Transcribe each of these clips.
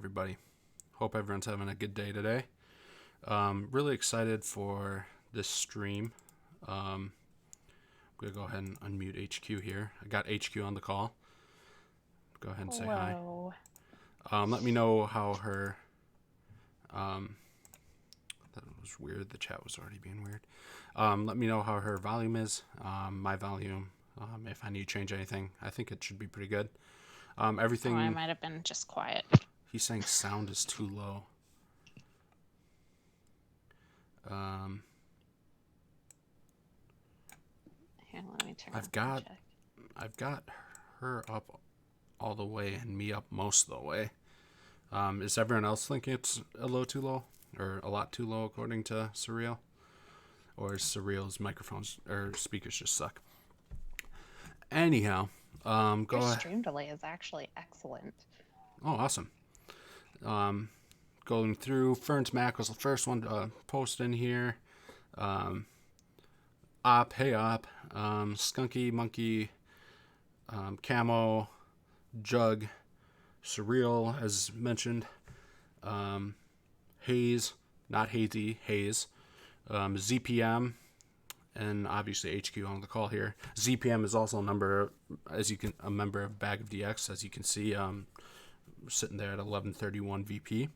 everybody? Hope everyone's having a good day today. Really excited for this stream. I'm going to go ahead and unmute HQ here. I got HQ on the call. Go ahead and say hi. Hello. Let me know how her... that was weird. The chat was already being weird. Let me know how her volume is. My volume. If I need to change anything, I think it should be pretty good. Everything... I might have been just quiet. He's saying sound is too low. Here, let me turn I've on got her up all the way and me up most of the way. Is everyone else thinking it's a little too low or a lot too low according to Surreal? Or is Surreal's microphones or speakers just suck? Anyhow, go Your ahead. stream delay is actually excellent. Oh, awesome. Going through, Ferns Mac was the first one to post in here. Hey Op, Skunky, Monkey, Camo, Jug, Surreal, as mentioned, Haze, not Hazy, Haze, ZPM, and obviously HQ on the call here. ZPM is also a member of Bag of DX, as you can see, sitting there at 1131 VP.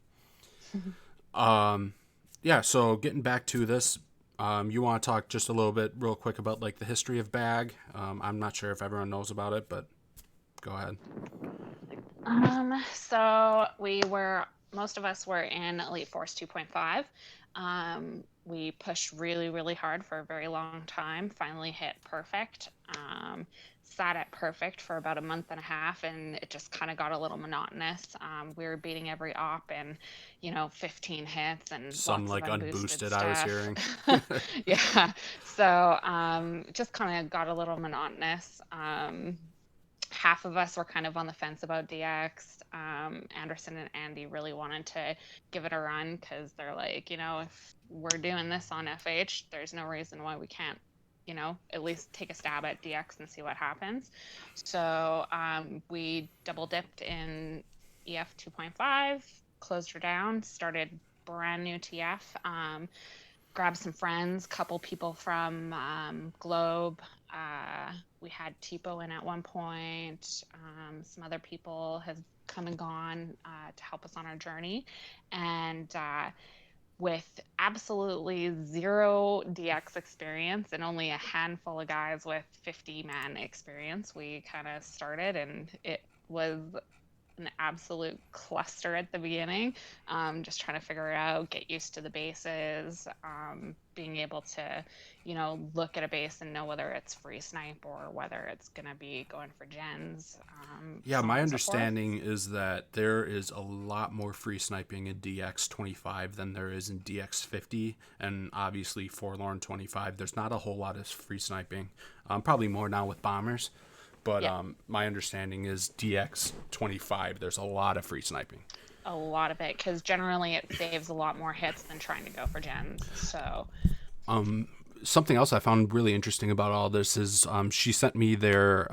Yeah, so getting back to this, you want to talk just a little bit real quick about like the history of Bag. I'm not sure if everyone knows about it, but go ahead. So most of us were in Elite Force 2.5. We pushed really, really hard for a very long time, finally hit perfect. Sat at perfect for about a month and a half, and it just kind of got a little monotonous. We were beating every op in, 15 hits and Some lots like of unboosted unboosted stuff. I was hearing. Yeah, so just kind of got a little monotonous. Half of us were kind of on the fence about DX. Anderson and Andy really wanted to give it a run because they're like, if we're doing this on FH, there's no reason why we can't, at least take a stab at DX and see what happens. So we double dipped in EF 2.5, closed her down, started brand new TF. Grabbed some friends, couple people from Globe. We had Tipo in at one point. Some other people have come and gone to help us on our journey. And with absolutely zero DX experience and only a handful of guys with 50-man experience, we kind of started, and it was an absolute cluster at the beginning. Just trying to figure it out, get used to the bases, being able to, look at a base and know whether it's free snipe or whether it's going to be going for gens. Yeah, my understanding is that there is a lot more free sniping in DX 25 than there is in DX 50, and obviously Forlorn 25. There's not a whole lot of free sniping. Probably more now with bombers. But yeah. My understanding is DX 25, there's a lot of free sniping. A lot of it, because generally it saves a lot more hits than trying to go for gens. So, something else I found really interesting about all this is she sent me their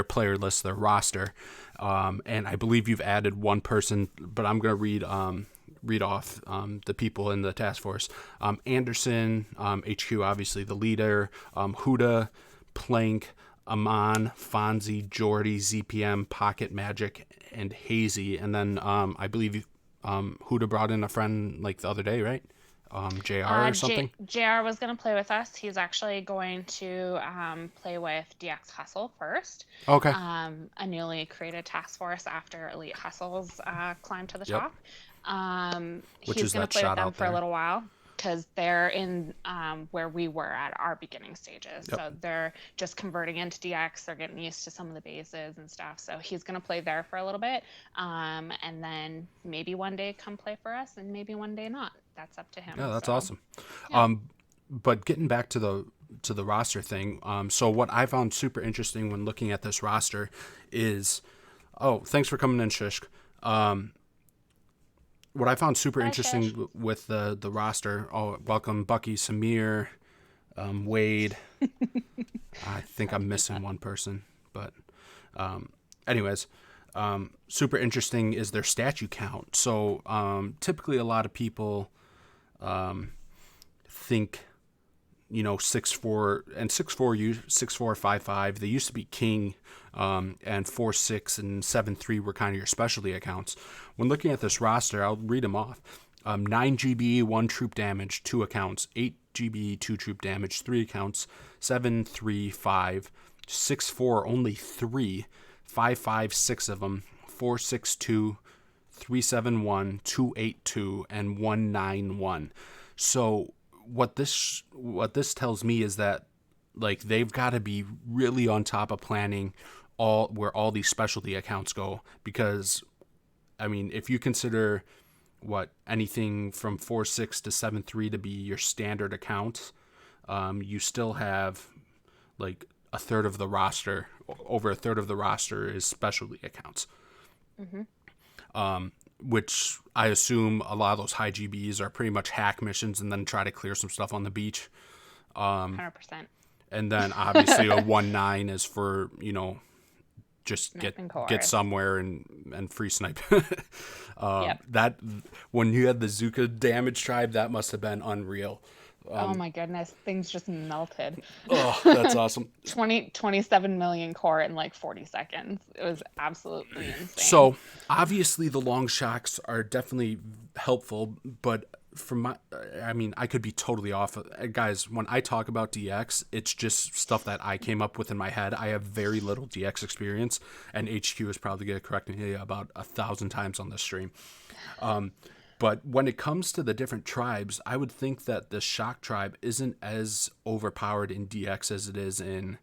player list, their roster, and I believe you've added one person, but I'm going to read off the people in the task force. Anderson, HQ, obviously the leader, Huda, Plank, Amon, Fonzie, Jordy, ZPM, Pocket Magic, and Hazy. And then I believe Huda brought in a friend like the other day, right? JR or something? JR was going to play with us. He's actually going to play with DX Hustle first. Okay. A newly created task force after Elite Hustles climbed to the top. He's going to play with them for a little while, because they're in where we were at our beginning stages. Yep. So they're just converting into DX. They're getting used to some of the bases and stuff. So he's going to play there for a little bit. And then maybe one day come play for us, and maybe one day not. That's up to him. Yeah, that's awesome. Yeah. But getting back to the roster thing, so what I found super interesting when looking at this roster is, thanks for coming in, Shishk. What I found super interesting with the roster, welcome Bucky, Samir, Wade. I think I'm missing one person, but anyways, super interesting is their statue count. So typically a lot of people think, 6'4", and 6'4", 5'5". They used to be king, and 4'6" and 7'3" were kind of your specialty accounts. When looking at this roster, I'll read them off. 9 GBE, 1 troop damage, 2 accounts. 8 GBE, 2 troop damage, 3 accounts. 7, 3, 5. 6'4", only 3. 5'5", 6 of them. 4'6", 371, 282, and 191. So what this tells me is that like they've got to be really on top of planning where all these specialty accounts go, because I mean, if you consider anything from 4'6" to 7'3" to be your standard account, you still have like a third of the roster, over a third of the roster is specialty accounts. Which I assume a lot of those high GBs are pretty much hack missions and then try to clear some stuff on the beach. 100%. And then obviously a 1-9 is for, just get somewhere and free snipe. That when you had the Zuka damage tribe, that must have been unreal. Oh my goodness, things just melted. Oh, that's awesome. 27 million core in like 40 seconds. It was absolutely insane. So obviously the long shocks are definitely helpful, but I could be totally off. Guys, when I talk about DX, it's just stuff that I came up with in my head. I have very little DX experience, and HQ is probably going to correct me about 1,000 times on this stream. But when it comes to the different tribes, I would think that the Shock tribe isn't as overpowered in DX as it is in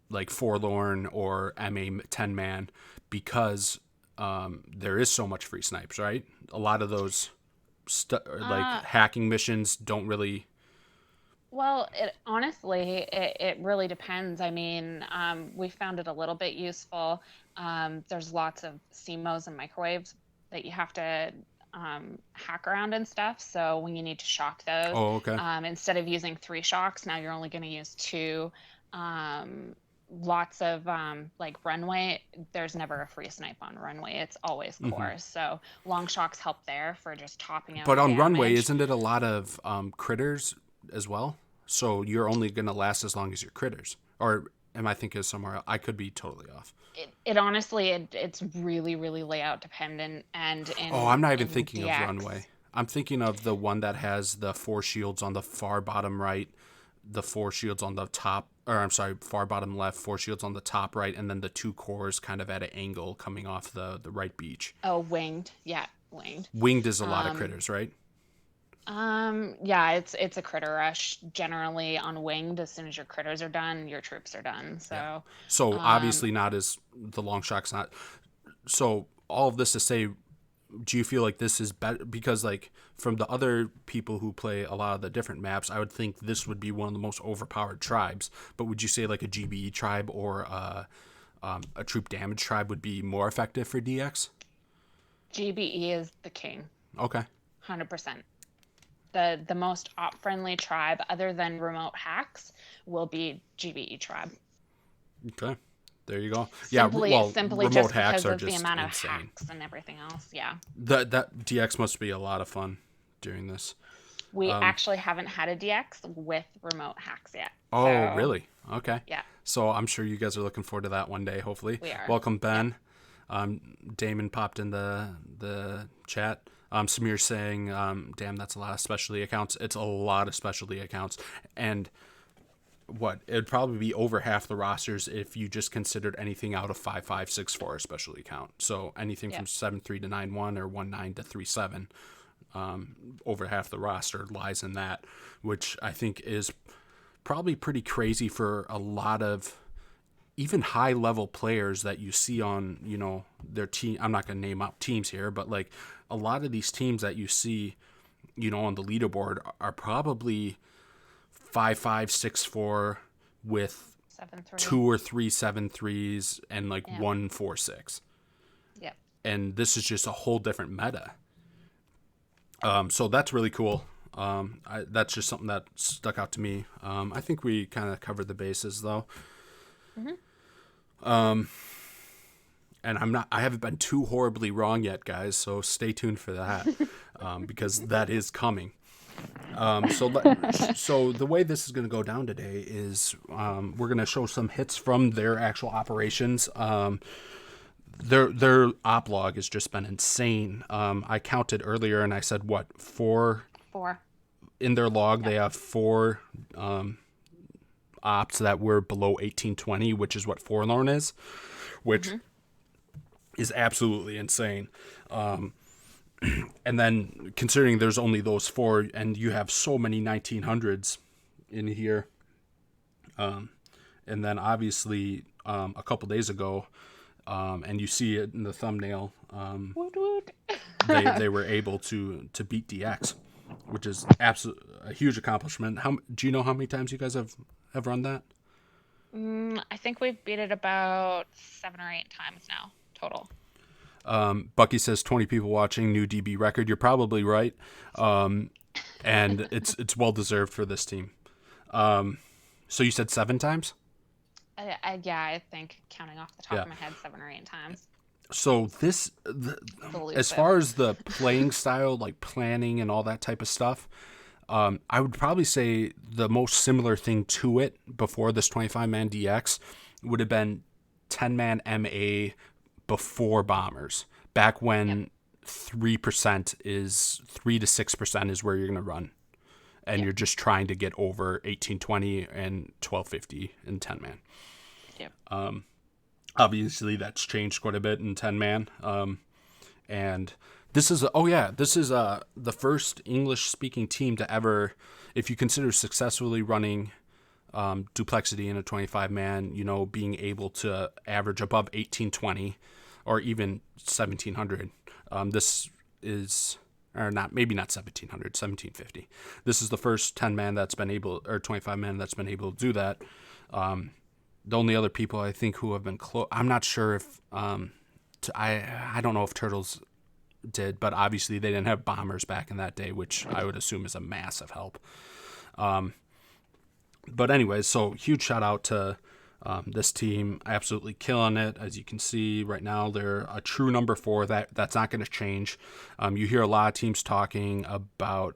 like Forlorn or MA 10-man, because there is so much free snipes, right? A lot of those hacking missions don't really... Well, honestly, it really depends. I mean, we found it a little bit useful. There's lots of CMOs and microwaves that you have to hack around and stuff. So when you need to shock those, instead of using 3 shocks, now you're only going to use 2. Lots of like runway, there's never a free snipe on runway. It's always core. So long shocks help there for just topping out. But on runway, isn't it a lot of critters as well? So you're only going to last as long as your critters. Or am I thinking of somewhere else? I could be totally off. It honestly, it's really, really layout dependent. And I'm not even thinking DX. Of runway. I'm thinking of the one that has the 4 shields on the far bottom right, the 4 shields on the top, far bottom left, 4 shields on the top right, and then the 2 cores kind of at an angle coming off the right beach. Oh, winged. Yeah, winged. Winged is a lot of critters, right? Yeah, it's a critter rush generally on winged. As soon as your critters are done, your troops are done. So yeah. So obviously not as the long shock's not. So all of this to say, do you feel like this is better? Because like from the other people who play a lot of the different maps, I would think this would be one of the most overpowered tribes. But would you say like a GBE tribe or a troop damage tribe would be more effective for DX? GBE is the king. Okay. 100%. The most op-friendly tribe, other than remote hacks, will be GBE tribe. Okay, there you go. Simply remote just hacks because are of just the amount insane. Of hacks and everything else. Yeah. That DX must be a lot of fun doing this. We actually haven't had a DX with remote hacks yet. Oh, really? Okay. Yeah. So I'm sure you guys are looking forward to that one day, hopefully. We are. Welcome, Ben. Yeah. Damon popped in the chat. Samir saying, damn, that's a lot of specialty accounts. It's a lot of specialty accounts. And it'd probably be over half the rosters if you just considered anything out of 5.5, 6.4 a specialty account. So anything from 7.3 to 9.1 or 1.9 to 3.7, over half the roster lies in that, which I think is probably pretty crazy for a lot of even high level players that you see on, their team. I'm not going to name out teams here, but like a lot of these teams that you see, on the leaderboard are probably 5.5, 6.4 with 7.3. 2 or 3 7.3s and like 1 4.6. Yep. And this is just a whole different meta. So that's really cool. That's just something that stuck out to me. I think we kind of covered the bases though. and I haven't been too horribly wrong yet, guys. So stay tuned for that, because that is coming. So the way this is going to go down today is we're going to show some hits from their actual operations. Their op log has just been insane. I counted earlier and I said what, four 4. in their log. They have 4 ops that were below 1820, which is what forlorn is, which is absolutely insane. And then considering there's only those 4 and you have so many 1900s in here, and then obviously a couple days ago, and you see it in the thumbnail, Woot woot. they were able to beat DX, which is a huge accomplishment. Do you know how many times you guys have run that? I think we've beat it about 7 or 8 times now total. Bucky says 20 people watching, new DB record. You're probably right, and it's well deserved for this team. So you said 7 times? I think counting off the top of my head, 7 or 8 times. So as far as the playing style, like planning and all that type of stuff, I would probably say the most similar thing to it before this 25-man DX would have been 10-man MA before Bombers, back when 3 to 6% is where you're going to run. And you're just trying to get over 1820 and 1250 in 10-man. Yep. Obviously, that's changed quite a bit in 10-man. And this is the first English-speaking team to ever, if you consider successfully running duplexity in a 25-man, being able to average above 1820 or even 1700. This is, or not, maybe not 1700, 1750. This is the first 10-man that's been able, or 25-man that's been able to do that. The only other people I think who have been close, I'm not sure if, I don't know if Turtles did, but obviously they didn't have Bombers back in that day, which I would assume is a massive help. But anyways, so huge shout out to this team, absolutely killing it. As you can see right now, they're a true number 4. That's not going to change. You hear a lot of teams talking about,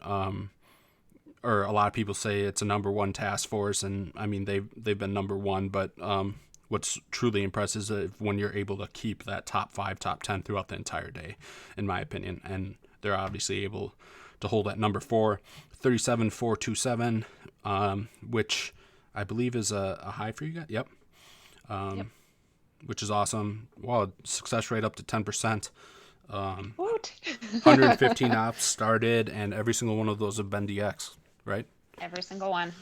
or a lot of people say it's a number 1 task force, and I mean they've been number 1. But what's truly impressive is when you're able to keep that top 5, top 10 throughout the entire day, in my opinion. And they're obviously able to hold at number 4, 37,427, which I believe is a high for you guys. Yep. Which is awesome. Wow, success rate up to 10%. 115 ops started, and every single one of those have been DX, right? Every single one.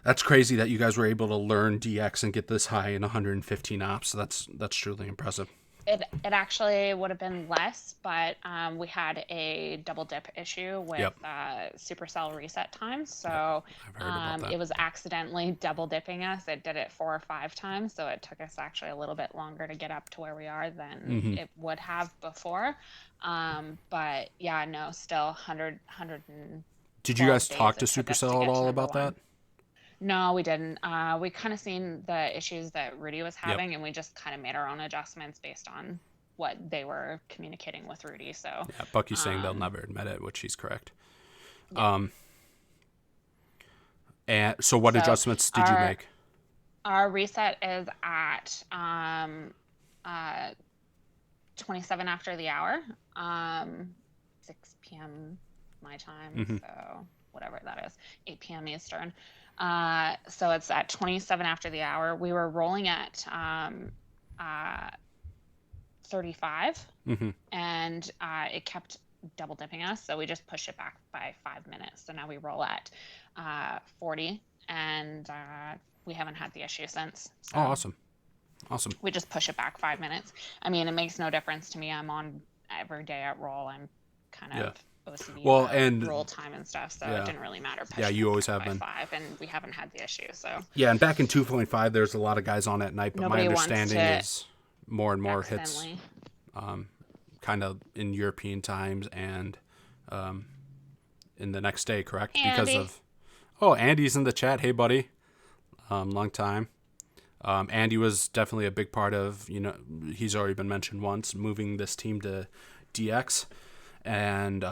That's crazy that you guys were able to learn DX and get this high in 115 ops. That's truly impressive. It actually would have been less, but we had a double dip issue with Supercell reset times. So I've heard about that. It was accidentally double dipping us. It did it 4 or 5 times. So it took us actually a little bit longer to get up to where we are than it would have before. But yeah, no, still 100. Did you guys talk to Supercell at all about that? No, we didn't. We kind of seen the issues that Rudy was having, and we just kind of made our own adjustments based on what they were communicating with Rudy. So yeah, Bucky's saying they'll never admit it, which he's correct. Yeah. And so what adjustments did you make? Our reset is at 27 after the hour, 6 p.m. my time, so whatever that is, 8 p.m. Eastern. So it's at 27 after the hour. We were rolling at 35, and it kept double dipping us, so we just pushed it back by 5 minutes. So now we roll at 40, and we haven't had the issue since. So awesome. We just push it back 5 minutes. I mean, it makes no difference to me. I'm on every day at roll. I'm kind of OCD and roll time and stuff, so it didn't really matter. Yeah, you always have been 5, and we haven't had the issue. So yeah, and back in 2.5, there's a lot of guys on at night, but nobody my understanding is more and more hits, kind of in European times and in the next day, correct? Andy. Because of Andy's in the chat. Hey, buddy, long time. Andy was definitely a big part of, he's already been mentioned once, moving this team to DX and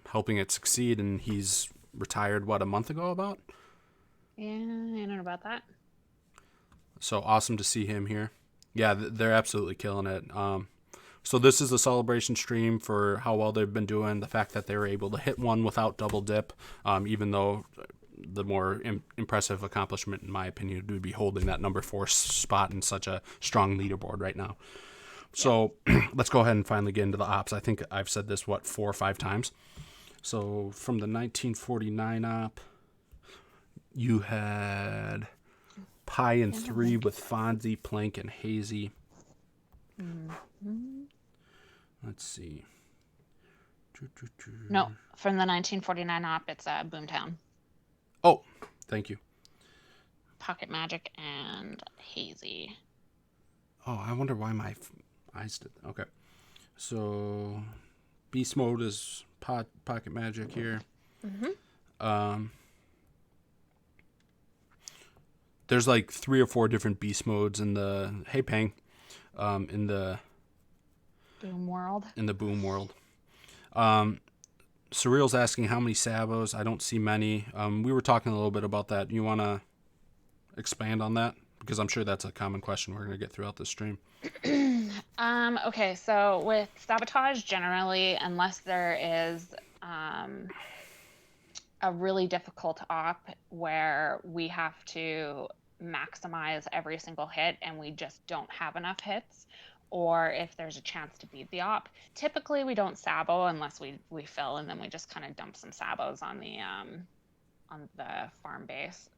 helping it succeed. And he's retired, a month ago about? Yeah, I don't know about that. So awesome to see him here. Yeah, they're absolutely killing it. So this is a celebration stream for how well they've been doing. The fact that they were able to hit one without double dip, even though the more impressive accomplishment, in my opinion, would be holding that number 4 spot in such a strong leaderboard right now. So let's go ahead and finally get into the ops. I think I've said this, 4 or 5 times. So from the 1949 op, you had Pie and 3 with Fonzie, Plank, and Hazy. Mm-hmm. Let's see. No, from the 1949 op, it's Boomtown. Oh, thank you. Pocket Magic and Hazy. Oh, I wonder why my eyes did. Okay. So, Beast Mode is Pocket Magic here. Mm-hmm. There's like 3 or 4 different Beast Modes in the... Hey, Pang. In the... Boom World. In the Boom World. Surreal's asking how many Sabos. I don't see many. We were talking a little bit about that. You want to expand on that? Because I'm sure that's a common question we're going to get throughout this stream. Okay, so with Sabotage, generally, unless there is a really difficult op where we have to maximize every single hit and we just don't have enough hits, or if there's a chance to beat the op, typically we don't sabo unless we fill, and then we just kind of dump some sabos on the farm base.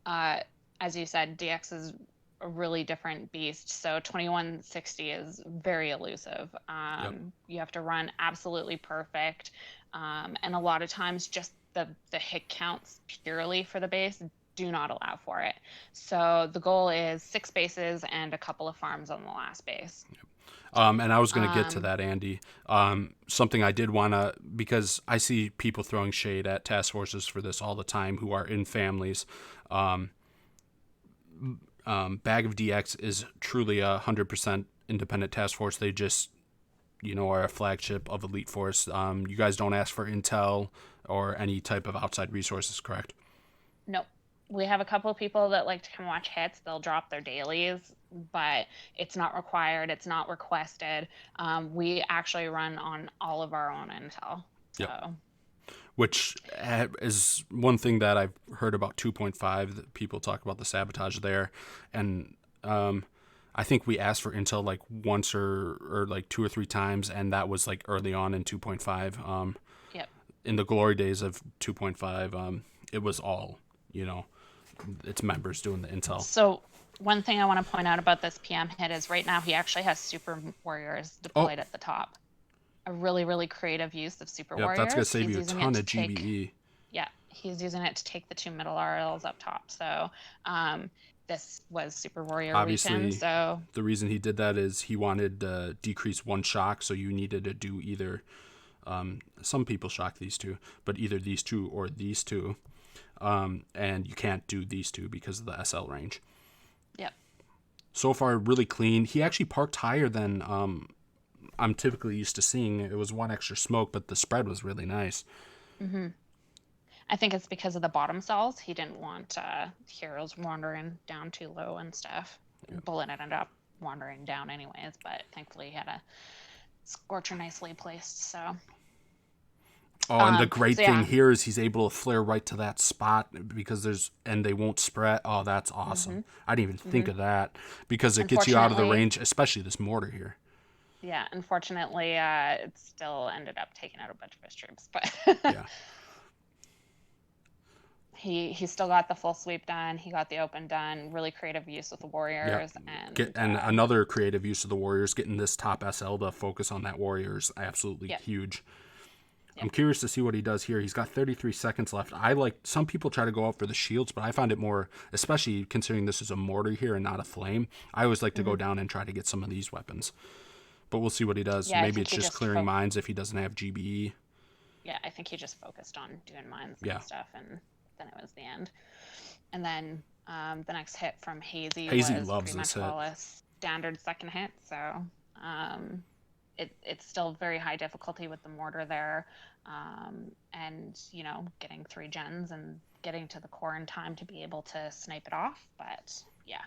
As you said, DX is a really different beast. So 2160 is very elusive. You have to run absolutely perfect. And a lot of times just the hit counts purely for the base do not allow for it. So the goal is 6 bases and a couple of farms on the last base. And I was going to get to that, Andy. Something I did want to, because I see people throwing shade at task forces for this all the time who are in families. Bag of DX is truly 100% independent task force. They just, are a flagship of Elite Force. You guys don't ask for intel or any type of outside resources, correct? Nope. We have a couple of people that like to come watch hits. They'll drop their dailies, but it's not required. It's not requested. We actually run on all of our own intel. So. Yep. Which is one thing that I've heard about 2.5. That people talk about the sabotage there. And I think we asked for intel like once or like 2 or 3 times, and that was like early on in 2.5. Yep. In the glory days of 2.5, it was all, its members doing the intel. So one thing I want to point out about this PM hit is right now he actually has Super Warriors deployed at the top. A really, really creative use of Super Warriors. That's going to save you a ton of GBE. He's using it to take the 2 middle RLs up top. So this was Super Warrior Obviously, weekend. So the reason he did that is he wanted to decrease 1 shock, so you needed to do either, some people shock these 2, but either these 2 or these 2. And you can't do these 2 because of the SL range. Yep. So far, really clean. He actually parked higher than I'm typically used to seeing. It was 1 extra smoke, but the spread was really nice. Mm-hmm. I think it's because of the bottom cells. He didn't want heroes wandering down too low and stuff. Yep. Bullet ended up wandering down anyways, but thankfully he had a scorcher nicely placed, so... Oh, and the great thing here is he's able to flare right to that spot because and they won't spread. Oh, that's awesome. Mm-hmm. I didn't even think of that because it gets you out of the range, especially this mortar here. Yeah, unfortunately, it still ended up taking out a bunch of his troops, but yeah. He still got the full sweep done. He got the open done. Really creative use with the Warriors. Yeah. And another creative use of the Warriors, getting this top SL to focus on that Warrior is absolutely huge. I'm curious to see what he does here. He's got 33 seconds left. Some people try to go out for the shields, but I find it more, especially considering this is a mortar here and not a flame, I always like to go down and try to get some of these weapons. But we'll see what he does. Yeah, maybe it's just clearing mines if he doesn't have GBE. Yeah, I think he just focused on doing mines and stuff, and then it was the end. And then the next hit from Hazy Hazy was loves pretty this much hit. all a standard second hit. So it's still very high difficulty with the mortar there. And, getting 3 gens and getting to the core in time to be able to snipe it off. But yeah.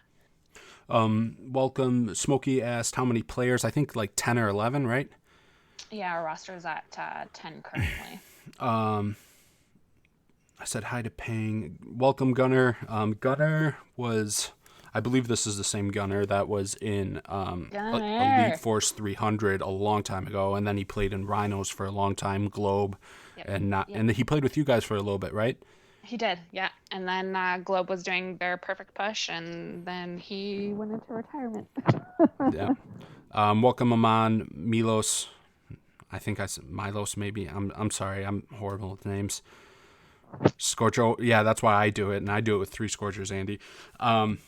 Welcome. Smokey asked how many players. I think like 10 or 11, right? Yeah, our roster is at 10 currently. I said hi to Ping. Welcome, Gunner. Gunner was, I believe this is the same Gunner that was in Elite Force 300 a long time ago, and then he played in Rhinos for a long time, Globe, and he played with you guys for a little bit, right? He did, yeah. And then Globe was doing their perfect push, and then he went into retirement. Yeah. Welcome, Aman, Milos. I think I said Milos, maybe. I'm sorry. I'm horrible with names. Scorcho. Yeah, that's why I do it, and I do it with 3 Scorchers, Andy. Well,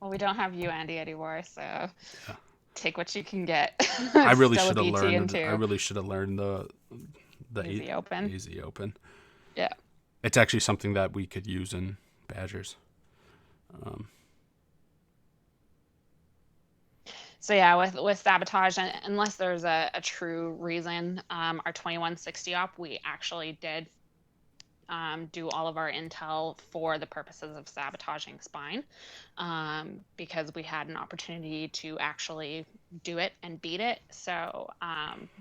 we don't have you, Andy, anymore, so take what you can get. I really should have learned. I really should have learned the Easy Open. Easy Open. Yeah. It's actually something that we could use in Badgers. So yeah, with sabotage, unless there's a true reason, our 2160 op, we actually did do all of our intel for the purposes of sabotaging Spine, because we had an opportunity to actually do it and beat it. So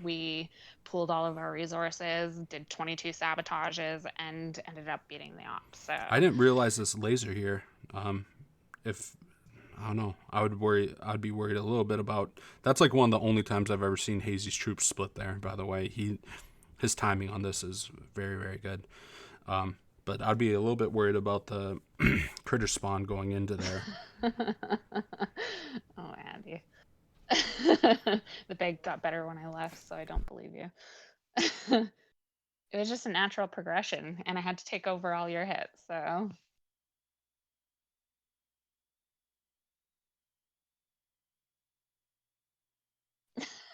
we pooled all of our resources, did 22 sabotages, and ended up beating the op. So I didn't realize this laser here. If I don't know, I'd be worried a little bit about. That's like one of the only times I've ever seen Hazy's troops split there. By the way, his timing on this is very, very good. But I'd be a little bit worried about the critter spawn going into there. Oh, Andy. The bag got better when I left, so I don't believe you. It was just a natural progression, and I had to take over all your hits, so.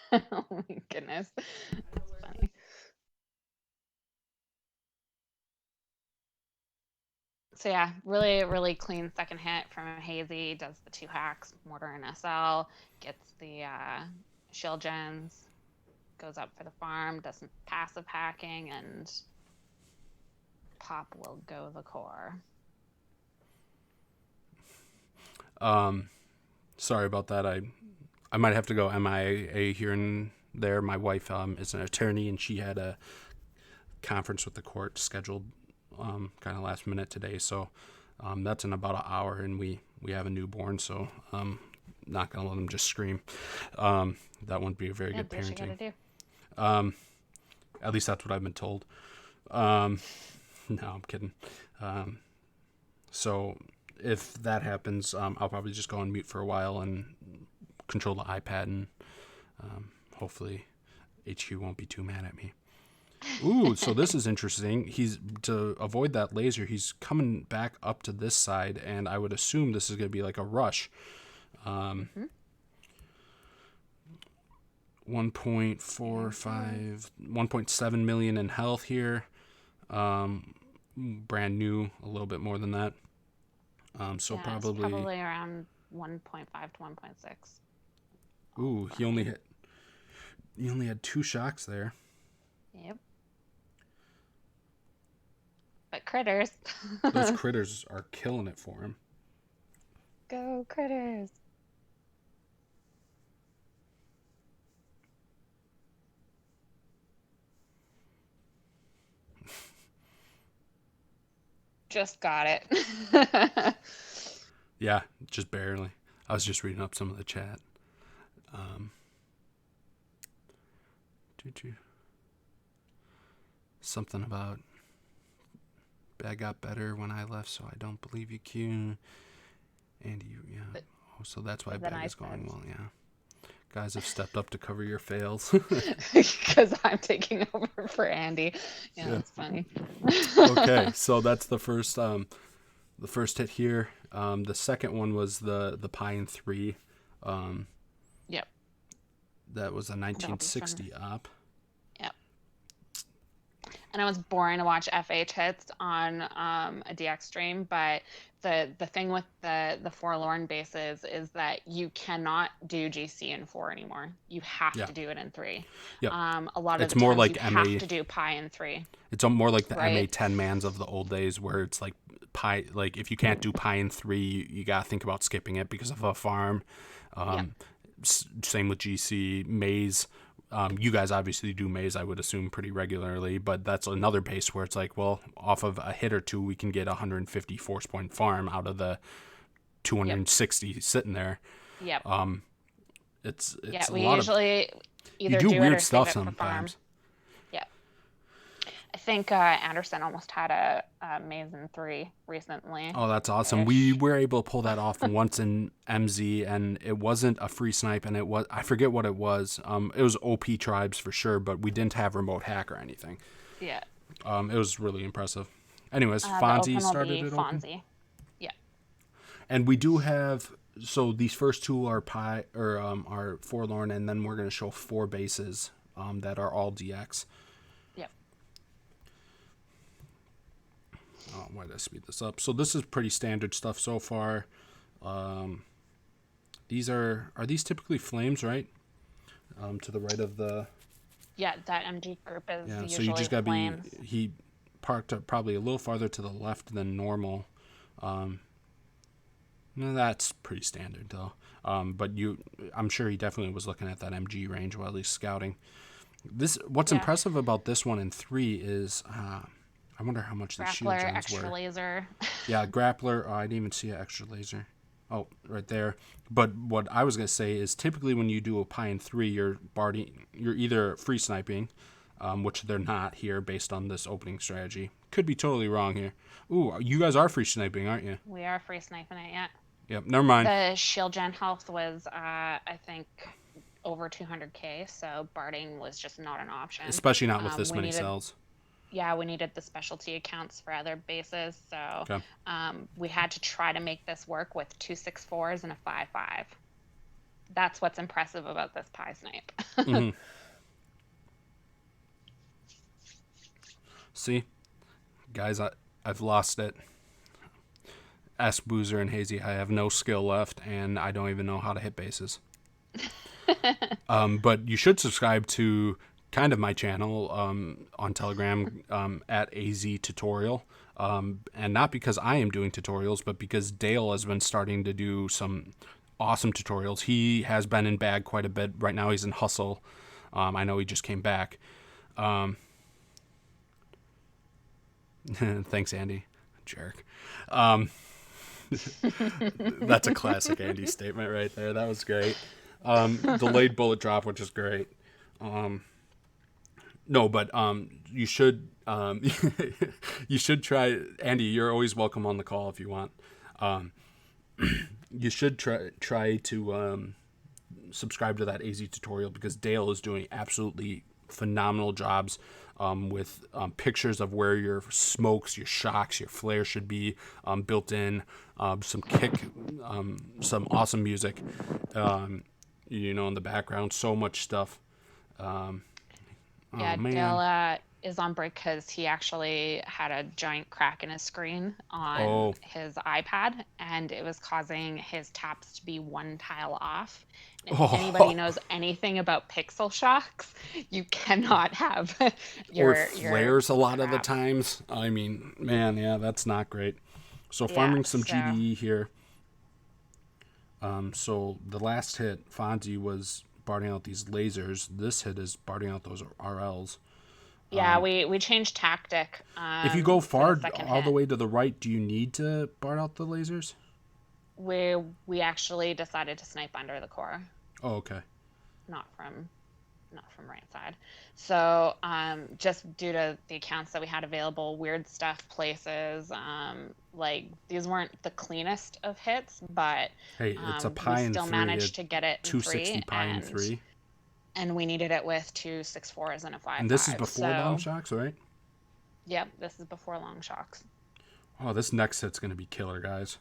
Oh my goodness. That's funny. So yeah, really, really clean second hit from Hazy. Does the 2 hacks, mortar and SL, gets the shield gens, goes up for the farm, does some passive hacking, and Pop will go the core. Sorry about that. I might have to go MIA here and there. My wife is an attorney, and she had a conference with the court scheduled kind of last minute today. So that's in about an hour, and we have a newborn, so not gonna let him just scream. That wouldn't be a very good parenting. At least that's what I've been told. No, I'm kidding. So if that happens, I'll probably just go on mute for a while and control the iPad, and hopefully HQ won't be too mad at me. Ooh, so this is interesting. He's to avoid that laser, he's coming back up to this side, and I would assume this is going to be like a rush. 1.7 million in health here. Brand new, a little bit more than that. So yeah, probably around 1.5 to 1.6. Ooh, he only had 2 shocks there. Yep. But critters. Those critters are killing it for him. Go critters. Just got it. Yeah, just barely. I was just reading up some of the chat. Something about bag got better when I left, so I don't believe you, Q. And you, yeah. Oh, so that's why bag is going well, yeah. Guys have stepped up to cover your fails. Because I'm taking over for Andy. Yeah, that's funny. Okay, so that's the first hit here. The second one was the Pine 3. Yep. That was a 1960 op. Yep. I know it's boring to watch FH hits on a DX stream, but the thing with the forlorn bases is that you cannot do GC in 4 anymore. You have Yeah. to do it in 3. Yep. A lot of It's the more times you like have MA. to do pi in 3, It's more like the MA right? 10 mans of the old days, where it's like pi. Like if you can't do pi in 3, you gotta think about skipping it because of a farm. Yep. Same with GC maze. You guys obviously do maze, I would assume, pretty regularly, but that's another base where it's like, well, off of a hit or two, we can get 150 force point farm out of the Yep. 260 sitting there. Yep. It's Yeah, a we lot of. usually You either do do it or weird save stuff it for farm. sometimes. Yeah. I think Anderson almost had a maze in 3 recently. Oh, that's awesome. We were able to pull that off once in MZ, and it wasn't a free snipe, and I forget what it was. It was OP tribes for sure, but we didn't have remote hack or anything. Yeah. It was really impressive. Anyways, The Fonzie open will started be it open. Fonzie. Yeah. And we do have, so these first two are pi or are forlorn, and then we're going to show 4 bases that are all DX. Yep. Oh, why did I speed this up? So this is pretty standard stuff so far. These are these typically flames, right? To the right of the. Yeah, that MG group is Yeah, usually so you just gotta flames. he parked up probably a little farther to the left than normal. No, that's pretty standard though. But I'm sure he definitely was looking at that MG range while he's scouting. What's impressive about this one in 3 is I wonder how much the shield Grappler, gens extra were. laser. Yeah, grappler. Oh, I didn't even see an extra laser. Oh, right there. But what I was gonna say is typically when you do a pi in 3, you're either free sniping, which they're not here based on this opening strategy. Could be totally wrong here. Ooh, you guys are free sniping, aren't you? We are free sniping it yet. Yep. Never mind. The shield gen health was I think over 200k, so barding was just not an option. Especially not with this many cells. Yeah, we needed the specialty accounts for other bases, so Okay. We had to try to make this work with 2 6-4s and a 5-5. That's what's impressive about this pie snipe. Mm-hmm. See, guys, I've lost it. Ask Boozer and Hazy. I have no skill left, and I don't even know how to hit bases. But you should subscribe to kind of my channel on Telegram at AZ Tutorial. And not because I am doing tutorials, but because Dale has been starting to do some awesome tutorials. He has been in bag quite a bit. Right now he's in hustle. I know he just came back. Thanks, Andy. Jerk. That's a classic Andy statement right there. That was great. Delayed bullet drop, which is great. No, but you should you should try. Andy, you're always welcome on the call if you want. You should try to subscribe to that AZ tutorial because Dale is doing absolutely phenomenal jobs with pictures of where your smokes, your shocks, your flare should be built in, some kick, some awesome music, in the background, so much stuff. Yeah, man. Dale is on break because he actually had a giant crack in his screen on his iPad, and it was causing his taps to be one tile off. If anybody knows anything about pixel shocks, you cannot have or flares a lot of the crap. times. I mean, man, yeah, that's not great. So farming some GDE here. So the last hit, Fonzie was barding out these lasers. This hit is barding out those RLs. Yeah, we changed tactic. If you go far all the way to the right, do you need to bard out the lasers? We actually decided to snipe under the core. Oh, okay. Not from right side. So just due to the accounts that we had available, weird stuff places, like these weren't the cleanest of hits, but hey, it's a pi we still managed to get it in 260 3, pi in 3. And we needed it with 2 6-4s and a 5-5. And this is before long shocks, right? Yep, this is before long shocks. Oh, this next hit's going to be killer, guys.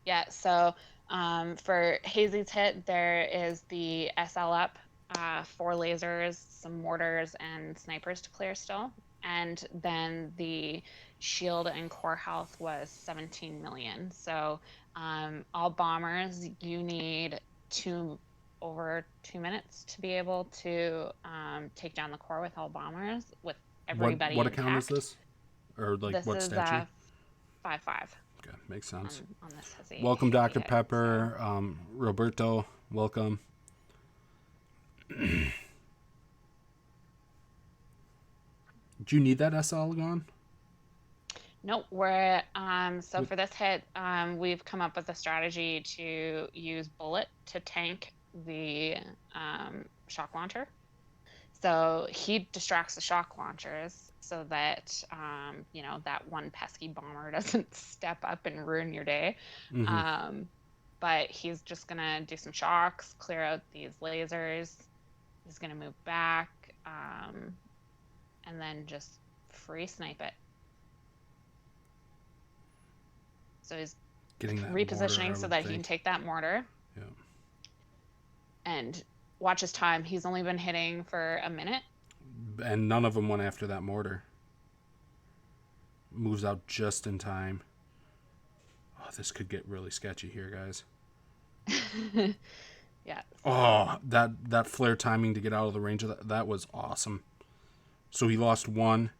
Yeah, so for Hazy's hit, there is the SL up 4 lasers, some mortars, and snipers to clear still. And then the shield and core health was 17 million. So all bombers, you need over 2 minutes to be able to take down the core with all bombers with everybody What account is intact. this? Or like This what is statue? 5/5 Okay, makes sense. on this heavy. Welcome, Dr. hit, Pepper. Roberto, welcome. Do you need that SL gone? Nope. We're so for this hit, we've come up with a strategy to use bullet to tank the shock launcher. So he distracts the shock launchers so that that one pesky bomber doesn't step up and ruin your day. But he's just gonna do some shocks, clear out these lasers. He's gonna move back, and then just free snipe it. So he's getting that repositioning so that he can take that mortar. Yeah. And watch his time. He's only been hitting for a minute. And none of them went after that mortar. Moves out just in time. Oh, this could get really sketchy here, guys. Yeah. Oh, that flare timing to get out of the range of that was awesome. So he lost one,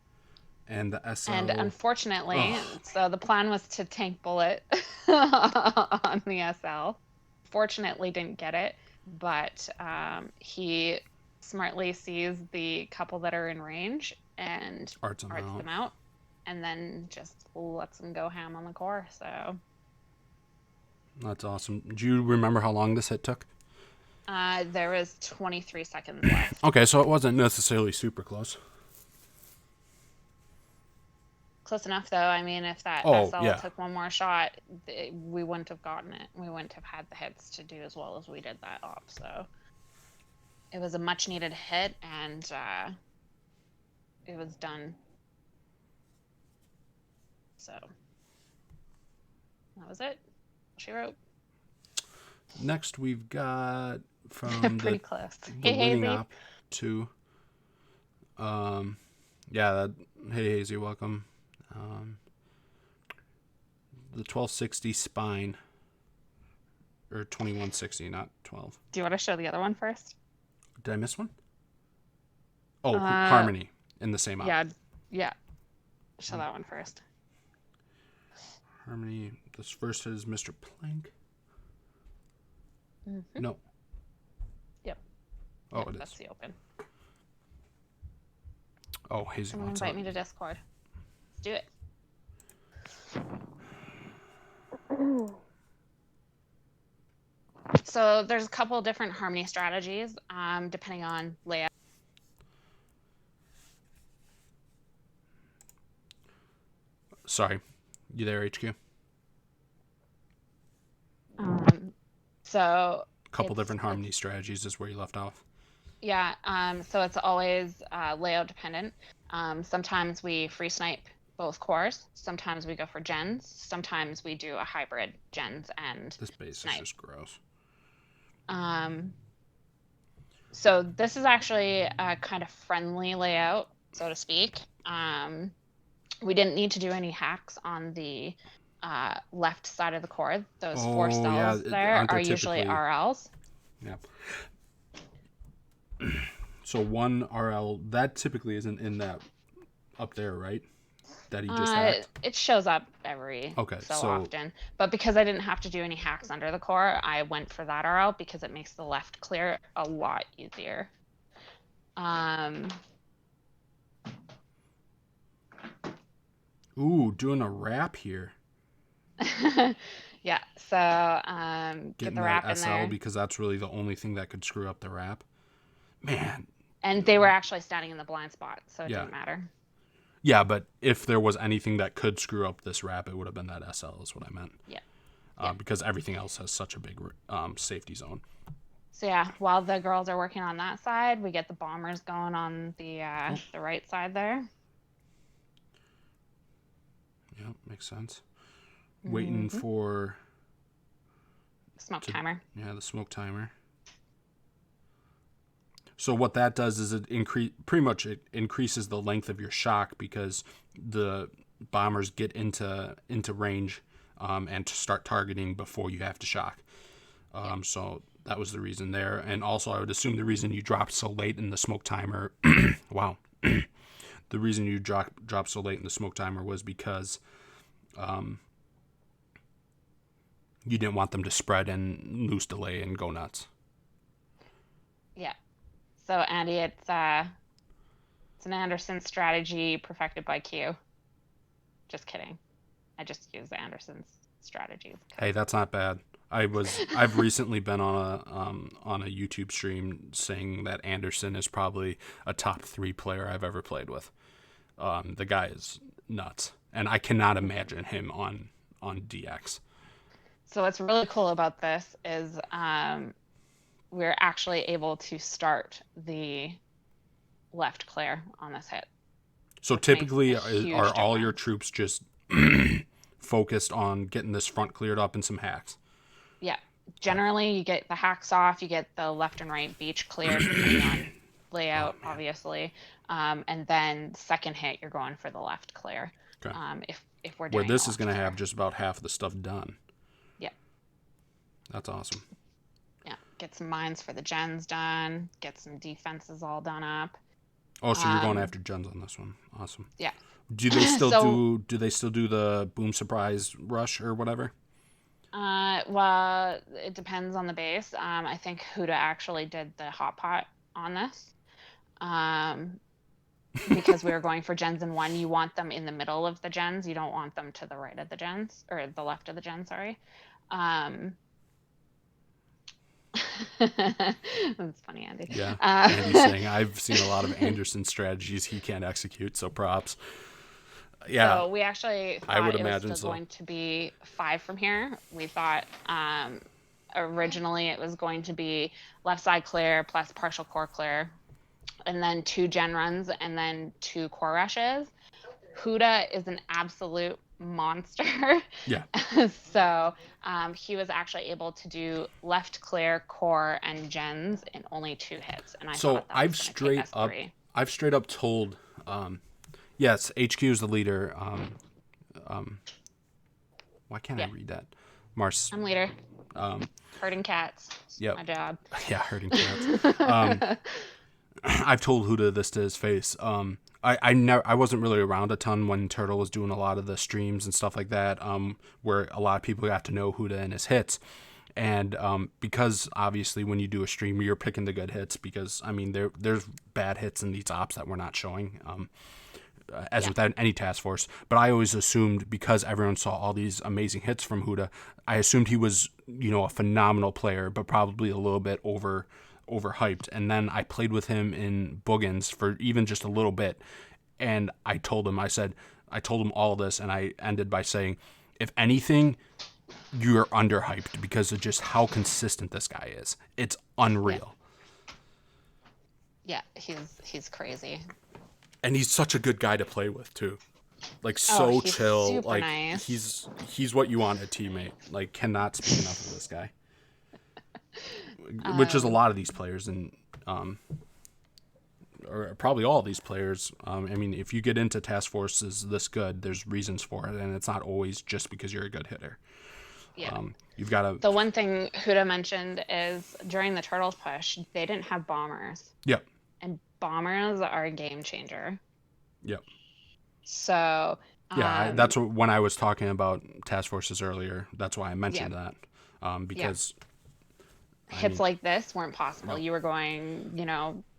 and the SL. And unfortunately, so the plan was to tank bullet on the SL. Fortunately, didn't get it, but he smartly sees the couple that are in range and arts them out, and then just lets them go ham on the core. So that's awesome. Do you remember how long this hit took? There was 23 seconds left. Okay, so it wasn't necessarily super close. Close enough, though. I mean, if that SL took one more shot, we wouldn't have gotten it. We wouldn't have had the hits to do as well as we did that op. So it was a much-needed hit, and it was done. So that was it. She wrote. Next, we've got from pretty close. The winning op to hey Hazy, welcome. The 1260 spine, or 2160, not 12. Do you want to show the other one first? Did I miss one? Oh, Harmony in the same op. Yeah. Show that one first. Harmony. This first is Mr. Plank. Mm-hmm. No. Yep. Oh, it is. That's the open. Oh, Hazy. Someone invite me to Discord. Let's do it. So there's a couple different Harmony strategies, depending on layout. Sorry, you there, HQ? So a couple different Harmony strategies is where you left off. Yeah. So it's always layout dependent. Sometimes we free snipe both cores. Sometimes we go for gens. Sometimes we do a hybrid gens and this base snipe. is just gross. So this is actually a kind of friendly layout, so to speak. We didn't need to do any hacks on the left side of the core. Those 4 cells there are usually RLs. Yeah. So one RL, that typically isn't in that up there, right? That he just hacked? It shows up every so often. But because I didn't have to do any hacks under the core, I went for that RL because it makes the left clear a lot easier. Ooh, doing a wrap here. Yeah, so get the wrap in there. Because that's really the only thing that could screw up the wrap. Man. And they were actually standing in the blind spot, so it didn't matter. Yeah, but if there was anything that could screw up this wrap, it would have been that SL is what I meant. Yeah. Because everything else has such a big safety zone. So yeah, while the girls are working on that side, we get the bombers going on the right side there. Yeah, makes sense. Waiting for smoke timer. Yeah, the smoke timer. So what that does is it increases the length of your shock because the bombers get into range and to start targeting before you have to shock. So that was the reason there, and also I would assume the reason you dropped so late in the smoke timer. Wow, the reason you dropped so late in the smoke timer was because you didn't want them to spread and lose delay and go nuts. Yeah. So Andy, it's an Anderson strategy perfected by Q. Just kidding. I just use Anderson's strategies. Hey, that's not bad. I've recently been on a YouTube stream saying that Anderson is probably a top 3 player I've ever played with. The guy is nuts, and I cannot imagine him on DX. So what's really cool about this is we're actually able to start the left clear on this hit. So typically, are all your troops just focused on getting this front cleared up and some hacks? Yeah. Generally, you get the hacks off, you get the left and right beach cleared depending on layout, obviously. And then second hit, you're going for the left clear. Okay. If we're doing where this is going to have just about half of the stuff done. Yeah. That's awesome. Yeah. Get some mines for the gens done. Get some defenses all done up. Oh, so you're going after gens on this one. Awesome. Yeah. Do they still do they still do the boom surprise rush or whatever? Well, it depends on the base. I think Huda actually did the hot pot on this. Because we were going for gens in 1, you want them in the middle of the gens. You don't want them to the right of the gens, or the left of the gens, sorry. That's funny, Andy. Yeah. Andy's saying, I've seen a lot of Anderson strategies he can't execute, so props. Yeah. So we actually thought I would it imagine was still so. going to be 5 from here. We thought originally it was going to be left side clear plus partial core clear, and then 2 gen runs, and then 2 core rushes. Huda is an absolute monster. Yeah. So he was actually able to do left clear, core, and gens in only 2 hits. And I thought that was gonna take us 3. I've straight up told, yes, HQ is the leader. Why can't I read that? Mars. I'm leader. Herding cats. Yep. My job. Yeah, herding cats. I've told Huda this to his face. I wasn't really around a ton when Turtle was doing a lot of the streams and stuff like that, where a lot of people got to know Huda and his hits. And because obviously when you do a stream, you're picking the good hits, because I mean there's bad hits in these ops that we're not showing, as with any task force. But I always assumed, because everyone saw all these amazing hits from Huda, I assumed he was, a phenomenal player, but probably a little bit overhyped. And then I played with him in Boogans for even just a little bit, and I told him all this, and I ended by saying, if anything, you're underhyped because of just how consistent this guy is. It's unreal. Yeah, he's crazy. And he's such a good guy to play with too. Like, so chill. Super like nice. he's what you want a teammate. Like, cannot speak enough of this guy. Which is a lot of these players, and or probably all these players. I mean, if you get into task forces this good, there's reasons for it, and it's not always just because you're a good hitter. Yeah. You've got to. The one thing Huda mentioned is during the Turtles push, they didn't have bombers. Yep. And bombers are a game changer. Yep. So. Yeah, that's when I was talking about task forces earlier. That's why I mentioned that, because. Hits like this weren't possible. No. You were going,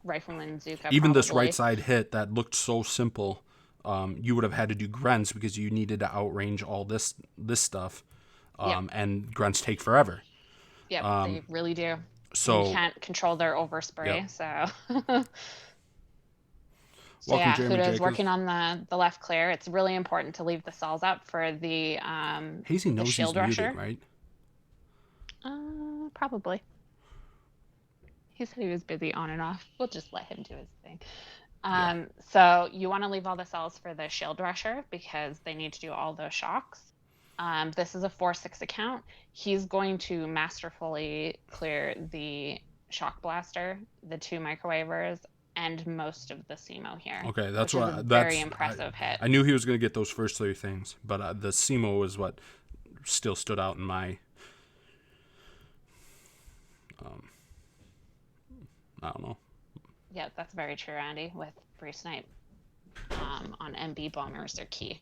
Rifleman Zuka. Even this right side hit that looked so simple, you would have had to do grens because you needed to outrange all this stuff, and grens take forever. Yeah, they really do. So you can't control their overspray. Yep. So. Welcome, Jeremy Huda's Jacobs. Working on the left clear. It's really important to leave the cells up for the Hazy knows the shield he's rusher. Muted, right? Probably. He said he was busy on and off. We'll just let him do his thing. So you want to leave all the cells for the shield rusher because they need to do all those shocks. This is a 4-6 account. He's going to masterfully clear the shock blaster, the 2 microwavers, and most of the SEMO here. Okay, that's which is what a very impressive hit. I knew he was going to get those first 3 things, but the SEMO is what still stood out in my. I don't know. Yeah, that's very true, Andy. With free snipe on MB bombers, they're key.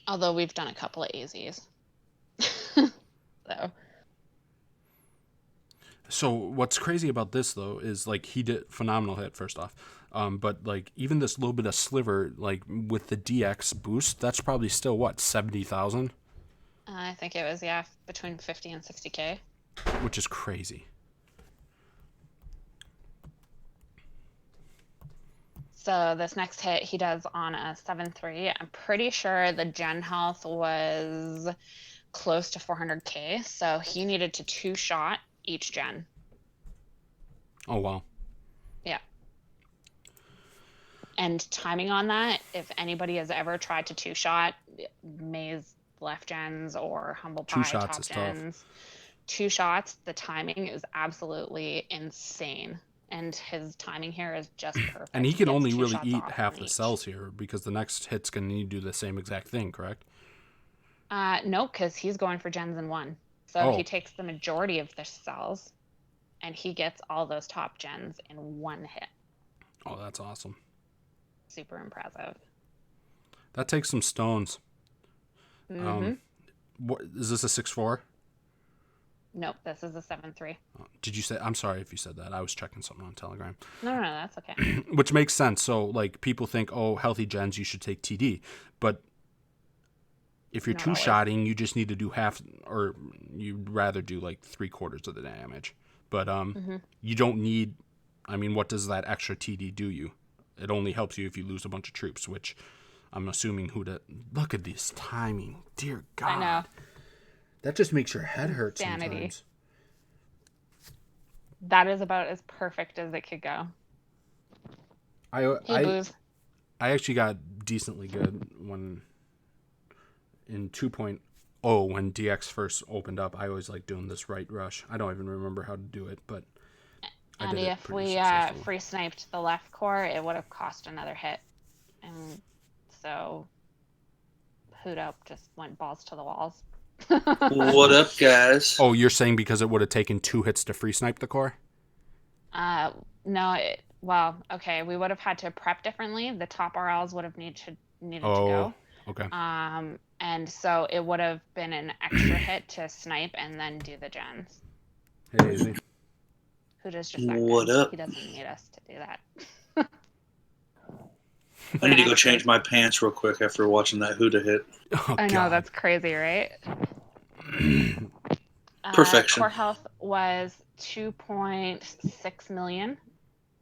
Although we've done a couple of AZs. So what's crazy about this though is like he did phenomenal hit first off, but like even this little bit of sliver like with the DX boost, that's probably still what 70,000. I think it was between 50 and 60K, which is crazy. So this next hit he does on a 7-3. I'm pretty sure the gen health was close to 400K, so he needed to 2-shot each gen. Oh, wow. Yeah. And timing on that, if anybody has ever tried to 2-shot Maze left gens or Humble Pie top gens, tough. 2 shots, the timing is absolutely insane. And his timing here is just perfect. And he can only really eat half the cells here because the next hit's going to need to do the same exact thing, correct? No, because he's going for gens in 1. So he takes the majority of the cells, and he gets all those top gens in 1 hit. Oh, that's awesome. Super impressive. That takes some stones. Mm-hmm. What is this, a 6-4? Nope, this is a 7-3. Did you say? I'm sorry if you said that. I was checking something on Telegram. No, that's okay. Which makes sense. So, like, people think, oh, healthy gens, you should take TD. But if you're 2-shotting, you just need to do half, or you'd rather do, like, 3/4 of the damage. But you don't need, I mean, what does that extra TD do you? It only helps you if you lose a bunch of troops, which I'm assuming look at this timing. Dear God. I know. That just makes your head hurt Sanity. sometimes. That is about as perfect as it could go. I actually got decently good when in 2.0 when DX first opened up. I always like doing this right rush. I don't even remember how to do it, but I did it if pretty we free sniped the left core, it would have cost another hit. And so Hoot Up just went balls to the walls. What up, guys? Oh, you're saying because it would have taken 2 hits to free snipe the core? No. Well, okay. We would have had to prep differently. The top RLs would have needed to go. Okay. And so it would have been an extra hit to snipe and then do the gens. Hey, Izzy. Hoot is just that what good. up? He doesn't need us to do that. I need to go change my pants real quick after watching that Huda hit. Oh, I know, that's crazy, right? Perfection. Core health was 2.6 million.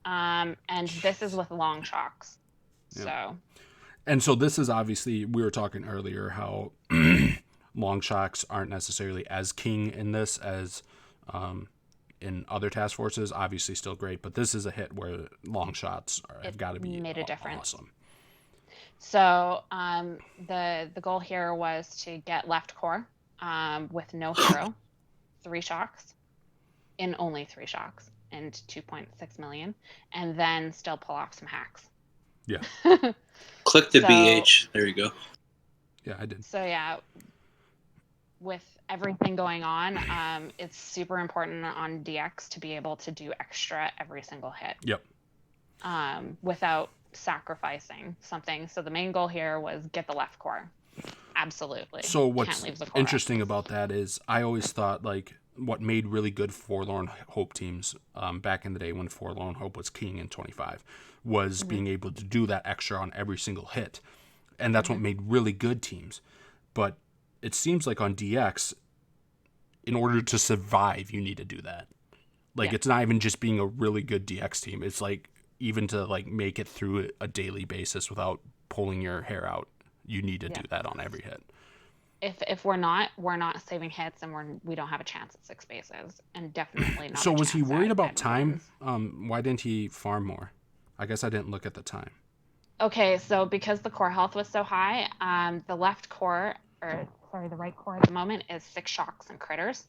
And this is with long shocks. Yep. So. And so this is obviously, we were talking earlier how long shocks aren't necessarily as king in this as in other task forces. Obviously still great, but this is a hit where long shots have got to be made a difference. Awesome. So the goal here was to get left core with no hero, 3 shocks, in only 3 shocks, and 2.6 million, and then still pull off some hacks. Yeah. Click the BH. There you go. Yeah, I did. So yeah, with everything going on, it's super important on DX to be able to do extra every single hit. Yep. Without sacrificing something. So the main goal here was get the left core. Absolutely. So what's interesting about that is I always thought like what made really good Forlorn Hope teams back in the day when Forlorn Hope was king in 25 was being able to do that extra on every single hit. And that's what made really good teams. But it seems like on DX, in order to survive, you need to do that. Like it's not even just being a really good DX team. It's like even to like make it through a daily basis without pulling your hair out, you need to do that on every hit. If we're not saving hits and we don't have a chance at 6 bases, and definitely not. So was he worried about time? Why didn't he farm more? I guess I didn't look at the time. Okay, so because the core health was so high, the right core at the moment is 6 shocks and critters.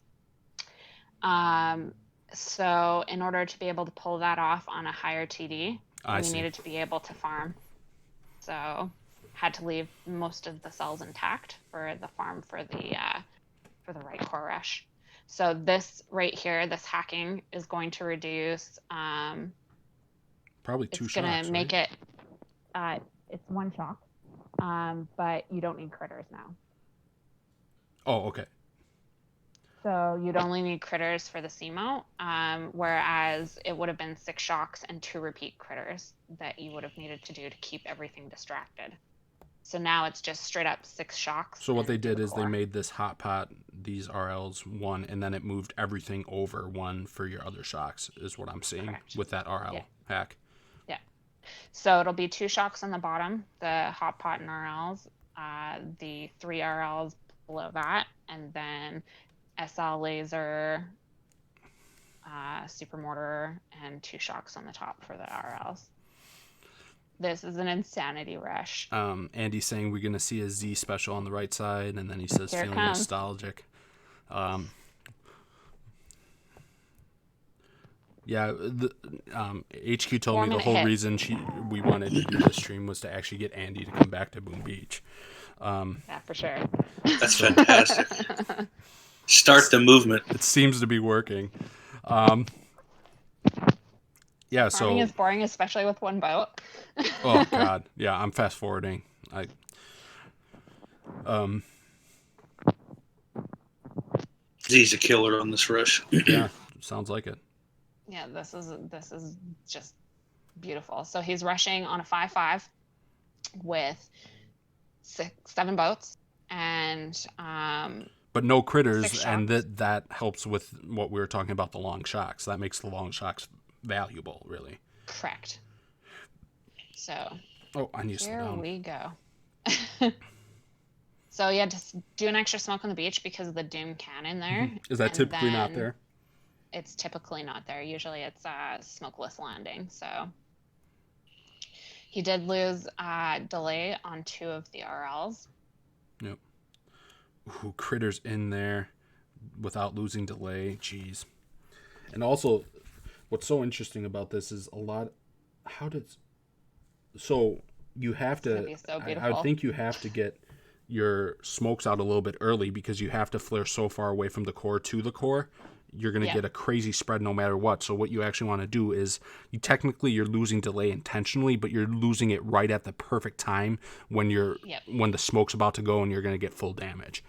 So in order to be able to pull that off on a higher TD, I we see. needed to be able to farm. So had to leave most of the cells intact for the farm for the right core rush. So this right here, this hacking is going to reduce. Probably 2 It's shocks, gonna make right? it. It's 1 shock, but you don't need critters now. Oh, okay. So you'd only need critters for the C-mount, whereas it would have been 6 shocks and 2 repeat critters that you would have needed to do to keep everything distracted. So now it's just straight up 6 shocks. So what they and did do a is they core. made this hot pot, these RLs 1, and then it moved everything over 1 for your other shocks, is what I'm seeing Correct. with that RL Yeah. hack. Yeah. So it'll be 2 shocks on the bottom, the hot pot and RLs, the 3 RLs below that, and then SL laser, super mortar, and 2 shocks on the top for the RLs. This is an insanity rush. Andy's saying we're going to see a Z special on the right side, and then he says Here it feeling comes. nostalgic. Yeah, HQ told me the 4-minute whole hit. reason we wanted to do this stream was to actually get Andy to come back to Boom Beach. Yeah, for sure. That's fantastic. Start the movement. It seems to be working. Yeah, Farming so is boring, especially with 1 boat. oh god, yeah, I'm fast forwarding. Z's a killer on this rush. Yeah, sounds like it. Yeah, this is just beautiful. So he's rushing on a 5-5 with 7 boats and But no critters, 6 and shocks. that helps with what we were talking about, the long shocks. That makes the long shocks valuable, really. Correct. So Oh, I need to slow here down. we go. So yeah, just do an extra smoke on the beach because of the Doom cannon there. Is that and typically not then there? It's typically not there. Usually it's smokeless landing. So he did lose delay on 2 of the RLs. Yep. Ooh, critters in there without losing delay. Jeez. And also, what's so interesting about this is so you have It's gonna to. be so I beautiful. would think you have to get your smokes out a little bit early because you have to flare so far away from the core to the core. You're going to get a crazy spread no matter what. So what you actually want to do is you're losing delay intentionally, but you're losing it right at the perfect time when when the smoke's about to go and you're going to get full damage.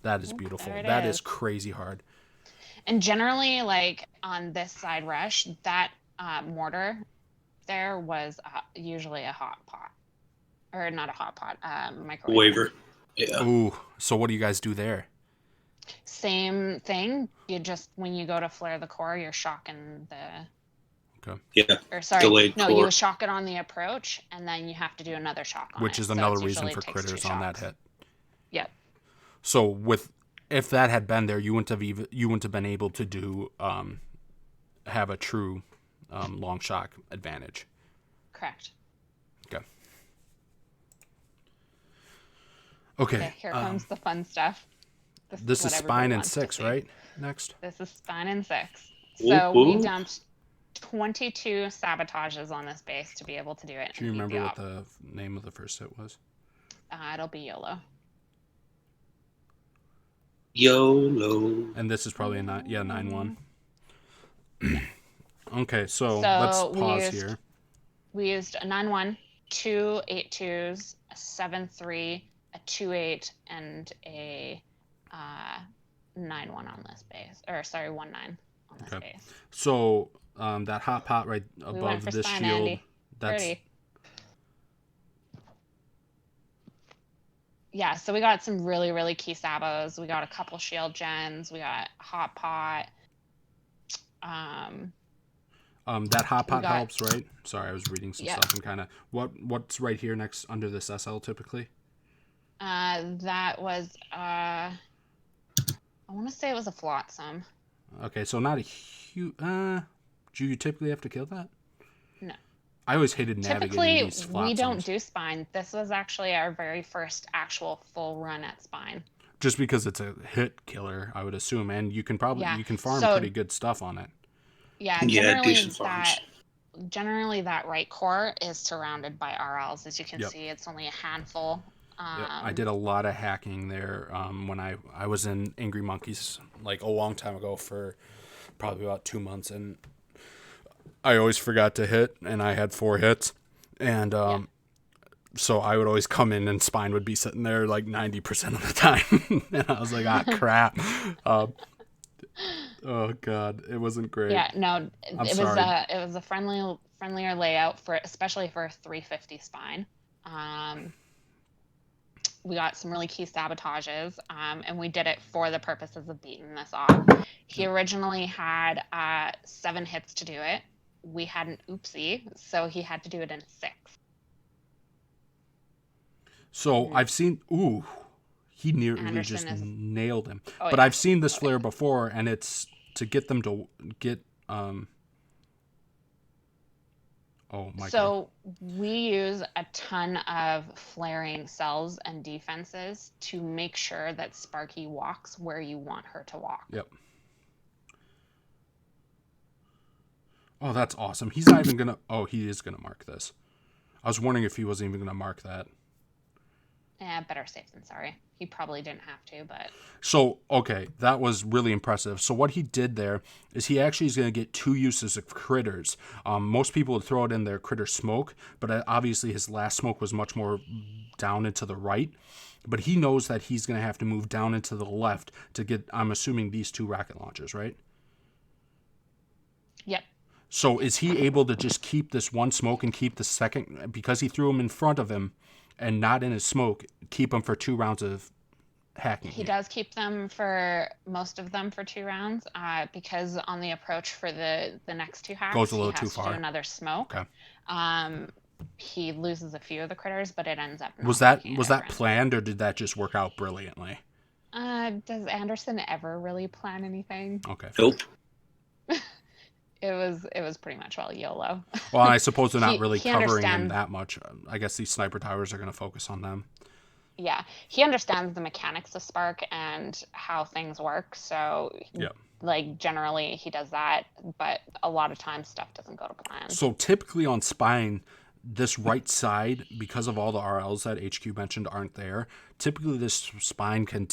That is beautiful. That is crazy hard. And generally, like on this side rush, that mortar there was usually a hot pot, or not a hot pot, microwave. Waiver. Yeah. Ooh, so what do you guys do there? Same thing. You just, when you go to flare the core, you're shocking the. Okay. Yeah. Or sorry, Delayed no, core. you shock it on the approach, and then you have to do another shock on Which it. is So another it's reason usually for takes 2 critters on that shocks. hit. Yep. So if that had been there, you wouldn't have been able to do have a true long shock advantage. Correct. Okay. Here comes the fun stuff. This is what spine everybody and wants to 6, see. right? Next. This is spine and 6. Ooh, So we ooh. dumped 22 sabotages on this base to be able to do it. Do you remember what the name of the first hit was? It'll be YOLO. YOLO. And this is probably a 9-1. Okay, so So let's we pause used- here. We used a 9-1, 2 8-2s, a 7-3, a 2-8, and a 9-1 on this base. Or sorry, 1-9 on this Okay. base. So that hot pot right We went above for this spine, shield, Andy. that's Pretty. Yeah, so we got some really, really key sabos. We got a couple shield gens. We got hot pot. that hot pot got- helps, right? Sorry, I was reading some Yeah. stuff and kind of what's right here next under this SL typically? That was I want to say it was a flotsam. Okay, so not a huge. Do you typically have to kill that? No. I always hated navigating Typically, these we don't flotsams. do spine. This was actually our very first actual full run at spine. just because it's a hit killer, I would assume, and you can farm pretty good stuff on it. Yeah, Yeah, decent farms. Generally that right core is surrounded by RLs. As you can Yep. see, it's only a handful. Yep. I did a lot of hacking there when I was in Angry Monkeys like a long time ago for probably about 2 months, and I always forgot to hit, and I had 4 hits, and so I would always come in and Spine would be sitting there like 90% of the time, and I was like, crap. Oh God, it wasn't great. Yeah, no, it was a friendlier layout especially for a 350 Spine. We got some really key sabotages, and we did it for the purposes of beating this off. He originally had 7 hits to do it. We had an oopsie, so he had to do it in 6. So I've seen, he nearly just nailed him. But I've seen this flare before, and it's to get them to get, oh my God. So we use a ton of flaring cells and defenses to make sure that Sparky walks where you want her to walk. Yep. Oh, that's awesome. He's not even gonna, he is gonna mark this. I was wondering if he wasn't even gonna mark that. Yeah, better safe than sorry. He probably didn't have to, but... So, okay, that was really impressive. So what he did there is he actually is going to get 2 uses of critters. Most people would throw it in their critter smoke, but obviously his last smoke was much more down into the right. But he knows that he's going to have to move down into the left to get, I'm assuming, these 2 rocket launchers, right? Yep. So is he able to just keep this 1 smoke and keep the second, because he threw him in front of him, and not in his smoke, keep him for 2 rounds of hacking? He does keep them for most of them for 2 rounds, because on the approach for the next 2 hacks, goes a little he has too to far. do another smoke. Okay. He loses a few of the critters, but it ends up. Was that planned, or did that just work out brilliantly? Does Anderson ever really plan anything? Okay. Nope. It was pretty much all YOLO. Well, I suppose they're not really he covering him that much. I guess these sniper towers are going to focus on them. Yeah, he understands the mechanics of Spark and how things work. So, like, generally he does that, but a lot of times stuff doesn't go to plan. So typically on Spine, this right side, because of all the RLs that HQ mentioned aren't there, typically this Spine can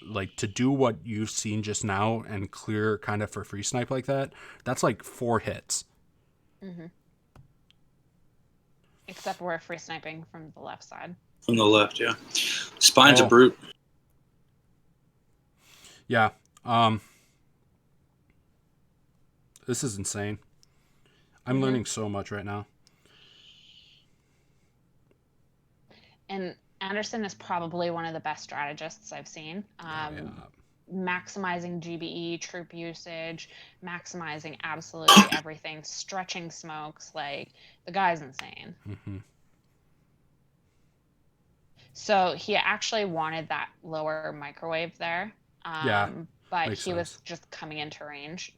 like, to do what you've seen just now and clear kind of for free snipe like that, that's like 4 hits. Mm-hmm. Except we're free sniping from the left side. From the left, yeah. Spine's a brute. Yeah. This is insane. I'm learning so much right now. And Anderson is probably one of the best strategists I've seen. Maximizing GBE, troop usage, maximizing absolutely everything, stretching smokes. Like, the guy's insane. Mm-hmm. So he actually wanted that lower microwave there. But he was just coming into range.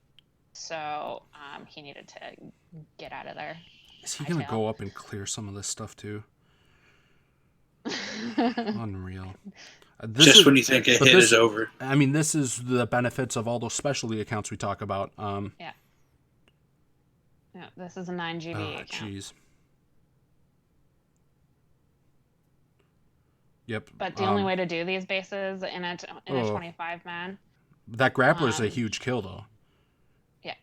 So he needed to get out of there. Is he going to go up and clear some of this stuff too? Unreal. When you think a hit is over. I mean, this is the benefits of all those specialty accounts we talk about. Yeah, this is a 9 GB account. Jeez. Yep. But the only way to do these bases in a 25-man. That grappler is a huge kill, though. Yeah.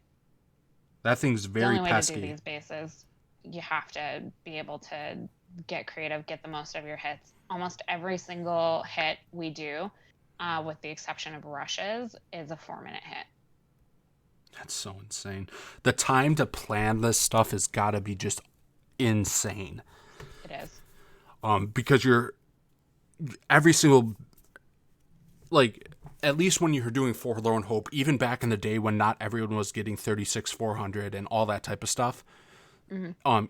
That thing's very pesky. The only way to do these bases, you have to be able to get creative, get the most of your hits. Almost every single hit we do, with the exception of rushes, is a 4-minute hit. That's so insane. The time to plan this stuff has got to be just insane. It is. Because you're every single, like, at least when you're doing Forlorn Hope, even back in the day when not everyone was getting 36-400 and all that type of stuff,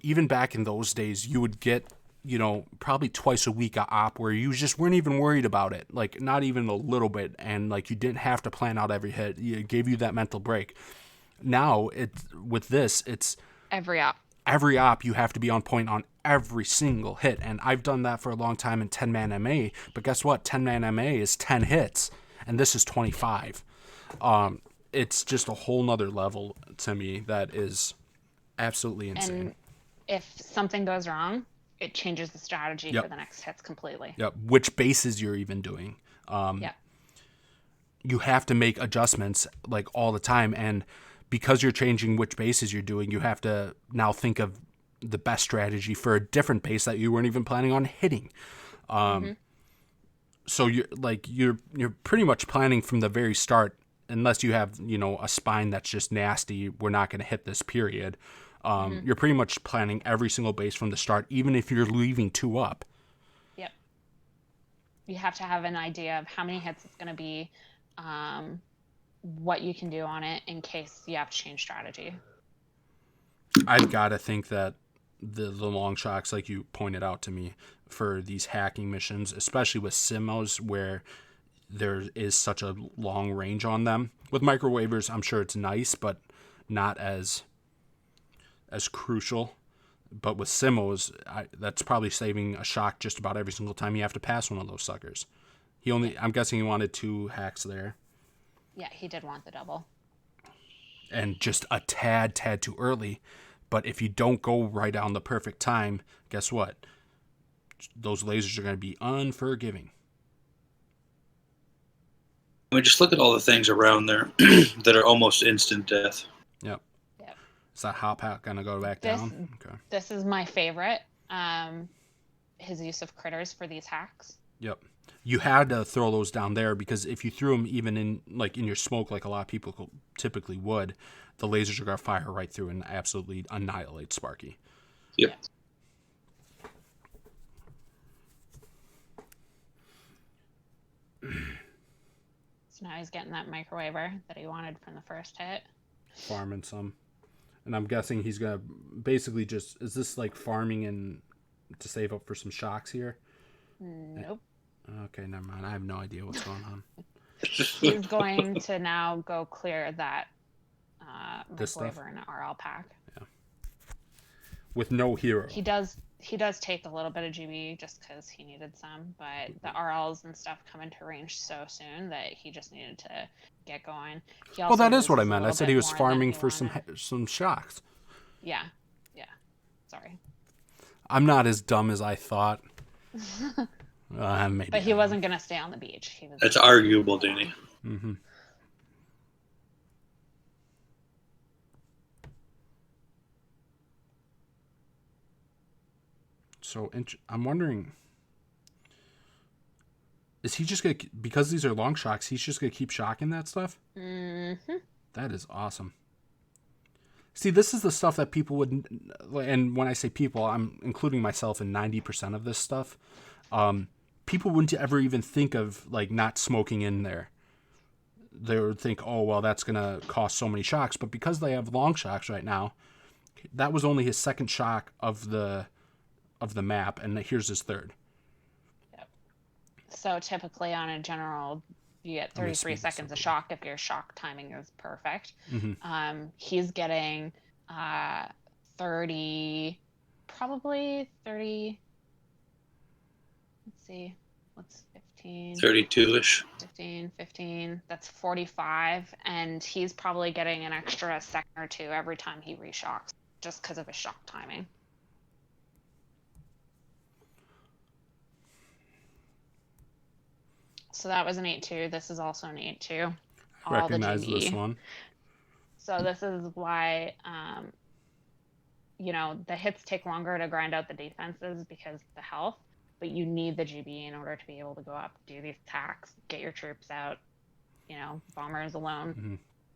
even back in those days, you would get, probably twice a week a op where you just weren't even worried about it, like, not even a little bit, and, like, you didn't have to plan out every hit. It gave you that mental break. Now, with this, it's every op. every op you have to be on point on every single hit. And I've done that for a long time in 10-man MA, but guess what? 10-man MA is 10 hits, and this is 25. It's just a whole nother level to me that is absolutely insane. And if something goes wrong, it changes the strategy Yep. for the next hits completely. Yep. Which bases you're even doing. Yeah. You have to make adjustments like all the time, and because you're changing which bases you're doing, you have to now think of the best strategy for a different base that you weren't even planning on hitting. So you're pretty much planning from the very start, unless you have, a spine that's just nasty. We're not going to hit this period. You're pretty much planning every single base from the start, even if you're leaving 2 up. Yep. You have to have an idea of how many hits it's going to be, what you can do on it in case you have to change strategy. I've got to think that the long shocks, like you pointed out to me, for these hacking missions, especially with Simos, where there is such a long range on them. With microwavers, I'm sure it's nice, but not as crucial. But with Simos, that's probably saving a shock just about every single time you have to pass one of those suckers. I'm guessing he wanted 2 hacks there. Yeah, he did want the double. And just a tad too early. But if you don't go right on the perfect time, guess what? Those lasers are going to be unforgiving. I mean, just look at all the things around there that are almost instant death. Yep. Yep. Is that hop hat going to go back down? Okay. This is my favorite. His use of critters for these hacks. Yep. You had to throw those down there because if you threw them even in your smoke, like a lot of people typically would, the lasers are going to fire right through and absolutely annihilate Sparky. Yep. So now he's getting that microwaver that he wanted from the first hit. Farming some. And I'm guessing he's going to basically just... Is this like farming to save up for some shocks here? Nope. Okay, never mind. I have no idea what's going on. He's going to now go clear that microwaver in an RL pack. Yeah. With no hero. He does take a little bit of GB just because he needed some, but the RLs and stuff come into range so soon that he just needed to get going. Well, that is what I meant. I said he was farming for some shocks. Yeah. Sorry. I'm not as dumb as I thought. Maybe. But he wasn't going to stay on the beach. That's arguable, Danny. Mm-hmm. So I'm wondering, is he just going to, because these are long shocks, he's just going to keep shocking that stuff? Mm-hmm. That is awesome. See, this is the stuff that people would, and when I say people, I'm including myself in 90% of this stuff. People wouldn't ever even think of not smoking in there. They would think, oh, well, that's going to cost so many shocks. But because they have long shocks right now, that was only his second shock of the map, and here's his third. Yep. So typically on a general, you get 33 seconds of shock if your shock timing is perfect. Mm-hmm. He's getting 30, probably 30. Let's see, what's 15? 32-ish. 15. That's 45, and he's probably getting an extra second or 2 every time he reshocks, just because of his shock timing. So that was an 8-2. This is also an 8-2. Recognize this one. So this is why, the hits take longer to grind out the defenses because of the health, but you need the GB in order to be able to go up, do these attacks, get your troops out. Bombers alone, Mm-hmm.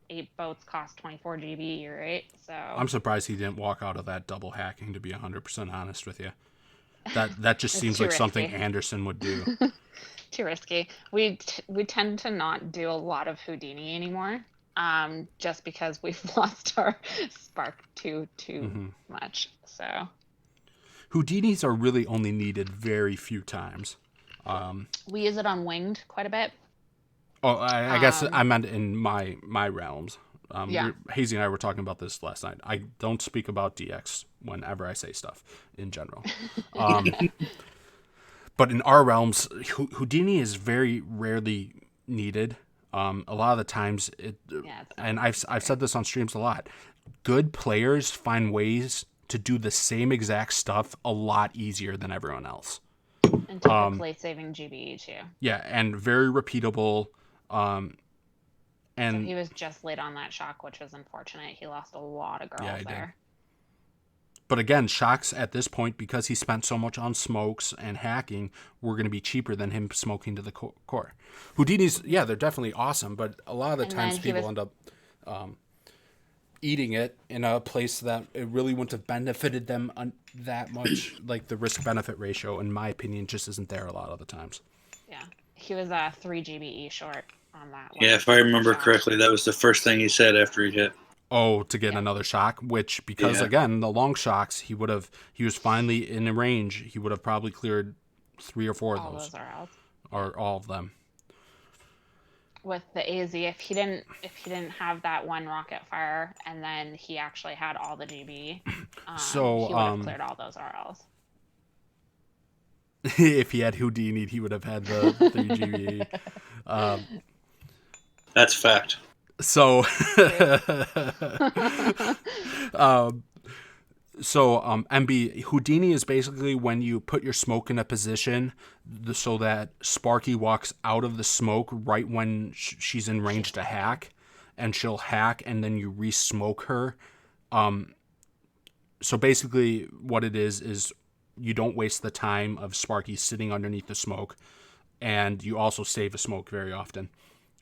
8 boats cost 24 GB, right? So I'm surprised he didn't walk out of that double hacking, to be 100% honest with you. That just seems like risky. something Anderson would do. Too risky. We tend to not do a lot of Houdini anymore, just because we've lost our spark too Mm-hmm. much. So Houdinis are really only needed very few times. we use it on winged quite a bit. Oh, I guess I meant in my realms. Yeah. Hazy and I were talking about this last night. I don't speak about DX whenever I say stuff in general. But in our realms, Houdini is very rarely needed. A lot of the times, and I've said this on streams a lot. Good players find ways to do the same exact stuff a lot easier than everyone else. And typically saving GBE too. Yeah, and very repeatable. And so he was just late on that shock, which was unfortunate. He lost a lot of girls there. Did. But again, shocks at this point, because he spent so much on smokes and hacking, were going to be cheaper than him smoking to the core. Houdini's, yeah, they're definitely awesome, but a lot of the times people end up eating it in a place that it really wouldn't have benefited them that much. Like the risk-benefit ratio, in my opinion, just isn't there a lot of the times. Yeah, he was 3 GBE short on that one. Yeah, if I remember correctly, that was the first thing he said after he hit. Oh, to get another shock, which, because again, the long shocks, he was finally in the range. He would have probably cleared 3 or 4 of all those are out. Or all of them. With the AZ, if he didn't have that one rocket fire, and then he actually had all the GB, so he would have cleared all those RLs. If he had Houdini, he would have had the 3 GB. That's fact. So, MB, Houdini is basically when you put your smoke in a position so that Sparky walks out of the smoke right when she's in range to hack, and she'll hack, and then you re-smoke her. So basically what it is you don't waste the time of Sparky sitting underneath the smoke, and you also save a smoke very often.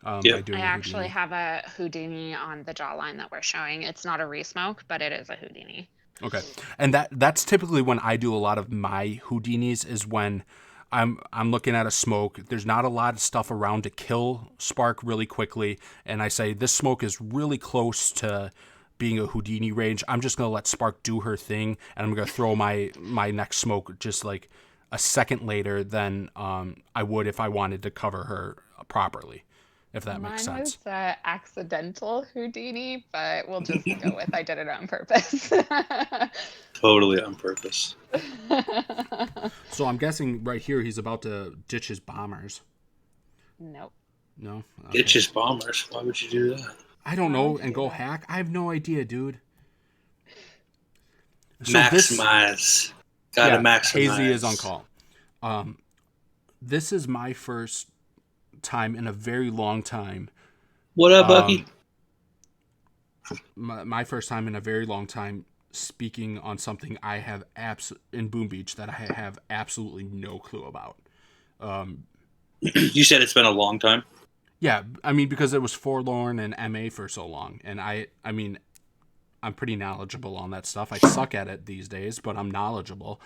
By doing I actually have a Houdini on the jawline that we're showing. It's not a re-smoke, but it is a Houdini. Okay, and that's typically when I do a lot of my Houdinis, is when I'm looking at a smoke. There's not a lot of stuff around to kill Spark really quickly, and I say this smoke is really close to being a Houdini range. I'm just gonna let Spark do her thing, and I'm gonna throw my next smoke just like a second later than I would if I wanted to cover her properly. If that makes sense. Mine was accidental Houdini, but we'll just go with I did it on purpose. Totally on purpose. So I'm guessing right here he's about to ditch his bombers. Nope. No? Okay. Ditch his bombers? Why would you do that? I don't know, and go hack? I have no idea, dude. So maximize. Gotta maximize. Hazy is on call. This is my first time in a very long time. What up, Bucky? My first time in a very long time speaking on something I have in Boom Beach that I have absolutely no clue about. You said it's been a long time? Yeah, I mean, because it was Forlorn and MA for so long, and I mean, I'm pretty knowledgeable on that stuff. I suck at it these days, but I'm knowledgeable.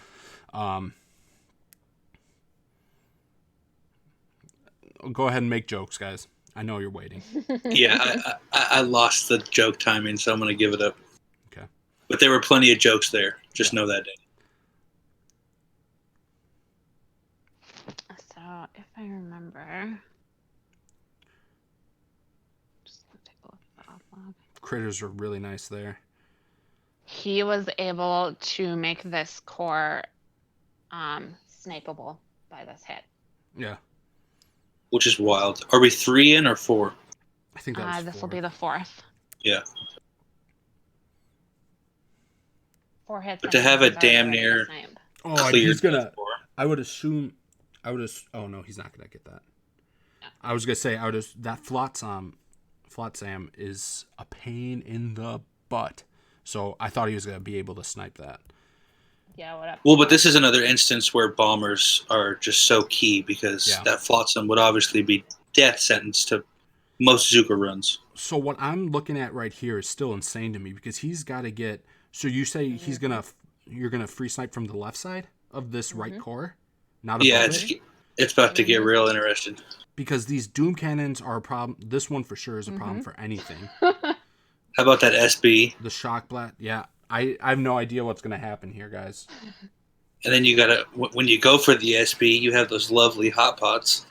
Go ahead and make jokes, guys. I know you're waiting. Yeah, I lost the joke timing, so I'm going to give it up. Okay. But there were plenty of jokes there. Just know that. So, if I remember... Just take a look at the off-log. Critters are really nice there. He was able to make this core snapeable by this hit. Yeah. Which is wild. Are we 3 in or 4? I think that was this 4. will be the 4th. Yeah. 4 hits. But to have a damn near he's gonna. I would assume. Oh no, he's not gonna get that. No. I was gonna say that Flotsam is a pain in the butt. So I thought he was gonna be able to snipe that. Yeah, what up? Well, but this is another instance where bombers are just so key because that Flotsam would obviously be death sentence to most Zuka runs. So what I'm looking at right here is still insane to me because he's got to get. So you say you're gonna free snipe from the left side of this right core, not above it? It's about to get real interesting. Because these Doom Cannons are a problem. This one for sure is a problem for anything. How about that SB? The Shock Blast, yeah. I have no idea what's going to happen here, guys. And then you gotta, when you go for the SB, you have those lovely hot pots.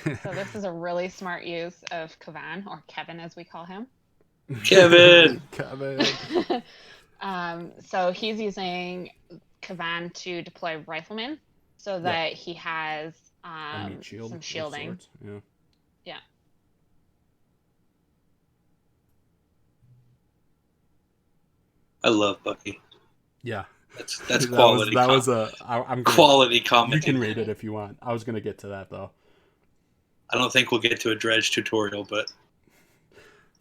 So this is a really smart use of Kavan, or Kevin as we call him. Kevin! Kevin! So he's using Kavan to deploy riflemen so that he has some shielding. Yeah. Yeah. I love Bucky. Yeah. That's quality. I'm gonna, quality comment. You can rate it if you want. I was gonna get to that though. I don't think we'll get to a dredge tutorial, but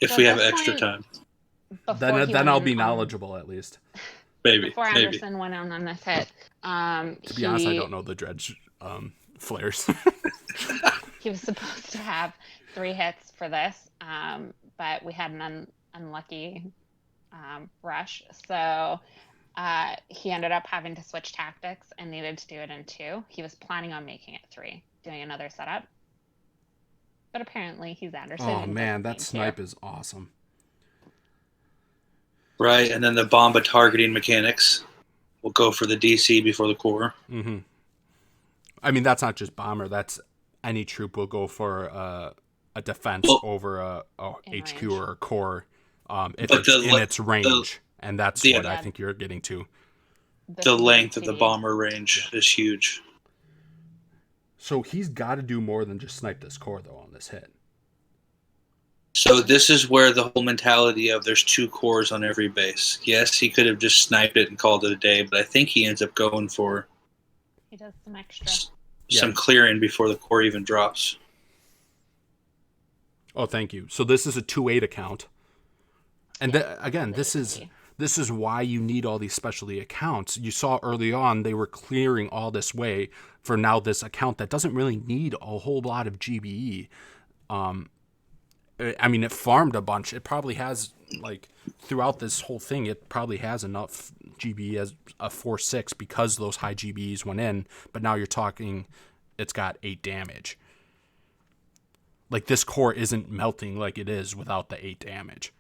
if we have extra time, then I'll be knowledgeable at least. Maybe. Before Anderson went on this hit, to be honest, I don't know the dredge flares. He was supposed to have 3 hits for this, but we had an unlucky rush, so he ended up having to switch tactics and needed to do it in 2. He was planning on making it 3, doing another setup, but apparently he's Anderson. Oh man, that snipe is awesome. Right, and then the Bomba targeting mechanics will go for the DC before the core. Mm-hmm. I mean, that's not just bomber. That's any troop will go for a defense over a HQ range. Or a core if it's in its range. And that's what I think you're getting to. The length of the bomber range is huge. So he's got to do more than just snipe this core, though, on this hit. So this is where the whole mentality of there's 2 cores on every base. Yes, he could have just sniped it and called it a day, but I think he ends up going for... He does some extra. Some clearing before the core even drops. Oh, thank you. So this is a 2-8 account. And again, this is why you need all these specialty accounts. You saw early on they were clearing all this way for now this account that doesn't really need a whole lot of GBE. I mean, it farmed a bunch. It probably has, like, throughout this whole thing, it probably has enough GBE as a 4-6 because those high GBEs went in. But now you're talking, it's got 8 damage. Like, this core isn't melting like it is without the 8 damage.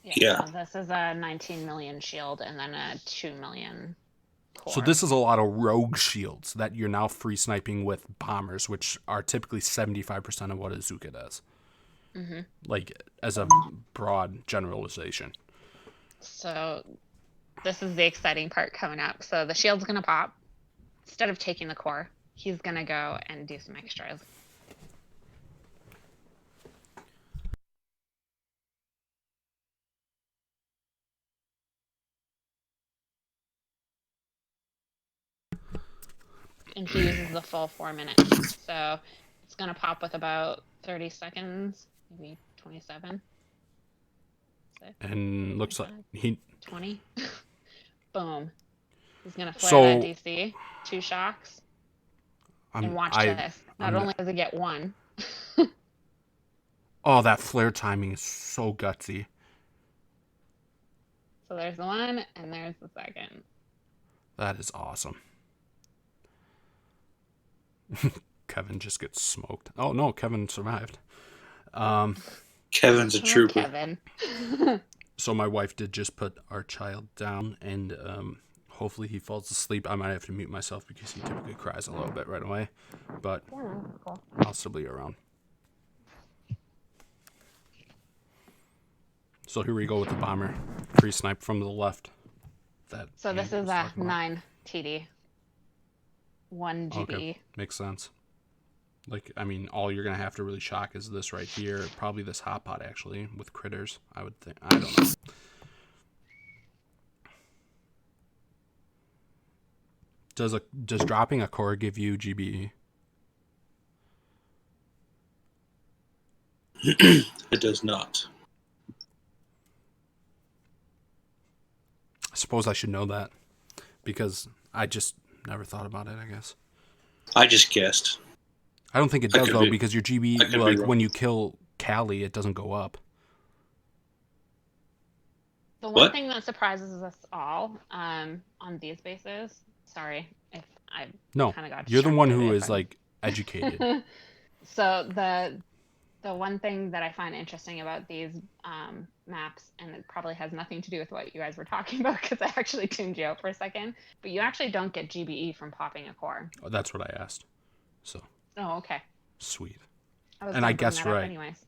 Yeah. So this is a 19 million shield and then a 2 million core. So this is a lot of rogue shields that you're now free sniping with bombers, which are typically 75% of what a Zuka does. Mm-hmm. Like, as a broad generalization. So this is the exciting part coming up. So the shield's going to pop. Instead of taking the core, he's going to go and do some extras. And he uses the full 4 minutes. So it's going to pop with about 30 seconds, maybe 27. And looks like he... 20. Boom. He's going to flare that DC. 2 shocks. And watch this. Not only does he get 1. Oh, that flare timing is so gutsy. So there's the 1, and there's the 2nd. That is awesome. Kevin just gets smoked. Oh no, Kevin survived. Kevin's a trooper. Kevin. So my wife did just put our child down, and hopefully he falls asleep. I might have to mute myself because he typically cries a little bit right away, but I'll still be around. So here we go with the bomber. Free snipe from the left. So this is a 9 TD. 1 GBE. Okay. Makes sense. Like, I mean, all you're going to have to really shock is this right here. Probably this hot pot, actually, with critters, I would think. I don't know. Does dropping a core give you GBE? It does not. I suppose I should know that because I just never thought about it, I guess. I just guessed. I don't think it does, though, because your GB, like, when you kill Callie, it doesn't go up. The one thing that surprises us all on these bases, sorry if I kind of got distracted. You're the one who is, like, educated. So the one thing that I find interesting about these maps, and it probably has nothing to do with what you guys were talking about because I actually tuned you out for a second, but you actually don't get GBE from popping a core. Oh, that's what I asked. So. Oh, okay. Sweet. And I guessed right. Anyways.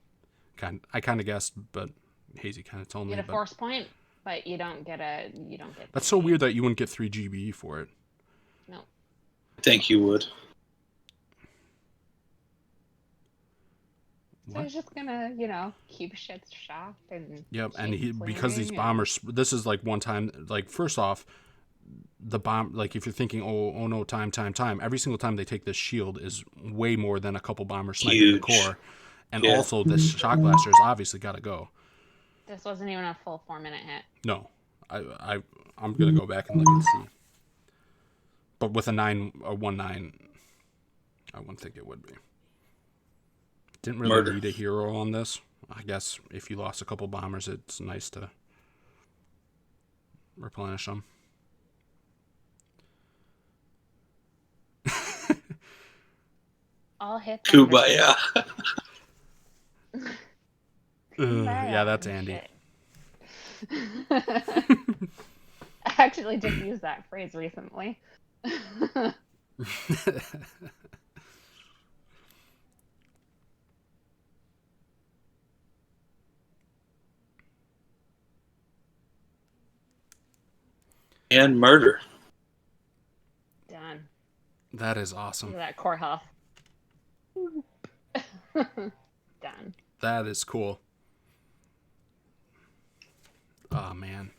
I kind of guessed, but Hazy kind of told me. You get a force point, but you don't get. That's so weird that you wouldn't get 3 GBE for it. No. I think you would. So he's just gonna, keep shit shop and Yep, and keep because these clearing bombers, this is like one time, like first off, the bomb, like if you're thinking, oh no, time, every single time they take this shield is way more than a couple bombers sniping the Huge. core, and Yeah. also this shock blaster has obviously got to go. This wasn't even a full 4-minute hit. No, I'm gonna go back and look and see, but with a 1-9, I wouldn't think it would be. Didn't really need a hero on this. I guess if you lost a couple bombers, it's nice to replenish them. All hits. Kumbaya. Yeah, that's Andy. I actually just used that phrase recently. And murder. Done. That is awesome. Look at that core health. Done. That is cool. Oh, man.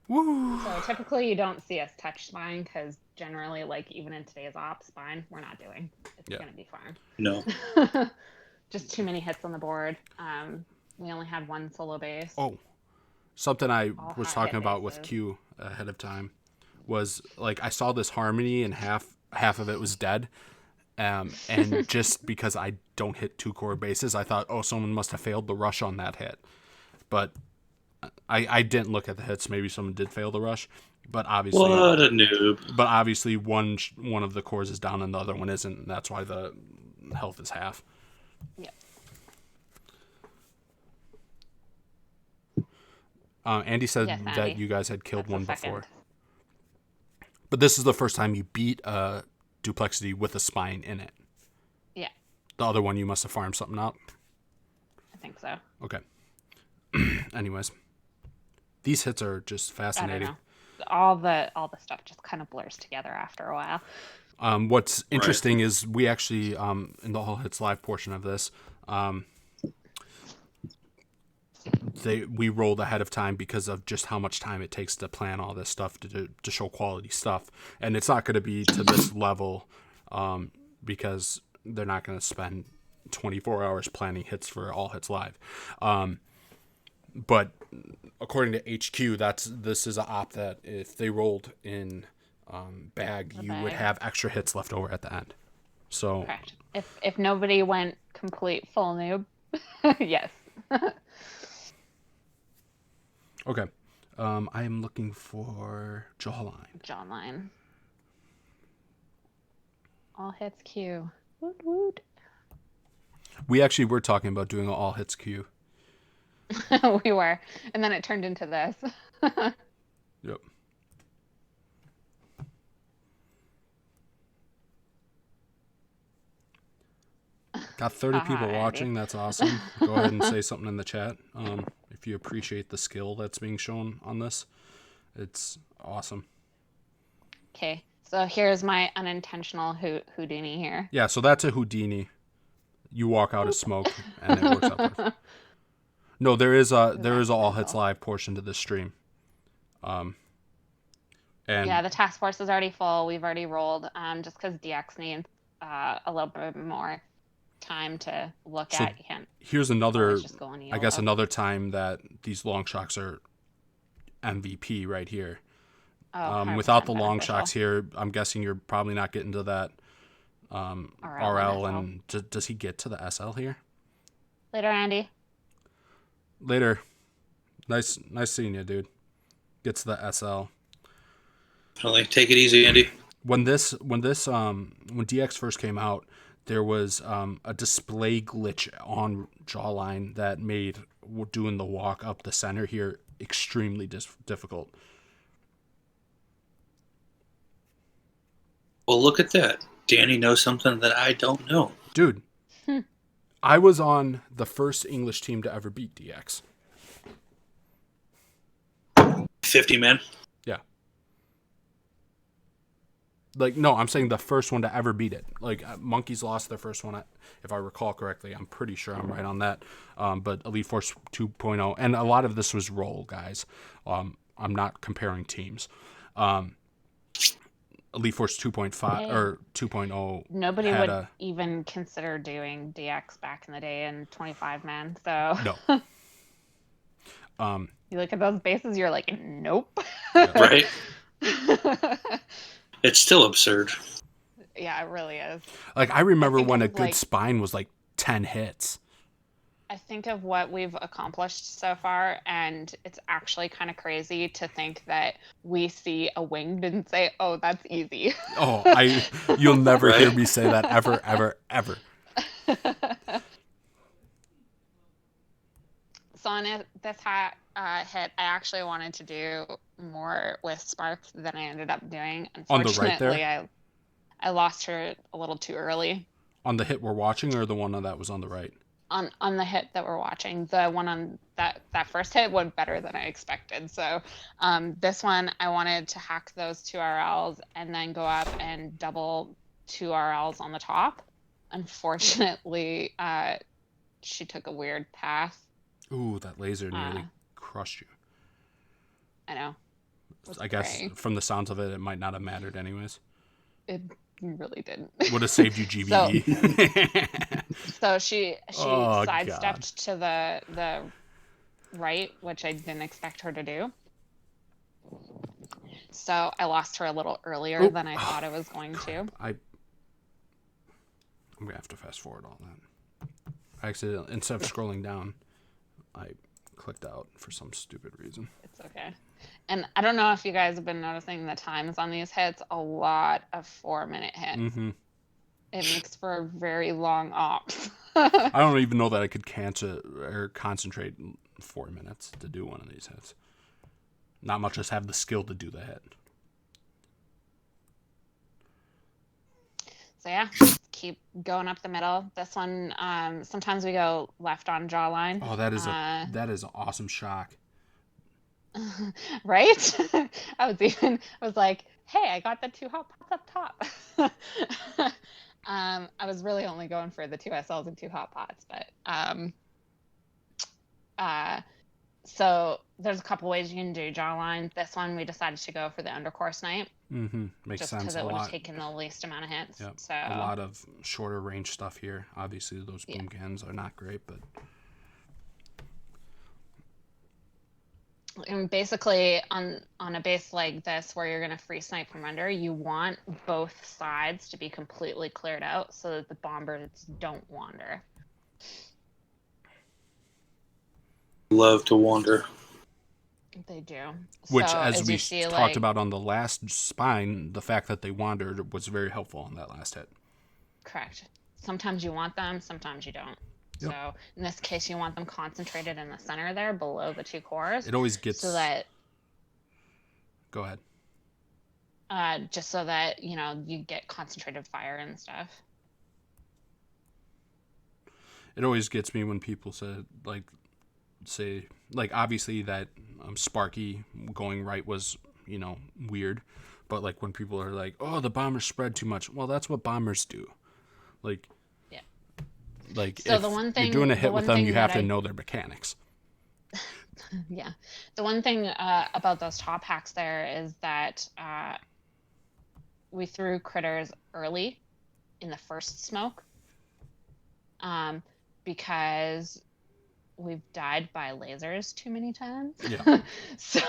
Woo! So typically you don't see us touch spine because generally, like even in today's ops, spine we're not doing. It's gonna be farm. No. Just too many hits on the board. We only had one solo base. Oh, something I All was hot talking hit about with bases. Q ahead of time was like I saw this harmony and half of it was dead. And just because I don't hit 2 core bases, I thought, oh, someone must have failed the rush on that hit. But I didn't look at the hits. Maybe someone did fail the rush. But obviously, What a noob. But obviously, one of the cores is down and the other one isn't. And that's why the health is half. Yep. Andy said Yes, that Andy. you guys had killed That's one the second. before. But this is the first time you beat Duplexity with a spine in it. Yeah, The other one, you must have farmed something out. I think so. Okay. Anyways, these hits are just I don't fascinating. know. All the stuff just kind of blurs together after a while. What's interesting is we actually, in the All Hits Live portion of this, we rolled ahead of time because of just how much time it takes to plan all this stuff to show quality stuff, and it's not going to be to this level because they're not going to spend 24 hours planning hits for All Hits Live. But according to HQ, this is an op that if they rolled in bag, you would have extra hits left over at the end. So Correct. If nobody went complete full noob, yes. okay, I am looking for jawline. Jawline. All hits Q. Woot woot. We actually were talking about doing an all hits queue. We were, and then it turned into this. Yep. Got 30 people Andy. watching. That's awesome. Go ahead and say something in the chat if you appreciate the skill that's being shown on this. It's awesome. Okay, so here's my unintentional Houdini here. Yeah, so that's a Houdini. You walk out of smoke and it works out perfect. No, there is a all hits live portion to this stream. And Yeah, the task force is already full. We've already rolled. Just because DX needs a little bit more time to look So at. You can't here's another, always just go on I guess YOLO. another time that these long shocks are MVP right here. Oh, Without 100% the long beneficial. shocks here, I'm guessing you're probably not getting to that RL. And does he get to the SL here? Later, Andy. Later. Nice seeing you, dude. Get to the SL. Definitely. Take it easy, Andy. When DX first came out, there was a display glitch on jawline that made doing the walk up the center here extremely difficult. Well, look at that. Danny knows something that I don't know. Dude, I was on the first English team to ever beat DX. 50 men. Yeah. Like, no, I'm saying the first one to ever beat it. Like, Monkeys lost their first one, if I recall correctly. I'm pretty sure I'm right on that. But Elite Force 2.0, and a lot of this was roll, guys. I'm not comparing teams. Elite Force 2.5 or 2.0. Nobody would even consider doing DX back in the day in 25 men. So no. You look at those bases, you're like, nope. Right. It's still absurd. Yeah, it really is. Like, I remember when a good spine was like 10 hits. I think of what we've accomplished so far, and it's actually kind of crazy to think that we see a winged and say, oh, that's easy. Oh, you'll never hear me say that ever, ever, ever. So on this hit, I actually wanted to do more with Spark than I ended up doing. Unfortunately, on the right there? I lost her a little too early. On the hit we're watching, or the one that was on the right? On the hit that we're watching. The one on that first hit went better than I expected. So this one, I wanted to hack those 2 RLs and then go up and double 2 RLs on the top. Unfortunately, she took a weird path. Ooh, that laser nearly crushed you. I know. I guess from the sounds of it, it might not have mattered anyways. It really didn't. Would have saved you GBE. So she sidestepped to the right, which I didn't expect her to do. So I lost her a little earlier than I thought I was going to. I'm going to have to fast forward all that. I accidentally, instead of scrolling down, I clicked out for some stupid reason. It's okay. And I don't know if you guys have been noticing the times on these hits, a lot of 4-minute hits. Mm-hmm. It makes for a very long ops. I don't even know that I could concentrate 4 minutes to do one of these hits. Not much as have the skill to do the hit. So yeah, keep going up the middle. This one, sometimes we go left on jawline. Oh, that is an awesome shock. Right? I was like, hey, I got the 2 hot pots up top. I was really only going for the 2 SLs and 2 hot pots, but so there's a couple ways you can do jawline. This one we decided to go for the undercore snipe. Mm-hmm. Makes just sense. Because it would have taken the least amount of hits. Yep. So a lot of shorter range stuff here. Obviously, those boom cans are not great, but. And basically, on a base like this, where you're going to free snipe from under, you want both sides to be completely cleared out so that the bombers don't wander. Love to wander. They do. Which, so, as we see, talked about on the last spine, the fact that they wandered was very helpful on that last hit. Correct. Sometimes you want them, sometimes you don't. Yep. So in this case, you want them concentrated in the center there, below the 2 cores. It always gets. So that. Go ahead. Just so that you get concentrated fire and stuff. It always gets me when people say obviously that Sparky going right was weird, but like when people are like, oh, the bombers spread too much. Well, that's what bombers do. Like. Like, so if the one thing, you're doing a hit with them, you have to know their mechanics. Yeah. The one thing about those top hacks there is that we threw critters early in the first smoke because we've died by lasers too many times. Yeah. So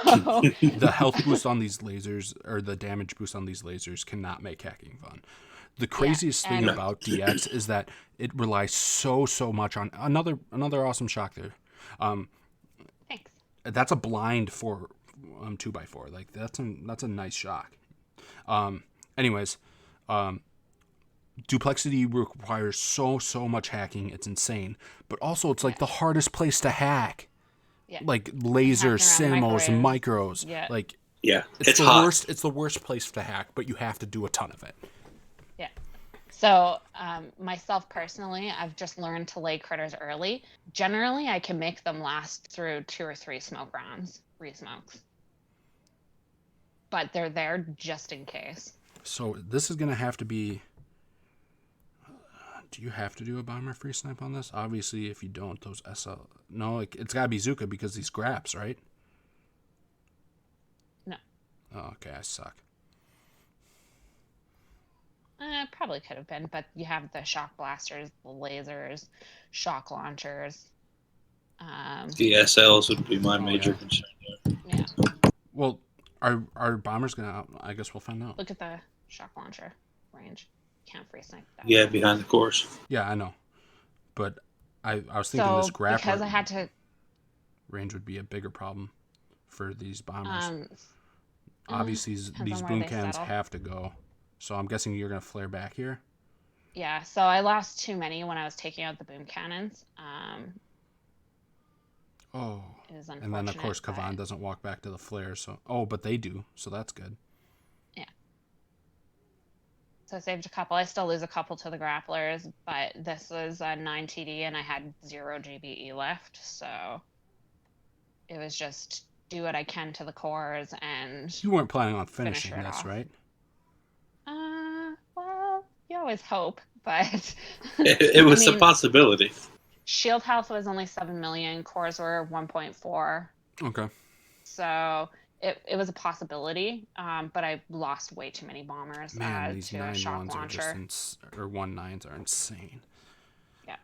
the health boost on these lasers, or the damage boost on these lasers, cannot make hacking fun. The craziest thing about DX is that it relies so much on another awesome shock there. Thanks. That's a blind for 2x4. Like that's a nice shock. Anyways, Duplexity requires so much hacking. It's insane. But also it's like the hardest place to hack. Yeah. Like lasers, simmos, micros. Yeah. Like it's the hot. worst. It's the worst place to hack, but you have to do a ton of it. Yeah. So myself personally, I've just learned to lay critters early. Generally, I can make them last through 2 or 3 smoke rounds, re-smokes. but they're there just in case. So this is going to have to be... Do you have to do a bomber free snipe on this? Obviously, if you don't, those SL... No, it's got to be Zuka because these graps, right? No. Oh, okay, I suck. Probably could have been, but you have the shock blasters, the lasers, shock launchers. The SLs would be my major yeah. concern there. Yeah. Well, are bombers going to... I guess we'll find out. Look at the shock launcher range. Can't free snipe that. Yeah, behind the cores. Yeah, I know. But I was thinking this grapple because I had to... range would be a bigger problem for these bombers. Obviously, these on where boom they cannons settle. have to go. So I'm guessing you're going to flare back here? Yeah, so I lost too many when I was taking out the boom cannons. Oh. It was And then, of course, unfortunate, Kavan but- doesn't walk back to the flare. So, but they do. So that's good. Yeah. So I saved a couple. I still lose a couple to the grapplers, but this was a 9 TD and I had 0 GBE left. So it was just do what I can to the cores and... You weren't planning on Finish finishing it this, off. right? Well, you always hope, but... It was I mean, a possibility. Shield health was only 7 million, cores were 1.4. Okay. So it was a possibility, but I lost way too many bombers Man, these to a 9-1s shock are launcher. just... or 1-9s are insane. Yeah.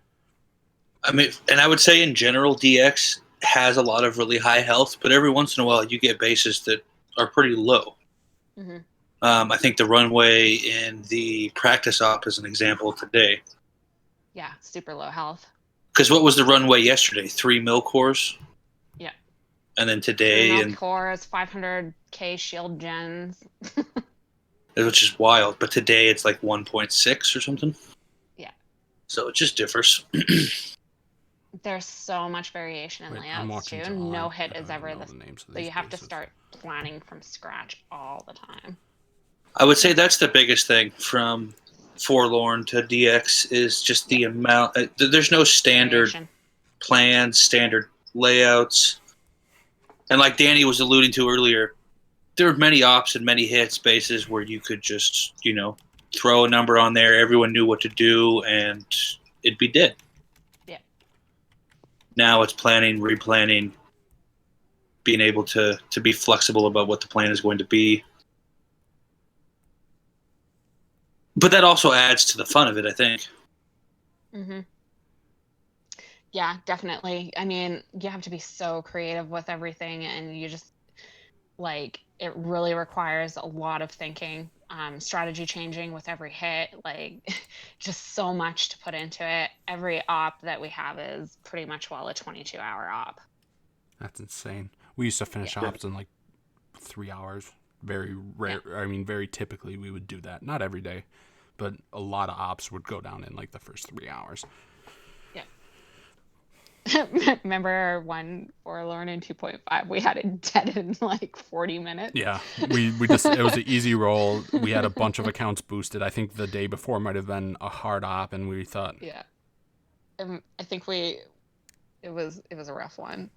I mean, and I would say in general, DX has a lot of really high health, but every once in a while you get bases that are pretty low. Mm-hmm. I think the runway in the practice op is an example today. Yeah, super low health. Because what was the runway yesterday? 3 mil cores? Yeah. And then today, Three and cores, 500k shield gens. which is wild. But today it's like 1.6 or something. Yeah. So it just differs. There's so much variation in Wait, I'm layouts too. watching John. No hit I is don't ever know the... the names of So you these have to bases. start planning from scratch all the time. I would say that's the biggest thing from Forlorn to DX is just the amount. There's no standard Variation. plans, standard layouts. And like Danny was alluding to earlier, there were many ops and many hit spaces where you could just, throw a number on there, everyone knew what to do, and it'd be dead. Yeah. Now it's planning, replanning, being able to be flexible about what the plan is going to be. But that also adds to the fun of it, I think. Mm-hmm. Yeah, definitely. I mean, you have to be so creative with everything, and you just, it really requires a lot of thinking, strategy changing with every hit, just so much to put into it. Every op that we have is pretty much a 22-hour op. That's insane. We used to finish ops in 3 hours. Very rare. Yeah. I mean, very typically we would do that. Not every day, but a lot of ops would go down in the first 3 hours. Yeah. Remember one Forlorn in 2.5? We had it dead in 40 minutes. Yeah, we just it was an easy roll. We had a bunch of accounts boosted. I think the day before might have been a hard op, and we thought. Yeah. I think it was a rough one.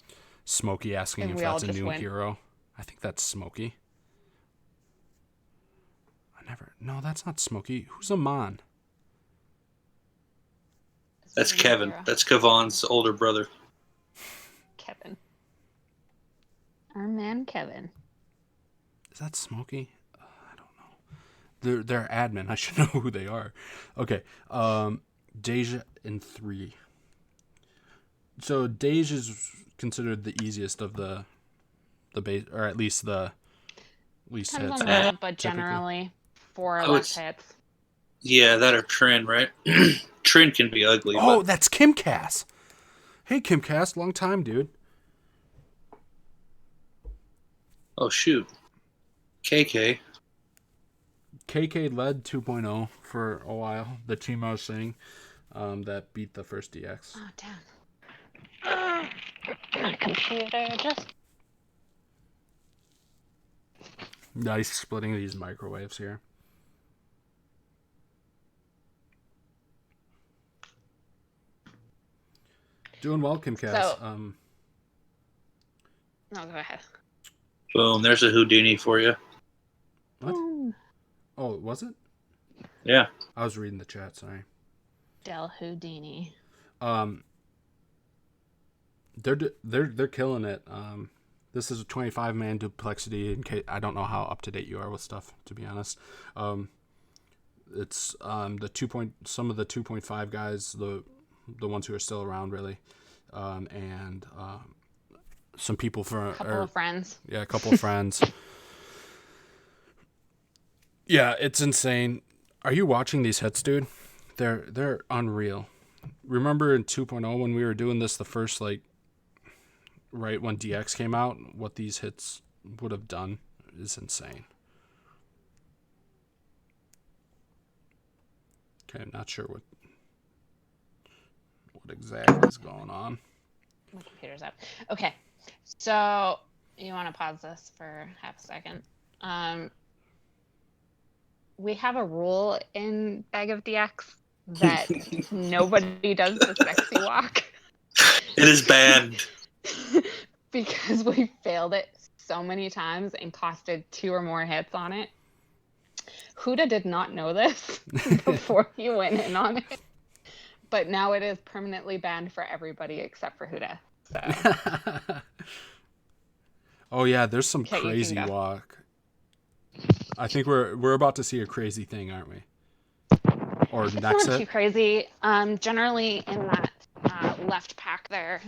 Smokey asking if that's a new hero. I think that's Smokey. No, that's not Smokey. Who's Amon? That's Kevin. Hero. That's Kavan's older brother. Kevin. Our man Kevin. Is that Smokey? I don't know. They're admin. I should know who they are. Okay. Deja in 3. So Deja is considered the easiest of the base, or at least the least Depends hits. on that, but generally 4 or less hits. Yeah, that or Trin, right? Trin can be ugly. Oh, that's Kim Cass. Hey, Kim Cass, long time, dude. Oh, shoot. KK. KK led 2.0 for a while. The team I was saying that beat the first DX. Oh, damn. My computer just... Nice splitting these microwaves here. Doing well, Kim Cass. No, go ahead. Boom, there's a Houdini for you. Oh, was it? Yeah. I was reading the chat. Sorry. Del Houdini. They're killing it. This is a 25-man duplexity. In case I don't know how up to date you are with stuff, to be honest. It's the some of the 2.5 guys, the ones who are still around, really, and some people A couple of friends. Yeah, a couple of friends. Yeah, it's insane. Are you watching these hits, dude? They're unreal. Remember in 2.0 when we were doing this the first, like, right when DX came out, what these hits would have done is insane. Okay, I'm not sure what exactly is going on. My computer's up. Okay, so you want to pause this for half a second? We have a rule in Bag of DX that nobody does the sexy walk. It is banned. Because we failed it so many times and costed 2 or more hits on it. Huda did not know this before he went in on it. But now it is permanently banned for everybody except for Huda. So. Oh yeah, there's some crazy walk. I think we're about to see a crazy thing, aren't we? Or it's next not hit? Too crazy. Generally in that left pack there.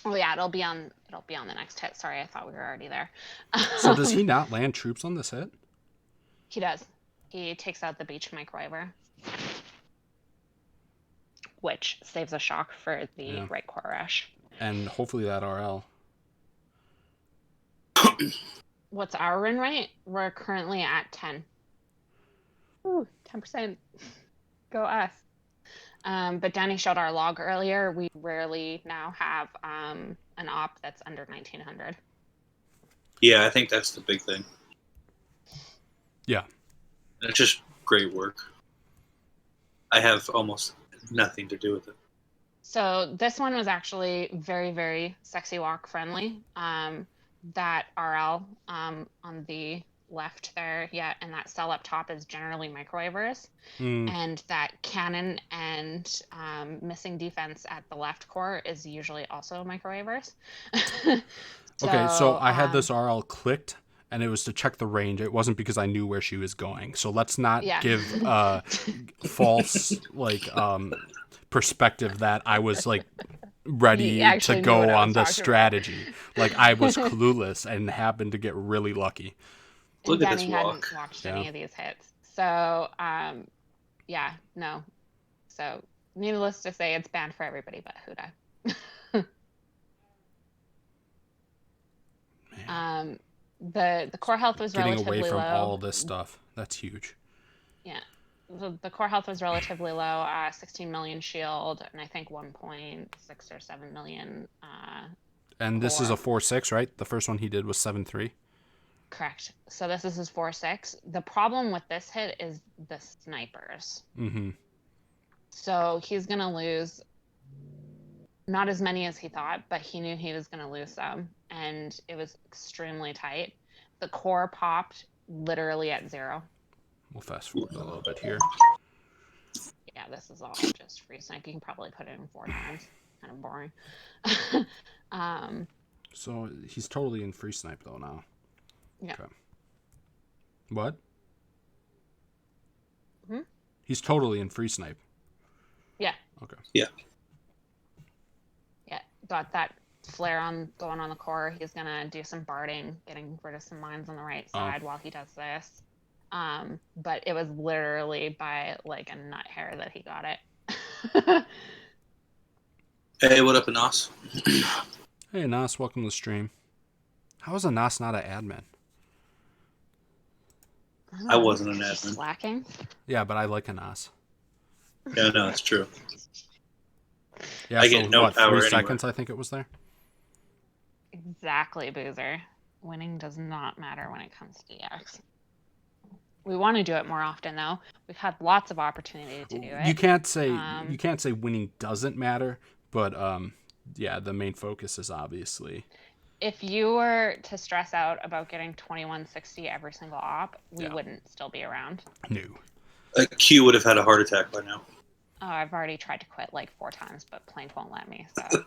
Oh yeah, it'll be on the next hit. Sorry, I thought we were already there. So does he not land troops on this hit? He does. He takes out the beach microwaver, which saves a shock for the right core rush. And hopefully that RL. What's our win rate? We're currently at 10. Ooh, 10%. Go us. But Danny showed our log earlier. We rarely now have an op that's under 1900. Yeah, I think that's the big thing. Yeah. It's just great work. I have almost nothing to do with it. So this one was actually very, very sexy walk friendly. That RL on the left there, and that cell up top is generally microwavers. And that cannon and missing defense at the left core is usually also microwavers. So I had this RL clicked, and it was to check the range. It wasn't because I knew where she was going. So let's not give false perspective that I was like ready to go on the strategy. Like I was clueless and happened to get really lucky. Look and at Danny this walk. Hadn't watched any of these hits. So no. So needless to say, it's banned for everybody but Huda. The core health was getting relatively away from low. all this stuff. That's huge. Yeah. The core health was relatively low, 16 million shield, and I think 1.6 or 7 million. And core. This is a 4.6, right? The first one he did was 7.3. Correct. So this is his 4.6. The problem with this hit is the snipers. Mm-hmm. So he's gonna lose not as many as he thought, but he knew he was gonna lose some, and it was extremely tight. The core popped literally at 0. We'll fast forward a little bit here. Yeah, this is all just free snipe. You can probably put it in 4 times. Kind of boring. So he's totally in free snipe though now. Yeah. Okay. What? Hmm? He's totally in free snipe. Yeah. Okay. Yeah. Yeah. Got that flare on going on the core. He's gonna do some barding, getting rid of some mines on the right side while he does this. But it was literally by like a nut hair that he got it. Hey, what up, Anas? Hey, Nas, welcome to the stream. How is Anas not an admin? I wasn't an admin. Slacking. Yeah, but I like Anas. Yeah, no, it's true. Yeah, I get no power 3 anywhere. seconds I think it was there? Exactly, Boozer. Winning does not matter when it comes to DX. We want to do it more often, though. We've had lots of opportunity to do it. You can't say winning doesn't matter, but yeah, the main focus is obviously if you were to stress out about getting 2160 every single op, we wouldn't still be around. No. Q would have had a heart attack by now. Oh, I've already tried to quit like 4 times, but Plank won't let me. So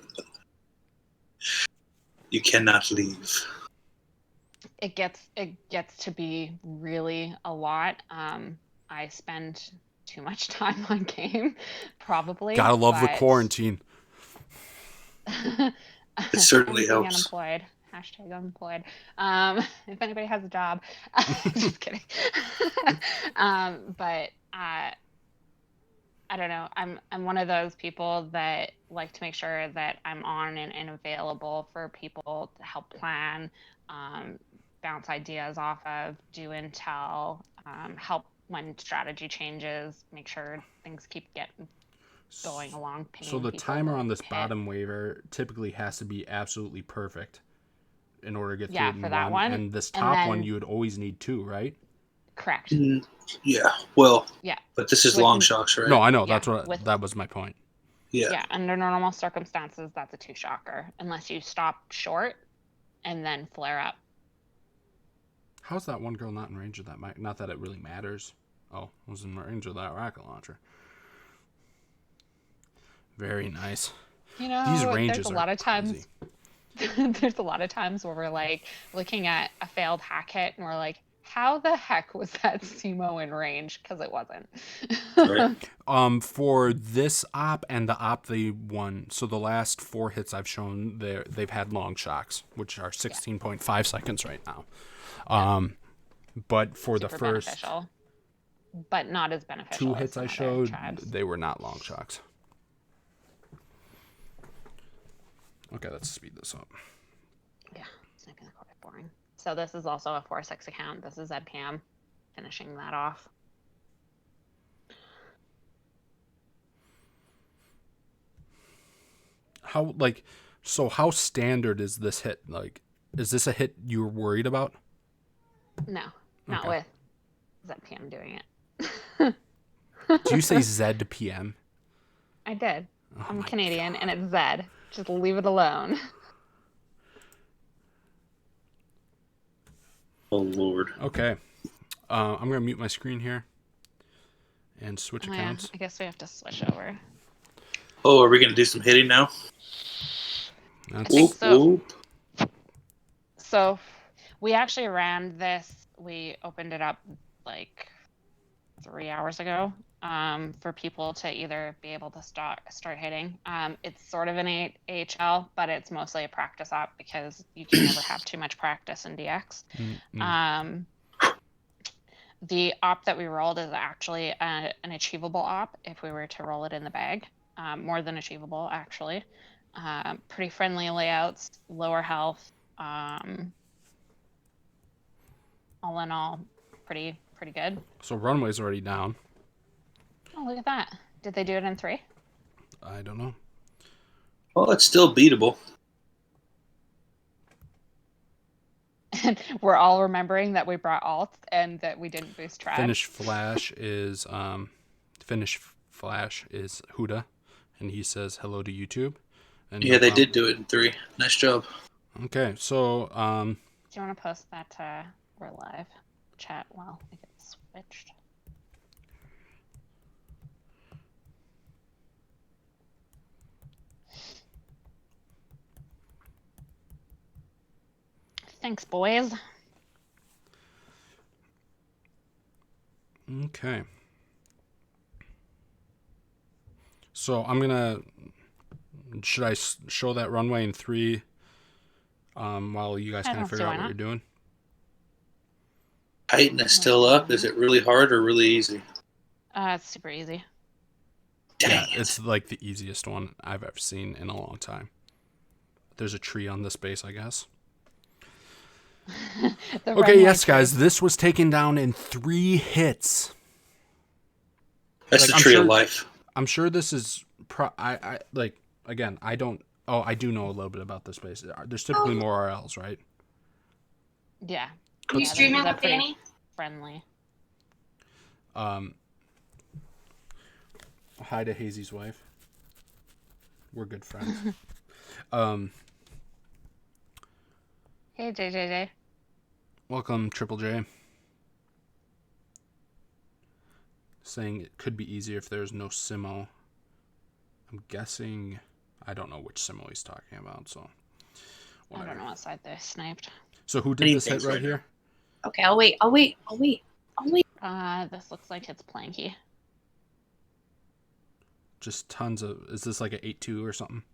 You cannot leave. it gets to be really a lot. I spend too much time on game, probably. Gotta love the quarantine. It certainly being helps. Unemployed. Hashtag unemployed. If anybody has a job, just kidding. But I don't know. I'm one of those people that like to make sure that I'm on and available for people to help plan, bounce ideas off of, do intel, help when strategy changes, make sure things keep getting going along. So the timer on this bottom waiver typically has to be absolutely perfect in order to get through it in for that one. And this top one you would always need 2, right? Correct. Yeah. Well. Yeah. But this is long shocks, right? No, I know. That's that was my point. Yeah. Yeah. Under normal circumstances, that's a 2-shocker, unless you stop short and then flare up. How's that one girl not in range of that mic? Not that it really matters. Oh, was in range of that rocket launcher. Very nice. You know, these ranges there's a lot of times. Crazy. There's a lot of times where we're like looking at a failed hack hit and we're like, how the heck was that SEMO in range? Because it wasn't. Right. For this op and the op they won, so the last 4 hits I've shown, they've had long shocks, which are 16.5 seconds right now. But for Super the first beneficial, but not as beneficial. 2 hits I showed, they were not long shocks. Okay, let's speed this up. Yeah, it's making the quite boring. So this is also a 4-6 account. This is ZPM, finishing that off. How standard is this hit? Like, is this a hit you're worried about? No, not with ZPM doing it. Do you say ZPM? I did. Oh I'm Canadian, and it's Z. Just leave it alone. Oh, Lord. Okay. I'm going to mute my screen here and switch accounts. Yeah, I guess we have to switch over. Oh, are we going to do some hitting now? I think so. So we actually ran this. We opened it up like 3 hours ago for people to either be able to start hitting. It's sort of an AHL, but it's mostly a practice op because you can never have too much practice in DX. The op that we rolled is actually an achievable op if we were to roll it in the bag. More than achievable, actually. Pretty friendly layouts, lower health. All in all, pretty good. So runway's already down. Oh, look at that. Did they do it in 3? I don't know. Well, it's still beatable. And we're all remembering that we brought alt and that we didn't boost trad. Finish flash is Huda, and he says hello to YouTube. And yeah, they did do it in 3. Nice job. Okay, so do you want to post that we're live chat while it gets switched? Thanks, boys. Okay. So I'm gonna. Should I show that runway in 3? While you guys kind of figure out what you're doing. Titan is still up. Is it really hard or really easy? It's super easy. Dang it. It's like the easiest one I've ever seen in a long time. There's a tree on this base, I guess. Okay, yes, guys. This was taken down in 3 hits. That's the tree of life. I'm sure this is. Again, I don't. Oh, I do know a little bit about this base. There's typically more RLs, right? Yeah. Are you streaming with Danny? Friendly. Hi to Hazy's wife. We're good friends. Hey, JJJ. Welcome, Triple J. Saying it could be easier if there's no Simo. I'm guessing. I don't know which Simo he's talking about, so. Whatever. I don't know what side they sniped. So who did this hit right here? Okay, I'll wait. This looks like it's Planky. Just tons of. Is this like an 8-2 or something?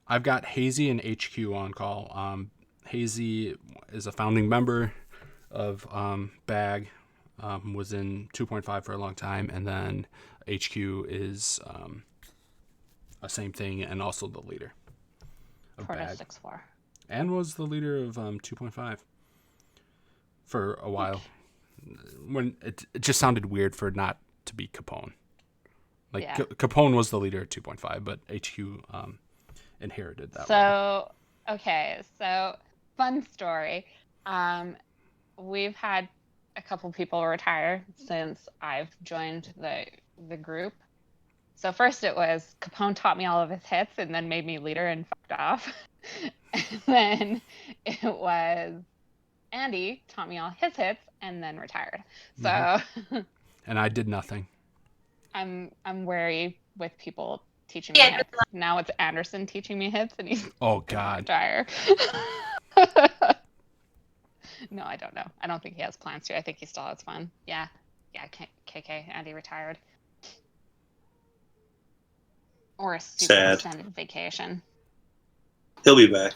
I've got Hazy and HQ on call. Hazy is a founding member of BAG, was in 2.5 for a long time, and then HQ is a same thing and also the leader of BAG. 4-6-4. And was the leader of 2.5 for a while. When it just sounded weird for not to be Capone. Like Yeah. Capone was the leader of 2.5, but HQ inherited that. So, okay, so fun story. We've had a couple people retire since I've joined the group. So first it was Capone taught me all of his hits and then made me leader and fucked off. And then it was Andy taught me all his hits and then retired. So And I did nothing. I'm wary with people teaching me hits. Now it's Anderson teaching me hits and he's God. retire. No, I don't know. I don't think he has plans to. I think he still has fun. Yeah, KK, Andy retired. Or a super Sad. extended vacation. He'll be back.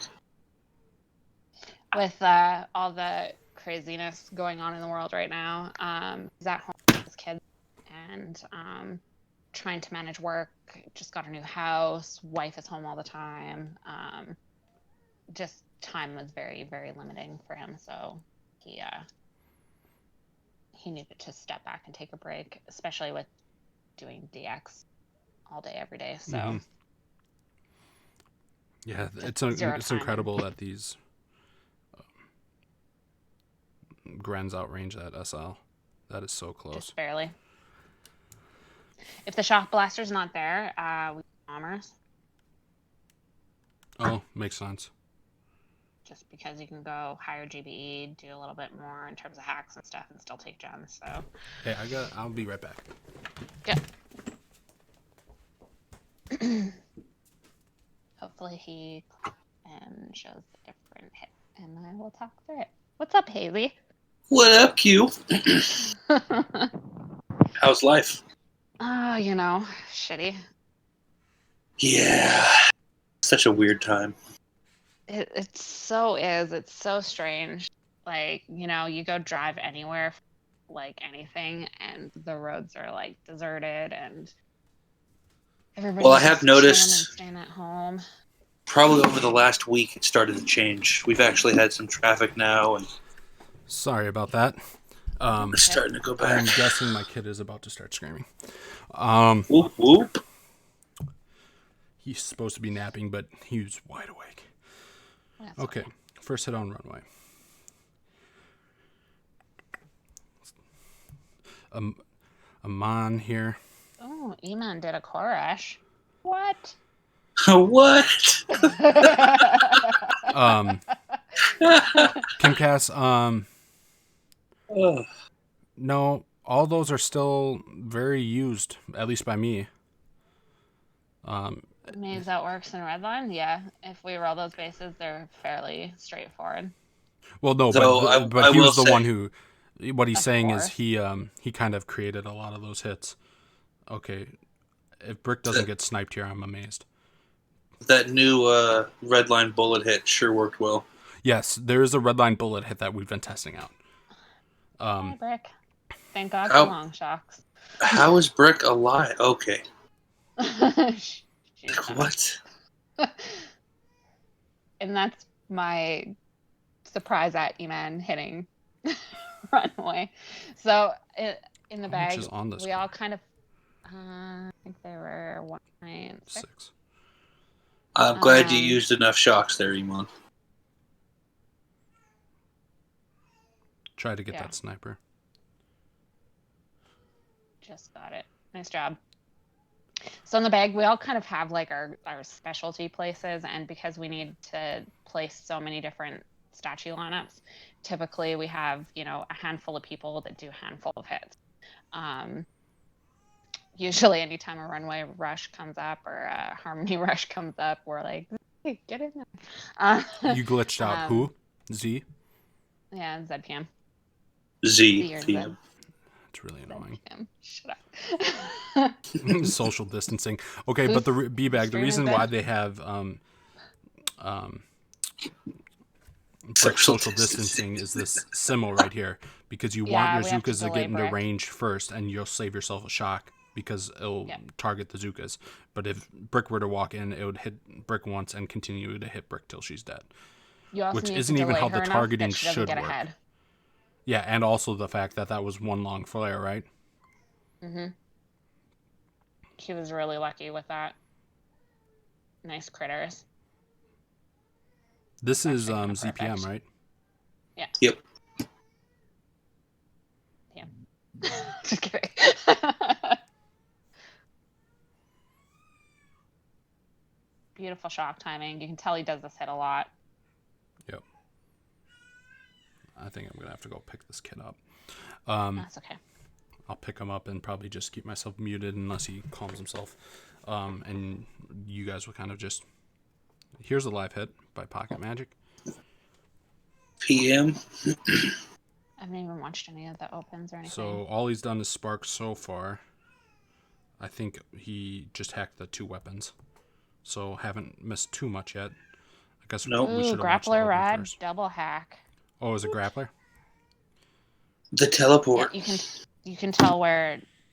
With all the craziness going on in the world right now, he's at home with his kids and trying to manage work. Just got a new house. Wife is home all the time. Just time was very, very limiting for him. So he needed to step back and take a break, especially with doing DX all day, every day. So yeah, it's time. incredible that these Grens outrange that SL. That is so close. Just barely. If the shock blaster's not there, we bombers. Oh, makes sense. Just because you can go higher GBE, do a little bit more in terms of hacks and stuff, and still take gens. So. Hey, I'll be right back. Yeah. Hopefully he shows a different hit, and I will talk through it. What's up, Haley? What up, Q? How's life? Oh, shitty. Yeah. Such a weird time. It so is. It's so strange. Like, you go drive anywhere, like anything, and the roads are like deserted, and everybody's I have noticed staying at home. Probably over the last week, it started to change. We've actually had some traffic now, and sorry about that. it's starting to go back. I'm guessing my kid is about to start screaming. Whoop whoop. He's supposed to be napping, but he was wide awake. Okay, first hit on runway. Amon here. Oh, Eman did a core rush. What? What? Kimcast, no, all those are still very used, at least by me. Means that works in Redline? Yeah. If we roll those bases, they're fairly straightforward. Well, no, So but he was the one who. What he's saying is he kind of created a lot of those hits. Okay, if Brick doesn't get sniped here, I'm amazed. That new Redline bullet hit sure worked well. Yes, there is a Redline bullet hit that we've been testing out. Hi, Brick. Thank God for long shocks. How is Brick alive? Okay. What? And that's my surprise at Eman hitting runway. So in the bag, we all kind of, I think they were 1.6. I'm glad you used enough shocks there, Iman. Try to get that sniper. Just got it. Nice job. So in the bag, we all kind of have like our specialty places, and because we need to place so many different statue lineups, typically we have, a handful of people that do a handful of hits. Usually anytime a runway rush comes up or a harmony rush comes up, we're like, hey, get in there. You glitched out. Who? Z? Yeah, ZPM. Z. or PM. It's really annoying. ZPM. Shut up. Social distancing. Okay, but the B-bag, the reason why they have social distancing is this symbol right here, because you want your Zookas to get into range first, and you'll save yourself a shock because it'll target the Zookas. But if Brick were to walk in, it would hit Brick once and continue to hit Brick till she's dead. Which isn't even how the targeting should work. Ahead. Yeah, and also the fact that was one long flare, right? Mm-hmm. She was really lucky with that. Nice critters. This is ZPM, right? Yeah. Yep. Yeah. Just kidding. Beautiful shock timing. You can tell he does this hit a lot. Yep. I think I'm going to have to go pick this kid up. That's okay. I'll pick him up and probably just keep myself muted unless he calms himself. And you guys will kind of just... Here's a live hit by Pocket Magic. PM. I haven't even watched any of the opens or anything. So all he's done is spark so far. I think he just hacked the 2 weapons. So haven't missed too much yet. I guess nope. we should have watched the grappler open rad, first. double hack. Oh, is it grappler? The teleport. Yeah, you can tell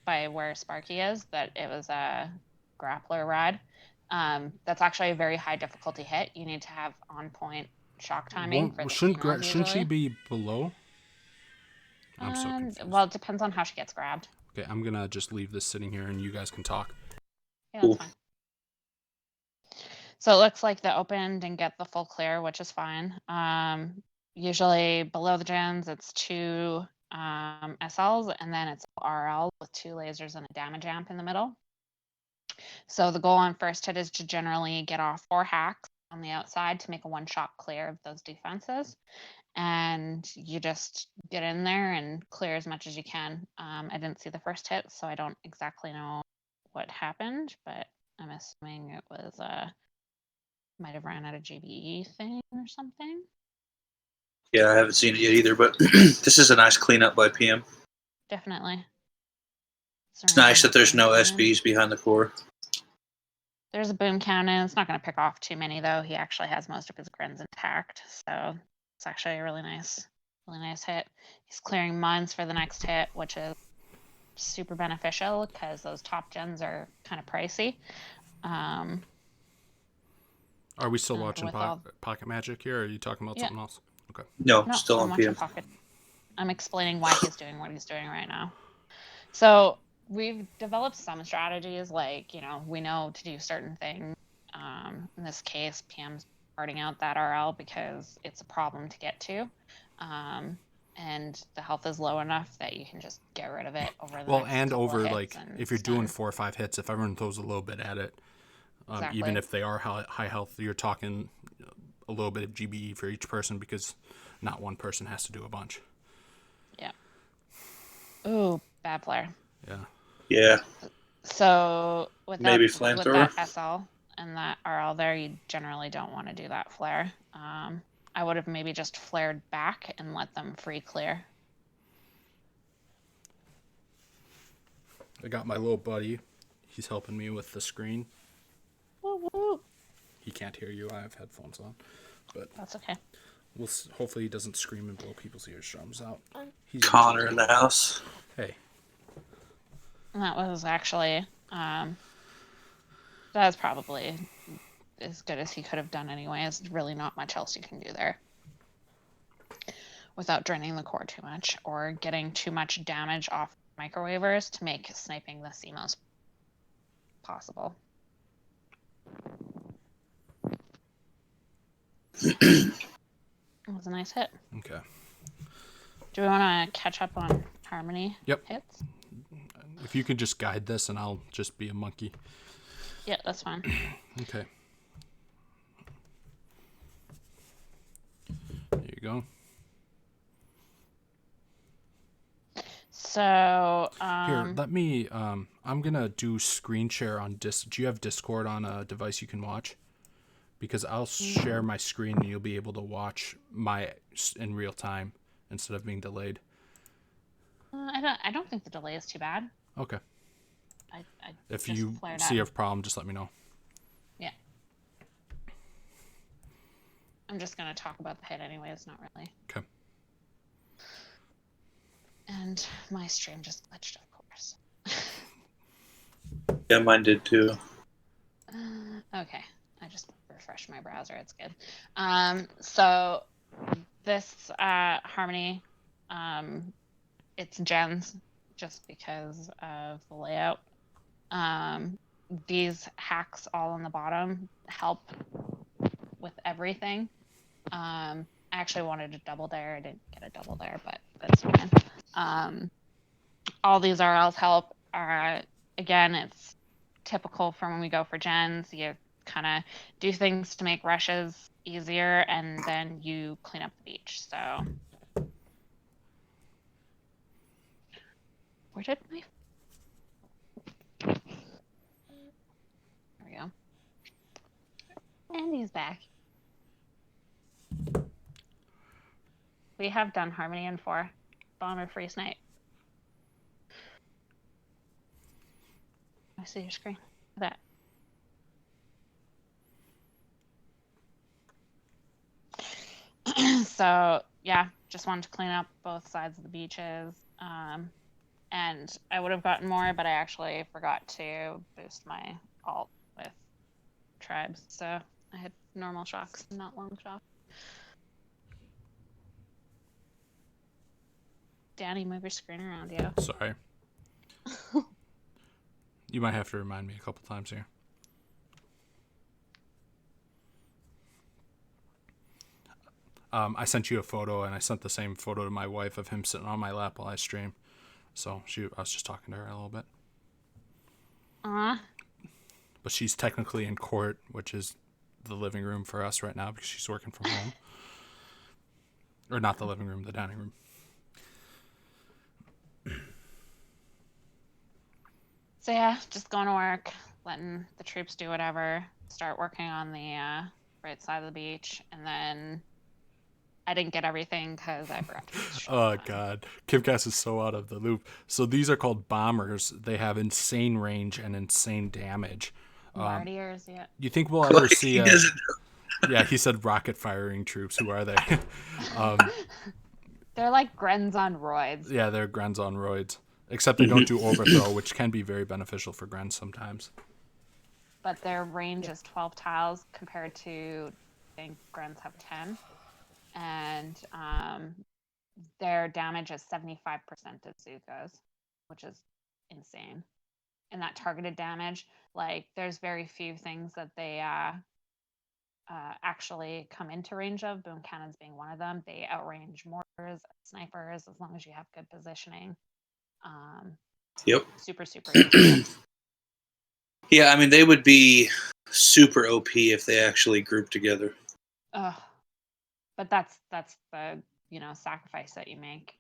by where Sparky is that it was a grappler rad. That's actually a very high difficulty hit. You need to have on point shock timing. Well, shouldn't she be below? I'm so confused. Well, it depends on how she gets grabbed. Okay, I'm gonna just leave this sitting here and you guys can talk. Yeah, that's fine. So it looks like the open didn't get the full clear, which is fine. Usually below the gens, it's 2 SLs, and then it's RL with 2 lasers and a damage amp in the middle. So the goal on first hit is to generally get off 4 hacks on the outside to make a 1-shot clear of those defenses. And you just get in there and clear as much as you can. I didn't see the first hit, so I don't exactly know what happened, but I'm assuming it was might have ran out of GBE thing or something. Yeah, I haven't seen it yet either, but this is a nice cleanup by PM. Definitely. It's nice that there's no SBs behind the core. There's a boom cannon. It's not going to pick off too many, though. He actually has most of his grins intact, so it's actually a really nice hit. He's clearing mines for the next hit, which is super beneficial because those top gens are kind of pricey. Are we still watching Pocket Magic here, or are you talking about something else? Okay. No, still on PM. Pocket. I'm explaining why he's doing what he's doing right now. So we've developed some strategies, like, we know to do certain things. In this case, PM's parting out that RL because it's a problem to get to. And the health is low enough that you can just get rid of it over the next couple hits. If you're doing 4 or 5 hits, if everyone throws a little bit at it, exactly. Even if they are high health, you're talking a little bit of GBE for each person because not one person has to do a bunch. Yeah. Ooh, bad flare. Yeah. Yeah. So with maybe that SL and that RL there, you generally don't want to do that flare. I would have maybe just flared back and let them free clear. I got my little buddy. He's helping me with the screen. Woo woo. He can't hear you. I have headphones on, but that's okay. Hopefully he doesn't scream and blow people's eardrums out. He's Connor in the house. Hey. And that was actually that's probably as good as he could have done anyway. There's really not much else you can do there without draining the core too much or getting too much damage off microwavers to make sniping the CMOS possible. It was a nice hit. Okay. Do we want to catch up on Harmony hits? If you could just guide this, and I'll just be a monkey. Yeah, that's fine. Okay. There you go. So, Here, let me. I'm gonna do screen share on Do you have Discord on a device you can watch? Because I'll share my screen, and you'll be able to watch my in real time instead of being delayed. I don't think the delay is too bad. Okay. I If just you flared see up. a problem, just let me know. Yeah. I'm just gonna talk about the hit anyways, not really. Okay. And my stream just glitched, of course. Yeah, mine did too. Okay, I just refreshed my browser. It's good. So this Harmony, it's gens just because of the layout. These hacks all on the bottom help with everything. I actually wanted a double there. I didn't get a double there, but that's fine. All these RLs help. Again, it's typical for when we go for gens. You kind of do things to make rushes easier, and then you clean up the beach. So, where did my... There we go. And he's back. We have done Harmony in 4. Bomber free snipe. I see your screen. That. So yeah, just wanted to clean up both sides of the beaches. And I would have gotten more, but I actually forgot to boost my alt with tribes. So I had normal shocks, not long shocks. Danny, move your screen around, yo. Sorry. You might have to remind me a couple times here. I sent you a photo, and I sent the same photo to my wife of him sitting on my lap while I stream. So I was just talking to her a little bit. But she's technically in court, which is the living room for us right now because she's working from home. Or not the living room, the dining room. So yeah, just going to work, letting the troops do whatever, start working on the right side of the beach, and then I didn't get everything because I forgot to use Oh, God. Kivcast is so out of the loop. So these are called bombers. They have insane range and insane damage. Martyrs, yeah. You think we'll ever see a... doesn't Yeah, he said rocket firing troops. Who are they? They're like Grens on roids. Yeah, they're Grens on roids. Except they don't do overthrow, which can be very beneficial for Grens sometimes. But their range is 12 tiles compared to, I think Grens have 10. And their damage is 75% of Zuko's, which is insane. And that targeted damage, like there's very few things that they actually come into range of, boom cannons being one of them. They outrange mortars, snipers, as long as you have good positioning. Yep. Super useful. Yeah, I mean, they would be super OP if they actually grouped together. But that's the sacrifice that you make.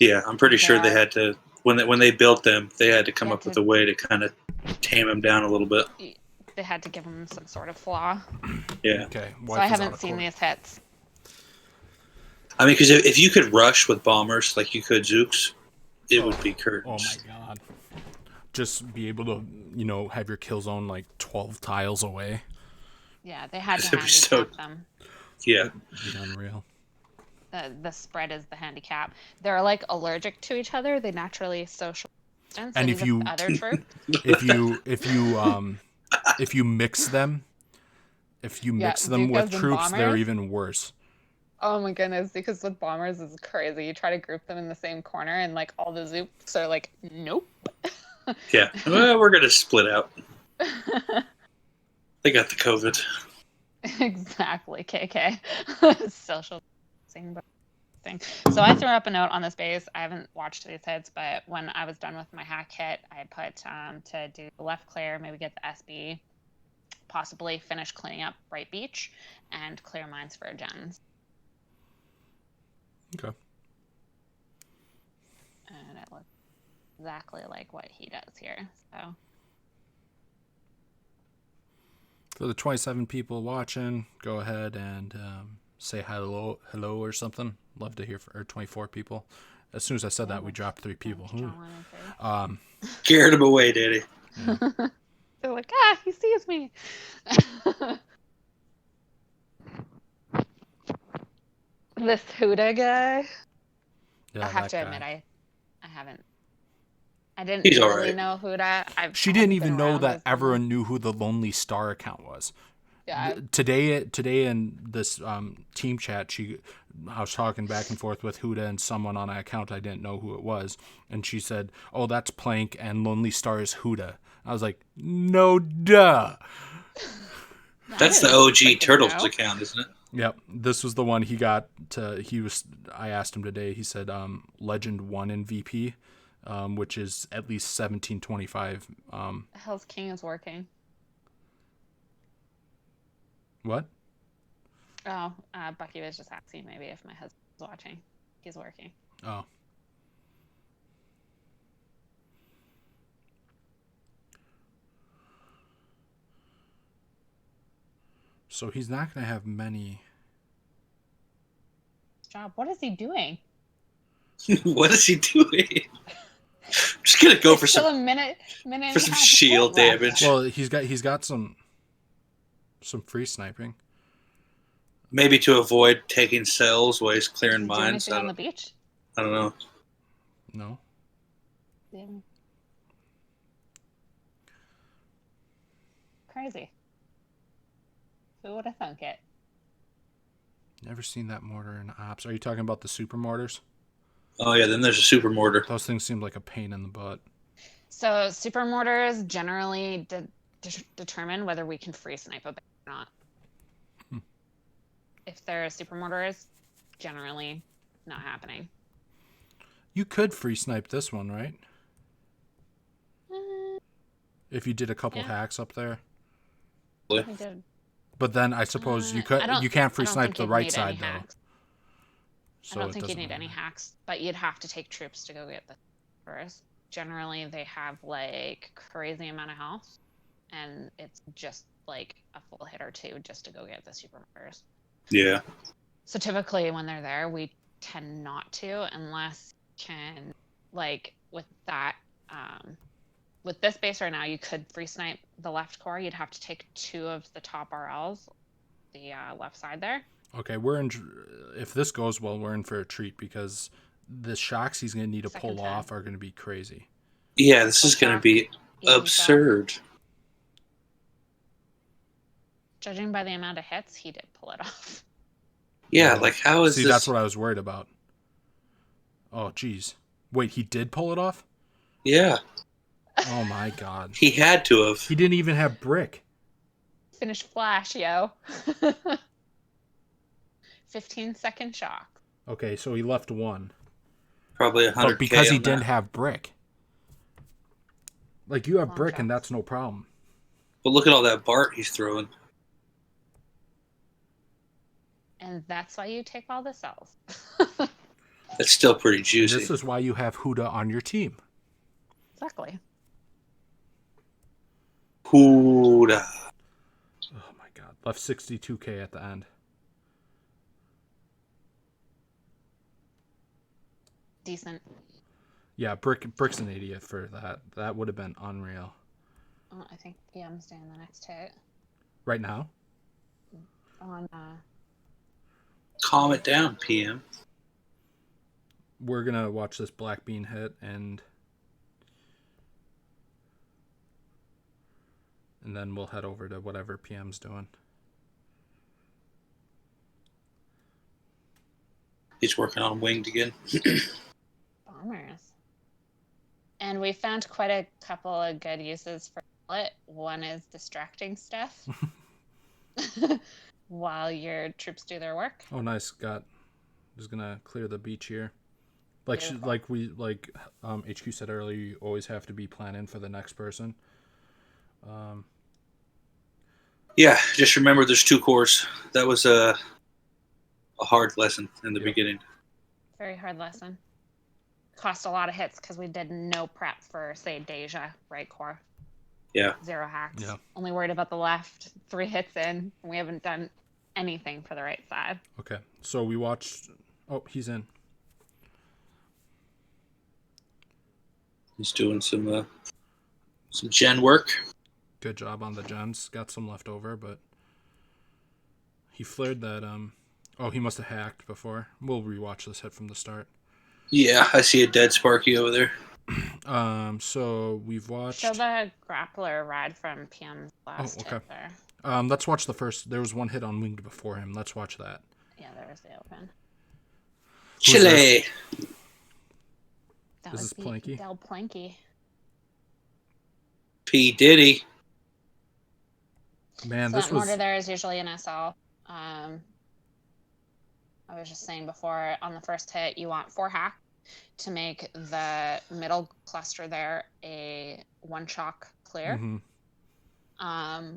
Yeah, I'm pretty sure they had to when they built them, they had to come up with a way to kind of tame them down a little bit. They had to give them some sort of flaw. Yeah. Okay. So I haven't seen these hits. I mean, because if you could rush with bombers like you could Zooks, it would be curtains. Oh my God. Just be able to, have your kill zone like 12 tiles away. Yeah, they had to That'd be handicap them. Yeah. It'd be unreal. The spread is the handicap. They're like allergic to each other. They naturally social distance. And if you other troop, if you mix them with Zukas troops, they're bombers? even worse. Oh my goodness, because with bombers it's crazy. You try to group them in the same corner and like all the Zooks are like, nope. Yeah. Well, we're gonna split out. They got the COVID. Exactly, KK. Social distancing, but thing. So I threw up a note on this base. I haven't watched these hits, but when I was done with my hack hit, I put to do left clear, maybe get the SB, possibly finish cleaning up right beach, and clear mines for gens. Okay. And it looks exactly like what he does here. So for the 27 people watching, go ahead and say hello or something. Love to hear or 24 people. As soon as I said that, we dropped 3 people. Scared him away, Danny. Yeah. They're like, he sees me. This Huda guy. Yeah, I have to guy. admit, I haven't. I didn't He's really right. know Huda. She didn't even know that everyone knew who the Lonely Star account was. Yeah. Today in this team chat, I was talking back and forth with Huda and someone on an account I didn't know who it was, and she said, "Oh, that's Plank, and Lonely Star is Huda." I was like, "No, duh." That's the OG Turtles account, isn't it? Yep, this was the one he got to. I asked him today. He said, "Legend 1 in VP." Which is at least 1725. Hell's King is working. What? Oh, Bucky was just asking maybe if my husband's watching. He's working. Oh. So he's not going to have many. Job. What is he doing? What is he doing? I'm just gonna go for some a minute for some shield damage. Well, he's got some free sniping. Maybe to avoid taking cells while he's clearing mines. On the beach? I don't know. No. Yeah. Crazy. Who would have thunk it? Never seen that mortar in ops. Are you talking about the super mortars? Oh yeah, then there's a super mortar. Those things seem like a pain in the butt. So super mortars generally determine whether we can free snipe a base or not. If they're super mortars, generally not happening. You could free snipe this one, right? If you did a couple hacks up there. We did. But then I suppose you can't free snipe the right side though. So I don't think you'd need any hacks, but you'd have to take troops to go get the first. Generally, they have like crazy amount of health, and it's just like a full hit or two just to go get the super mortars. Yeah. So typically, when they're there, we tend not to, unless you can, like with that, with this base right now, you could free snipe the left core. You'd have to take 2 of the top RLs, the left side there. Okay, if this goes well, we're in for a treat because the shocks he's going to need to pull off are going to be crazy. Yeah, this is going to be absurd. Judging by the amount of hits, he did pull it off. Yeah, like how is this? See, that's what I was worried about. Oh, geez. Wait, he did pull it off? Yeah. Oh, my God. He had to have. He didn't even have brick. Finish flash, yo. 15-second shock. Okay, so he left 1. Probably 100K. But because he didn't have brick. Like, you have brick, and that's no problem. But look at all that Bart he's throwing. And that's why you take all the cells. That's still pretty juicy. This is why you have Huda on your team. Exactly. Huda. Oh, my God. Left 62K at the end. Decent. Yeah, Brick's an idiot for that. That would have been unreal. Oh, I think PM's doing the next hit. Right now? On Calm it down, PM. We're going to watch this black bean hit and then we'll head over to whatever PM's doing. He's working on winged again. bombers. And we found quite a couple of good uses for it. One is distracting stuff while your troops do their work. Oh, nice. Got Just gonna clear the beach here. Like HQ said earlier, you always have to be planning for the next person. Yeah, just remember there's 2 cores. That was a hard lesson in the beginning. Very hard lesson. Cost a lot of hits because we did no prep for, say, Deja, right core. Yeah. 0 hacks. Yeah. Only worried about the left. 3 hits in. And we haven't done anything for the right side. Okay. So we watched... Oh, he's in. He's doing some gen work. Good job on the gens. Got some left over, but... He flared that... Oh, he must have hacked before. We'll rewatch this hit from the start. Yeah, I see a dead Sparky over there. So we've watched... Show the grappler ride from PM's last hit there. Let's watch the first... There was one hit on winged before him. Let's watch that. Yeah, there was the open. Chile! That Is was this Planky? Del Planky. P. Diddy. Man, So this that was... mortar there is usually an SL. I was just saying before, on the first hit, you want 4 hack to make the middle cluster there a 1 shock clear. Mm-hmm.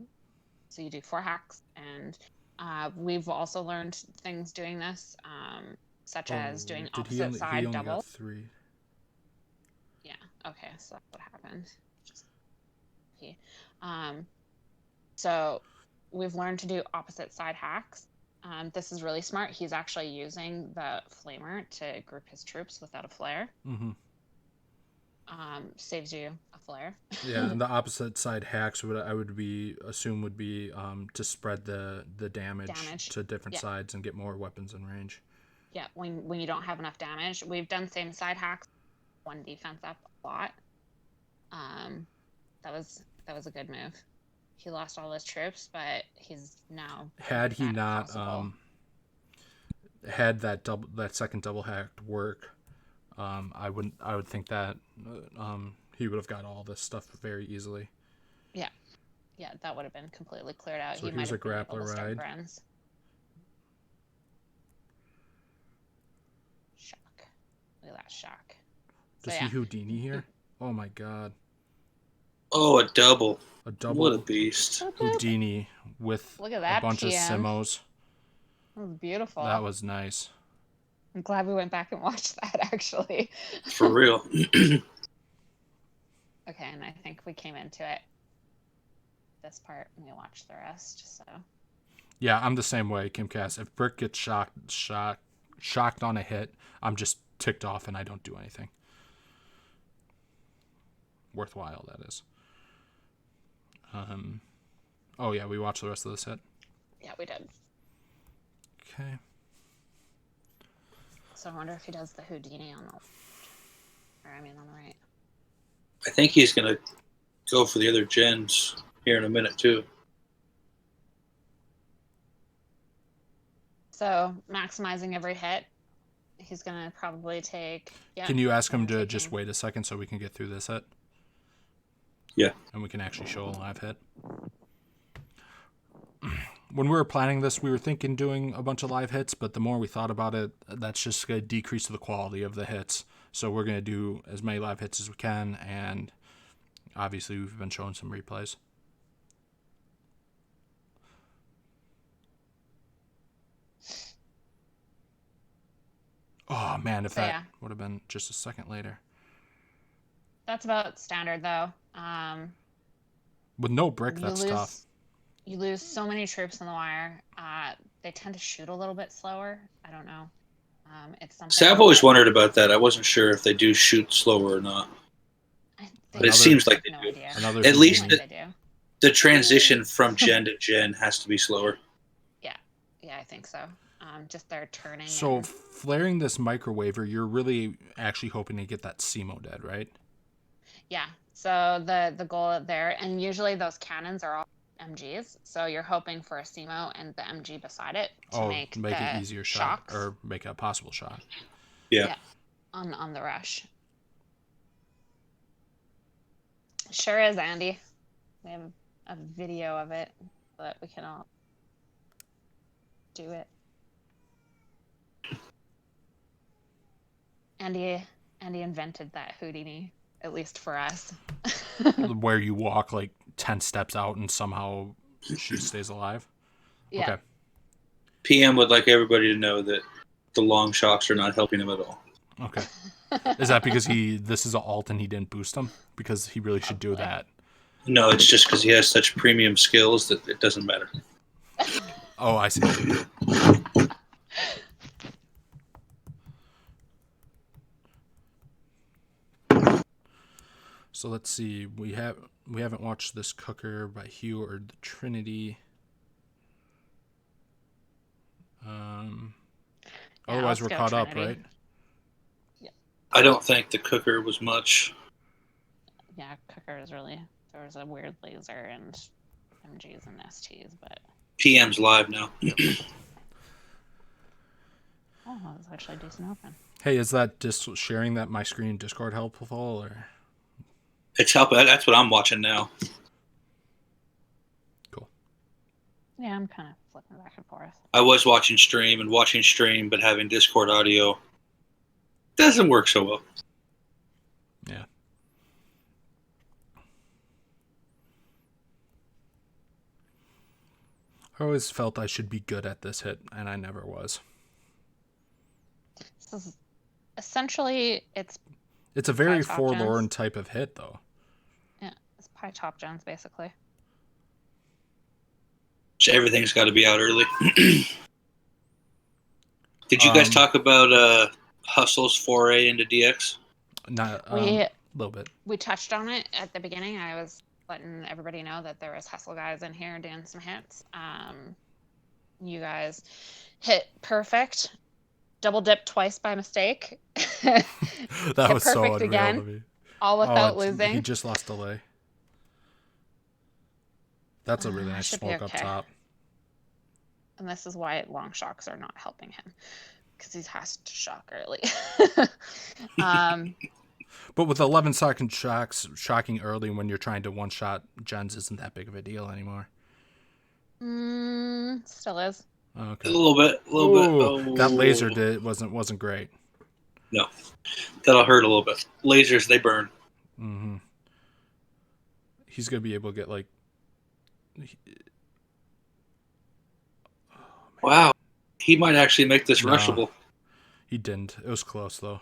So you do 4 hacks, and we've also learned things doing this, such as doing opposite side he double. Got 3. Yeah. Okay. So that's what happened. So we've learned to do opposite side hacks. This is really smart. He's actually using the flamer to group his troops without a flare. Mm-hmm. Saves you a flare. Yeah, and the opposite side hacks would assume would be to spread the damage to different sides and get more weapons in range. Yeah, when you don't have enough damage. We've done same side hacks, 1 defense up a lot. That was a good move. He lost all his troops, but he's now... Had he not had that second double hack work, I would think that he would have got all this stuff very easily. Yeah, that would have been completely cleared out. So he might here's have a been able grappler to start ride. Bren's. Shock. Look at that shock. Does he Houdini here? Oh my god. Oh, a double. A double. What a beast. Houdini with Look at that a bunch PM. of Simmos. That was beautiful. That was nice. I'm glad we went back and watched that, actually. For real. Okay, and I think we came into it this part and we watched the rest. So Yeah, I'm the same way, Kim Cass. If Brick gets shocked on a hit, I'm just ticked off and I don't do anything. Worthwhile, that is. Oh yeah, we watched the rest of the set. yeah, we did. Okay. So I wonder if he does the Houdini on the left. Or I mean on the right. I think he's going to go for the other gens here in a minute, too. So maximizing every hit. He's going to probably take... Yeah, Can you ask him to just wait a second so we can get through this set? Yeah. And we can actually show a live hit. When we were planning this, we were thinking doing a bunch of live hits, but the more we thought about it, that's just going to decrease the quality of the hits. So we're going to do as many live hits as we can, and obviously we've been showing some replays. Oh, man, if that would have been just a second later. That's about standard, though. With no brick, that's tough. You lose so many troops on the wire. They tend to shoot a little bit slower. I don't know. It's something. See, I've always wondered about that. I wasn't sure if they do shoot slower or not. But it seems like they do. At least the transition from gen to gen has to be slower. Yeah, I think so. Just their turning. So flaring this microwaver, you're really actually hoping to get that CMO dead, right? Yeah. So the goal there, and usually those cannons are all MGs, so you're hoping for a CMO and the MG beside it to make it easier shot or make a possible shot. Yeah. On the rush. Sure is, Andy. We have a video of it, but we can all do it. Andy invented that Houdini, at least for us. Where you walk like 10 steps out and somehow she stays alive? Yeah. Okay. PM would like everybody to know that the long shots are not helping him at all. Okay. Is that because this is an alt and he didn't boost him? Because he really should do that. No, it's just because he has such premium skills that it doesn't matter. Oh, I see. So let's see. We haven't watched this Cooker by Hugh or the Trinity. Otherwise we're caught Trinity. up, right? Yeah. I don't think the Cooker was much. Yeah, Cooker is really, there was a weird laser and MGs and STs, but PM's live now. oh, that was actually a decent open. Hey, is that just sharing that my screen Discord helpful, or? It's helping. That's what I'm watching now. Cool. Yeah, I'm kind of flipping back and forth. I was watching stream, but having Discord audio doesn't work so well. Yeah. I always felt I should be good at this hit, and I never was. This is essentially, it's a very top forlorn gens. type of hit, though. Yeah, it's pie top gens basically. So everything's got to be out early. Did you guys talk about Hustle's foray into DX? Not We a little bit. we touched on it at the beginning. I was letting everybody know that there was hustle guys in here doing some hits. You guys hit perfect. Double dip twice by mistake. That was so unreal again, to me. all without losing. He just lost delay. That's a really nice should be smoke up okay. top. And this is why long shocks are not helping him, because he has to shock early. But with 11-second shocks, shocking early when you're trying to one-shot gens isn't that big of a deal anymore. Still is. Okay. A little bit. Oh, that laser wasn't great. No, that'll hurt a little bit. Lasers, they burn. Mm-hmm. He's gonna be able to get like. Wow, he might actually make this No. rushable. He didn't. It was close though.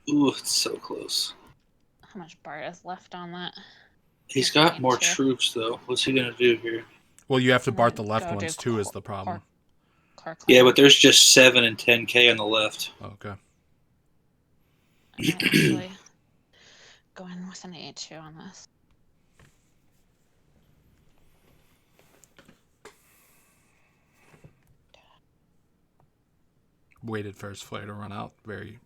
Ooh, it's so close. How much bar is left on that? He's got Game more two. troops though. What's he gonna do here? Well, you have to And BART then the left go do ones too. Is the problem? Clark Yeah, but there's just 7 and 10K on the left. Okay. I'm actually going with an A2 on this. Waited for his flare to run out. Very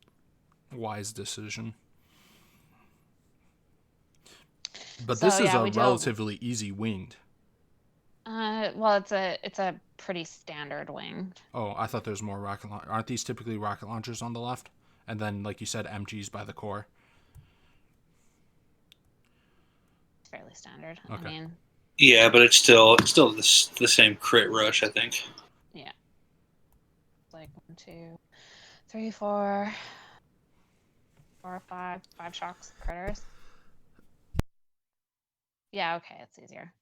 wise decision. But So, this is yeah, a we do- relatively easy winged. Well, it's a pretty standard wing. Oh, I thought there was more rocket launch. Aren't these typically rocket launchers on the left? And then, like you said, MGs by the core. It's fairly standard. Okay. I mean, Yeah, but it's still the same crit rush, I think. yeah. It's like 1, 2, 3, 4, 5 shocks, critters. Yeah, okay, it's easier.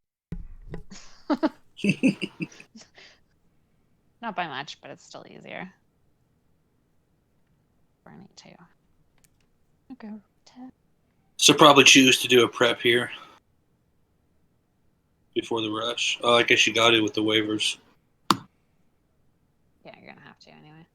Not by much, but it's still easier. For an E2. Okay. So probably choose to do a prep here before the rush. Oh, I guess you got it with the waivers. Yeah, you're gonna have to anyway.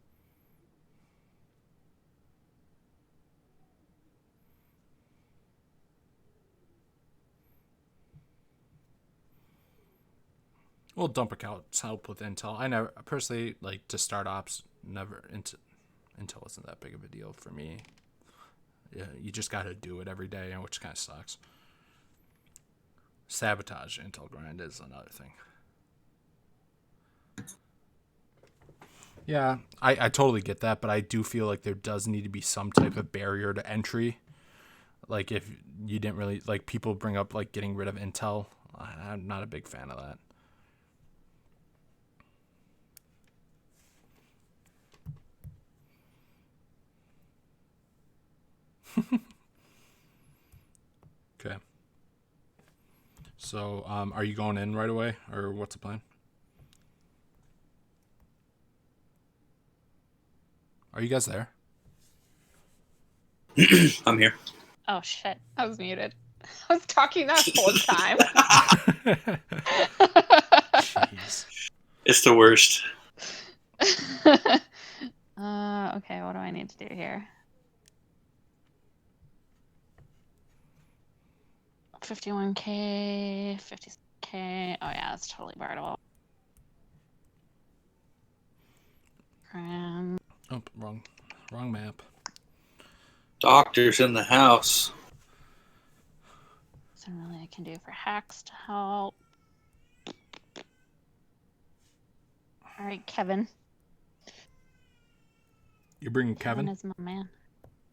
Well, dump accounts help with intel. I never personally like to start ops. Never intel isn't that big of a deal for me. Yeah, you just got to do it every day, which kind of sucks. Sabotage intel grind is another thing. Yeah, I totally get that, but I do feel like there does need to be some type of barrier to entry. Like if you didn't really like people bring up like getting rid of intel, I'm not a big fan of that. Okay. So, are you going in right away, or what's the plan? Are you guys there? I'm here. Oh shit, I was muted. I was talking that whole time. Jeez. It's the worst. Okay, what do I need to do here? 51K, 50K. Oh yeah, that's totally bartable. Oh, wrong map. Doctor's in the house. Something really I can do for hacks to help. All right, Kevin. You're bringing Kevin Kevin? is my man.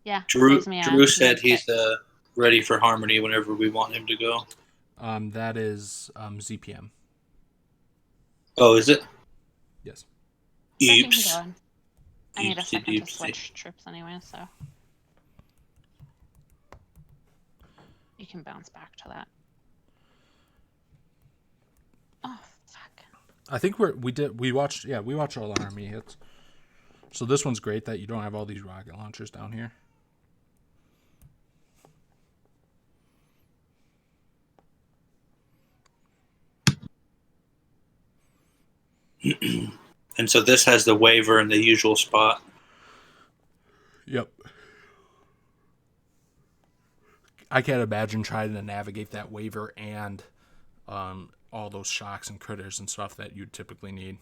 Yeah, Drew saves me a said med he's kit. ready for Harmony whenever we want him to go. That is ZPM. Oh, is it? Yes. Yeah, he can Oops. go in. I need a Oopsie second to doopsie. switch troops anyway, so you can bounce back to that. Oh fuck. I think we watched all the Army hits. So this one's great that you don't have all these rocket launchers down here. And so this has the waiver in the usual spot. Yep. I can't imagine trying to navigate that waiver and all those shocks and critters and stuff that you'd typically need.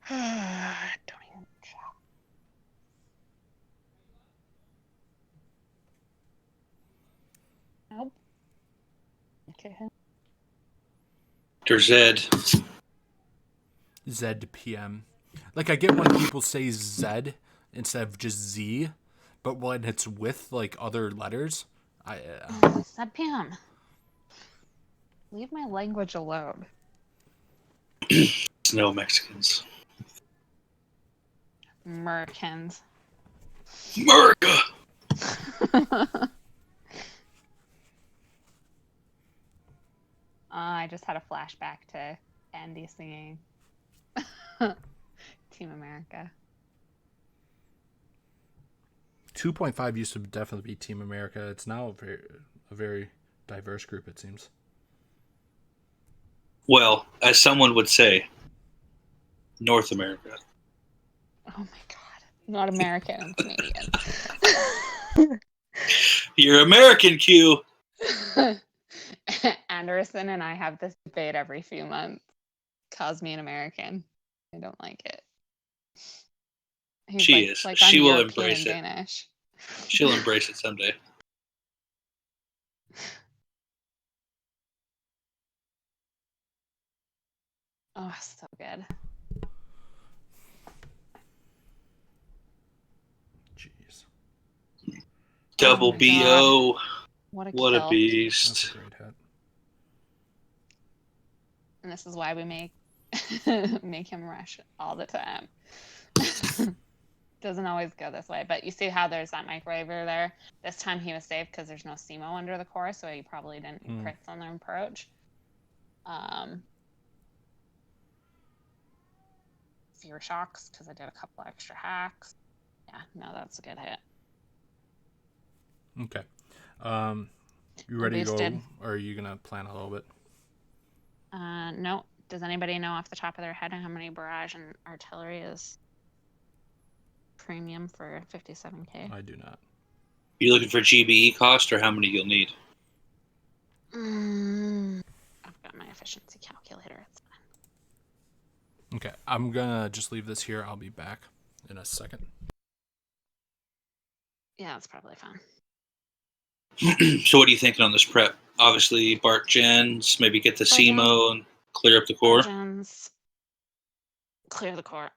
Don't even check. Nope. Okay. Dr. Zed. Z to PM. Like, I get when people say Z instead of just Z, but when it's with, like, other letters, Said Pam. Leave my language alone. No Mexicans. Americans. America! I just had a flashback to Andy singing Team America. 2.5 used to definitely be Team America. It's now a very diverse group, it seems. Well, as someone would say, North America. Oh my god. Not American, I'm Canadian. You're American, Q. Anderson and I have this debate every few months. Calls me an American. I don't like it. He's She like, is. like She I'm will European embrace it. Danish. She'll embrace it someday. Oh, so good. Jeez. Double Oh my BO. God. What a What kill. a beast. That's a great hit. And this is why we make him rush all the time. Doesn't always go this way, but you see how there's that microwaver there? This time he was safe because there's no SEMO under the core, so he probably didn't crits on their approach. Fewer shocks because I did a couple extra hacks. Yeah, no, that's a good hit. Okay. You ready to Boosted. go, or are you going to plan a little bit? No. Does anybody know off the top of their head how many barrage and artillery is premium for 57K? I do not. You looking for GBE cost or how many you'll need? I've got my efficiency calculator. It's fine. Okay, I'm going to just leave this here. I'll be back in a second. Yeah, that's probably fine. So what are you thinking on this prep? Obviously, Bart Gens, maybe get the Bart SEMO and clear up the core. Gens, clear the core.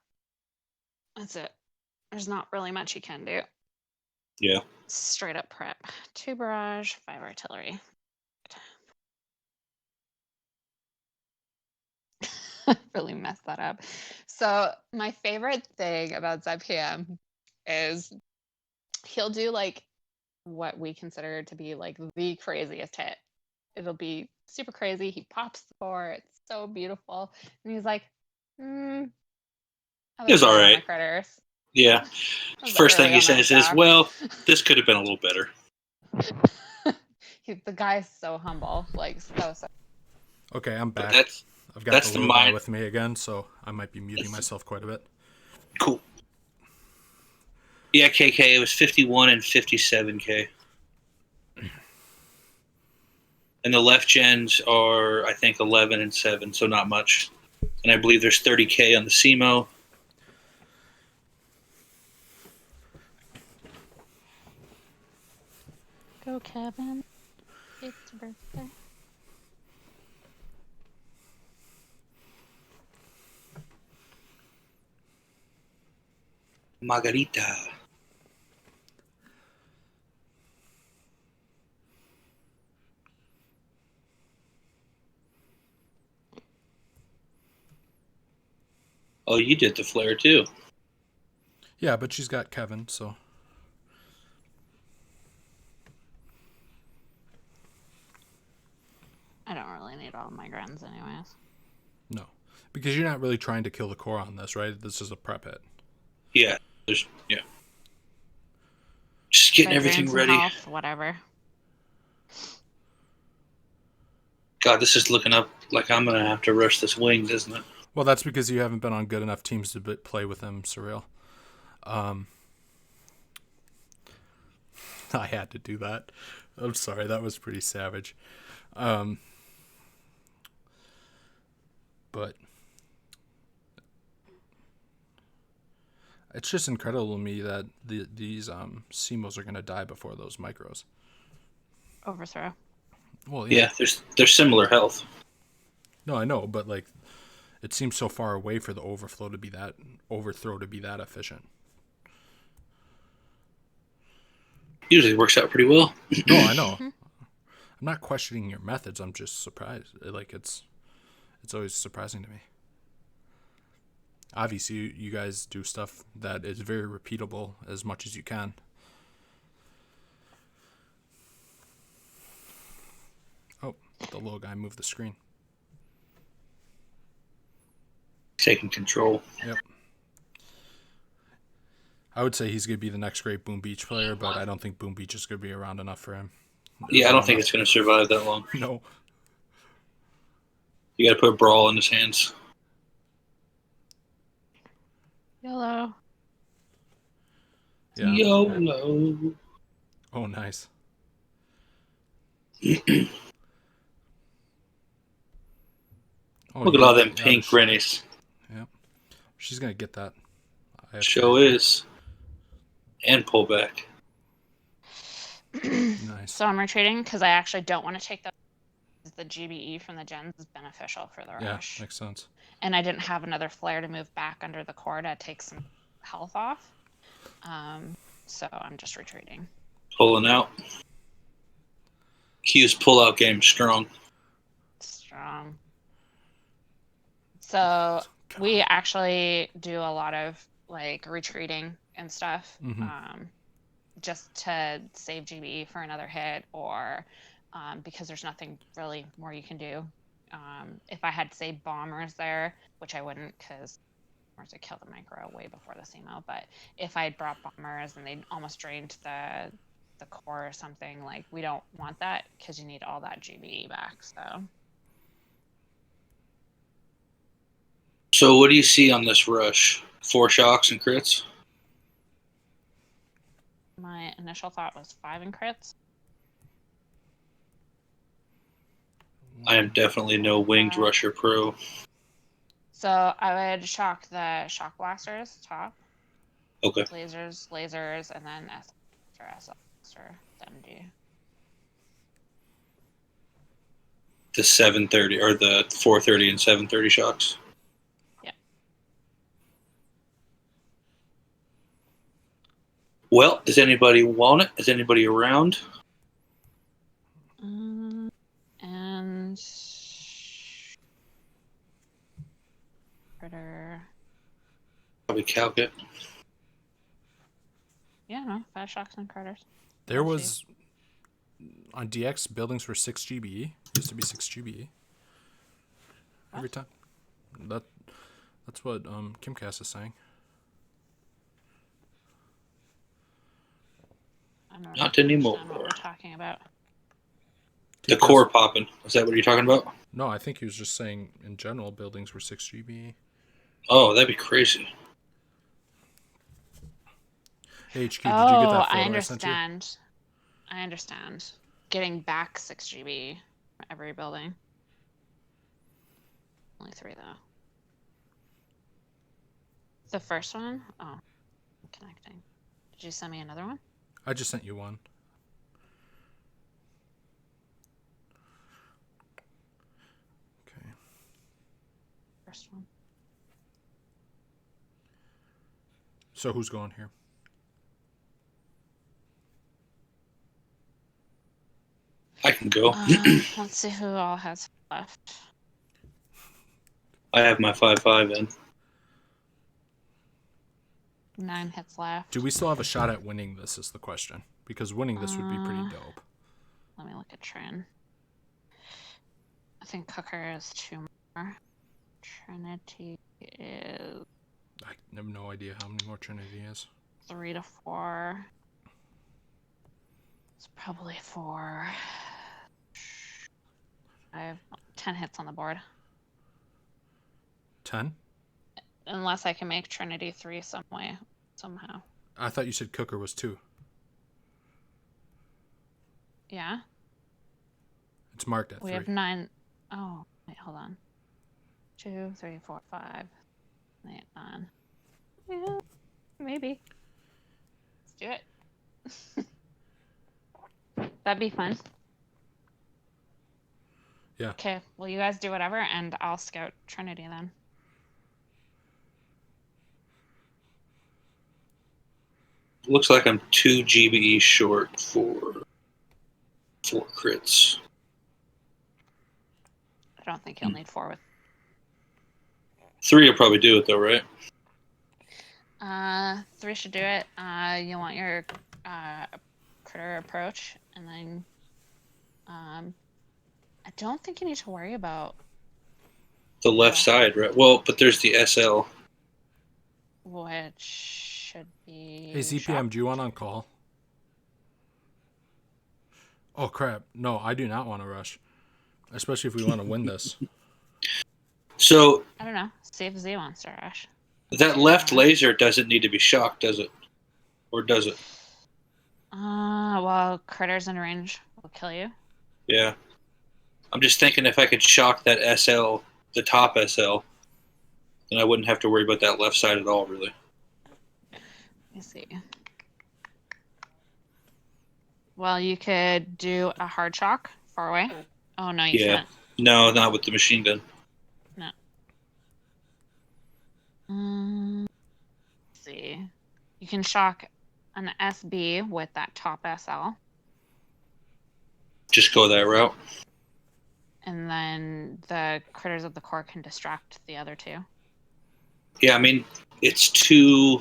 That's it. There's not really much you can do. Yeah. Straight up prep. 2 barrage, 5 artillery. really messed that up. So my favorite thing about ZPM is he'll do like what we consider to be like the craziest hit. It'll be super crazy. He pops the core. It's so beautiful. And he's like, It other was all players on right. my critters. Yeah. That was First thing early he on that says is, stack. well, this could have been a little better. The guy's so humble. Like, so. Okay, I'm But back. I've got that's the the little guy mind. with me again, so I might be muting myself quite a bit. Cool. Yeah, KK, it was 51 and 57K. And the left gens are, I think, 11 and 7, so not much. And I believe there's 30K on the SEMO. Go, Kevin. It's your birthday. Margarita. Oh, you did the flare too. Yeah, but she's got Kevin, so. I don't really need all my grins anyways. No. Because you're not really trying to kill the core on this, right? This is a prep hit. Yeah. Just getting Like everything grins and ready. health, whatever. God, this is looking up like I'm going to have to rush this wings, isn't it? Well, that's because you haven't been on good enough teams to play with him, Surreal. I had to do that. I'm sorry, that was pretty savage. But it's just incredible to me that these CMOs are going to die before those micros. Overthrow. Well, Yeah, they're similar health. No, I know, but like, it seems so far away for the overthrow to be that efficient. Usually works out pretty well. No, I know. I'm not questioning your methods. I'm just surprised. Like, it's always surprising to me. Obviously, you guys do stuff that is very repeatable as much as you can. Oh, the little guy moved the screen. Taking control. Yep. I would say he's going to be the next great Boom Beach player, but I don't think Boom Beach is going to be around enough for him. Yeah, I don't think it's going to survive that long. No. You got to put Brawl in his hands. YOLO. Yeah. YOLO. Oh, nice. Look at all them pink grannies. Yeah. She's going to get that. Show is. And pull back. Nice. So I'm retreating because I actually don't want to take the GBE from the gens is beneficial for the rush. Yeah, makes sense. And I didn't have another flare to move back under the core to take some health off. So I'm just retreating. Pulling out. Q's pull-out game strong. Strong. So we actually do a lot of like retreating and stuff, just to save GBE for another hit, or because there's nothing really more you can do. If I had say bombers there, which I wouldn't because bombers would kill the micro way before the CMO, but if I had brought bombers and they almost drained the core or something, like we don't want that because you need all that GBE back. So what do you see on this rush? 4 shocks and crits? My initial thought was 5 in crits. I am definitely no winged rusher pro. So I would shock the shock blasters top. Okay. Lasers, and then SL MG. The 730 or the 430 and 730 shocks. Yeah. Well, does anybody want it? Is anybody around? And critter. Probably calc it. Yeah, no, 5 shocks and critters. There Let's was on DX buildings were 6 GBE. Used to be 6 GBE. Every time. That's what Kimcast is saying. I don't Not anymore. understand what we're talking about. The core popping. Is that what you're talking about? No, I think he was just saying in general buildings were 6 GBE. Oh, that'd be crazy. Hey, HQ, did you get that photo I I sent you? understand. I understand. Getting back 6 GB from every building. Only 3 though. The first one? Oh, connecting. Did you send me another one? I just sent you one. Okay. First one. So who's going here? I can go. Let's see who all has left. I have my 5/5 in. 9 hits left. Do we still have a shot at winning this is the question. Because winning this would be pretty dope. Let me look at Trin. I think Cooker is 2 more. Trinity is I have no idea how many more Trinity is. 3 to 4. It's probably 4. I have 10 hits on the board. 10? Unless I can make Trinity 3 somehow. I thought you said Cooker was 2. Yeah? It's marked at 3. We have 9. Oh, wait, hold on. 2, 3, 4, 5, 8, 9. Yeah, maybe. Let's do it. That'd be fun. Yeah. Okay, well, you guys do whatever, and I'll scout Trinity then. Looks like I'm 2 GBE short for 4 crits. I don't think you'll need 4 with. 3 will probably do it though, right? 3 should do it. You want your critter approach, and then I don't think you need to worry about The left side, right? Well, but there's the SL. which should be. Hey, ZPM, do you want on call? Oh, crap. No, I do not want to rush. Especially if we want to win this. So I don't know. See if Z wants to rush. that left laser doesn't need to be shocked, does it? Or does it? Well, critters in range will kill you. Yeah. I'm just thinking if I could shock that SL, the top SL, then I wouldn't have to worry about that left side at all, really. Let me see. Well, you could do a hard shock far away. Oh, no, you can't. No, not with the machine gun. No. Let's see. You can shock an SB with that top SL. Just go that route. And then the critters of the core can distract the other 2. Yeah, I mean, it's 2...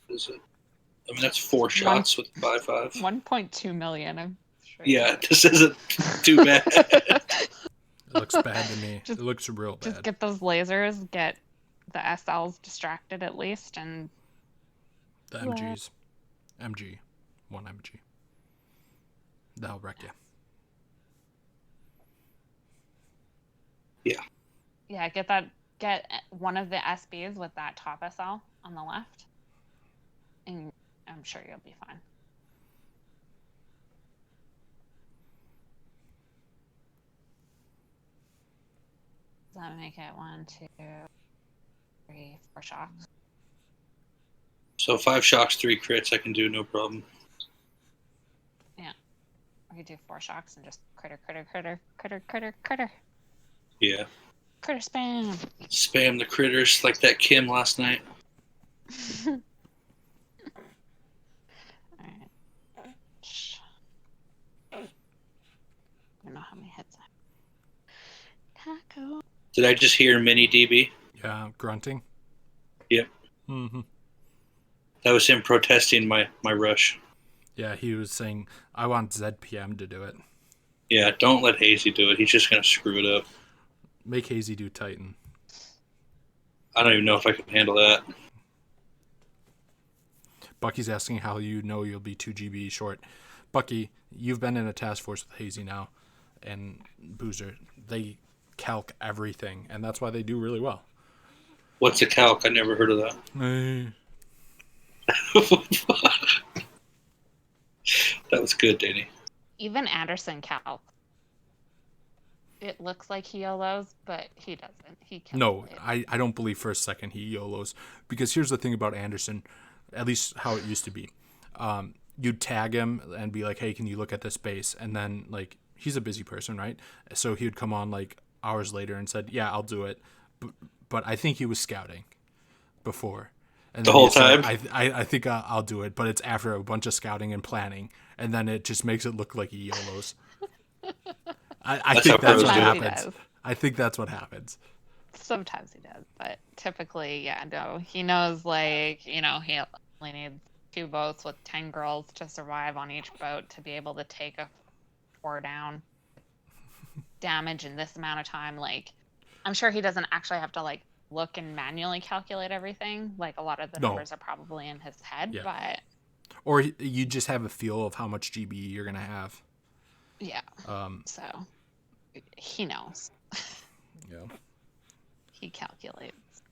What is it? I mean, that's 4 shots with 5/5. 1.2 million, I'm sure. Yeah, this isn't too bad. It looks bad to me. It looks real bad. Just get those lasers, get the SLs distracted at least, and The MGs. MG. 1 MG. That'll wreck you. Yeah. yeah, get one of the SBs with that top SL on the left, and I'm sure you'll be fine. Does that make it 1, 2, 3, 4 shocks? So 5 shocks, 3 crits, I can do no problem. Yeah. We could do 4 shocks and just critter, critter, critter, critter, critter, critter. Yeah. Critter spam. Spam the critters like that Kim last night. Alright. I don't know how many hits I have. Taco. Did I just hear mini DB? Yeah, grunting. Yep. Mm-hmm. That was him protesting my rush. Yeah, he was saying, I want ZPM to do it. Yeah, don't let Hazy do it. He's just going to screw it up. Make Hazy do Titan. I don't even know if I can handle that. Bucky's asking how you know you'll be 2 GB short. Bucky, you've been in a task force with Hazy now, and Boozer. They calc everything, and that's why they do really well. What's a calc? I never heard of that. That was good, Danny. Even Anderson calcs. It looks like he YOLOs, but he doesn't. He calculates. No, I don't believe for a second he YOLOs. Because here's the thing about Anderson, at least how it used to be. You'd tag him and be like, hey, can you look at this base? And then, like, he's a busy person, right? So he would come on, like, hours later and said, yeah, I'll do it. But I think he was scouting before. And the then whole said, time? I think I'll do it. But it's after a bunch of scouting and planning. And then it just makes it look like he YOLOs. I think that's what happens. I think that's what happens. Sometimes he does, but typically, yeah, no. He knows, like, he only needs 2 boats with 10 girls to survive on each boat to be able to take a 4 down damage in this amount of time. Like, I'm sure he doesn't actually have to, like, look and manually calculate everything. Like, a lot of the numbers are probably in his head, but... Or you just have a feel of how much GB you're going to have. Yeah. So, he knows. Yeah. He calculates.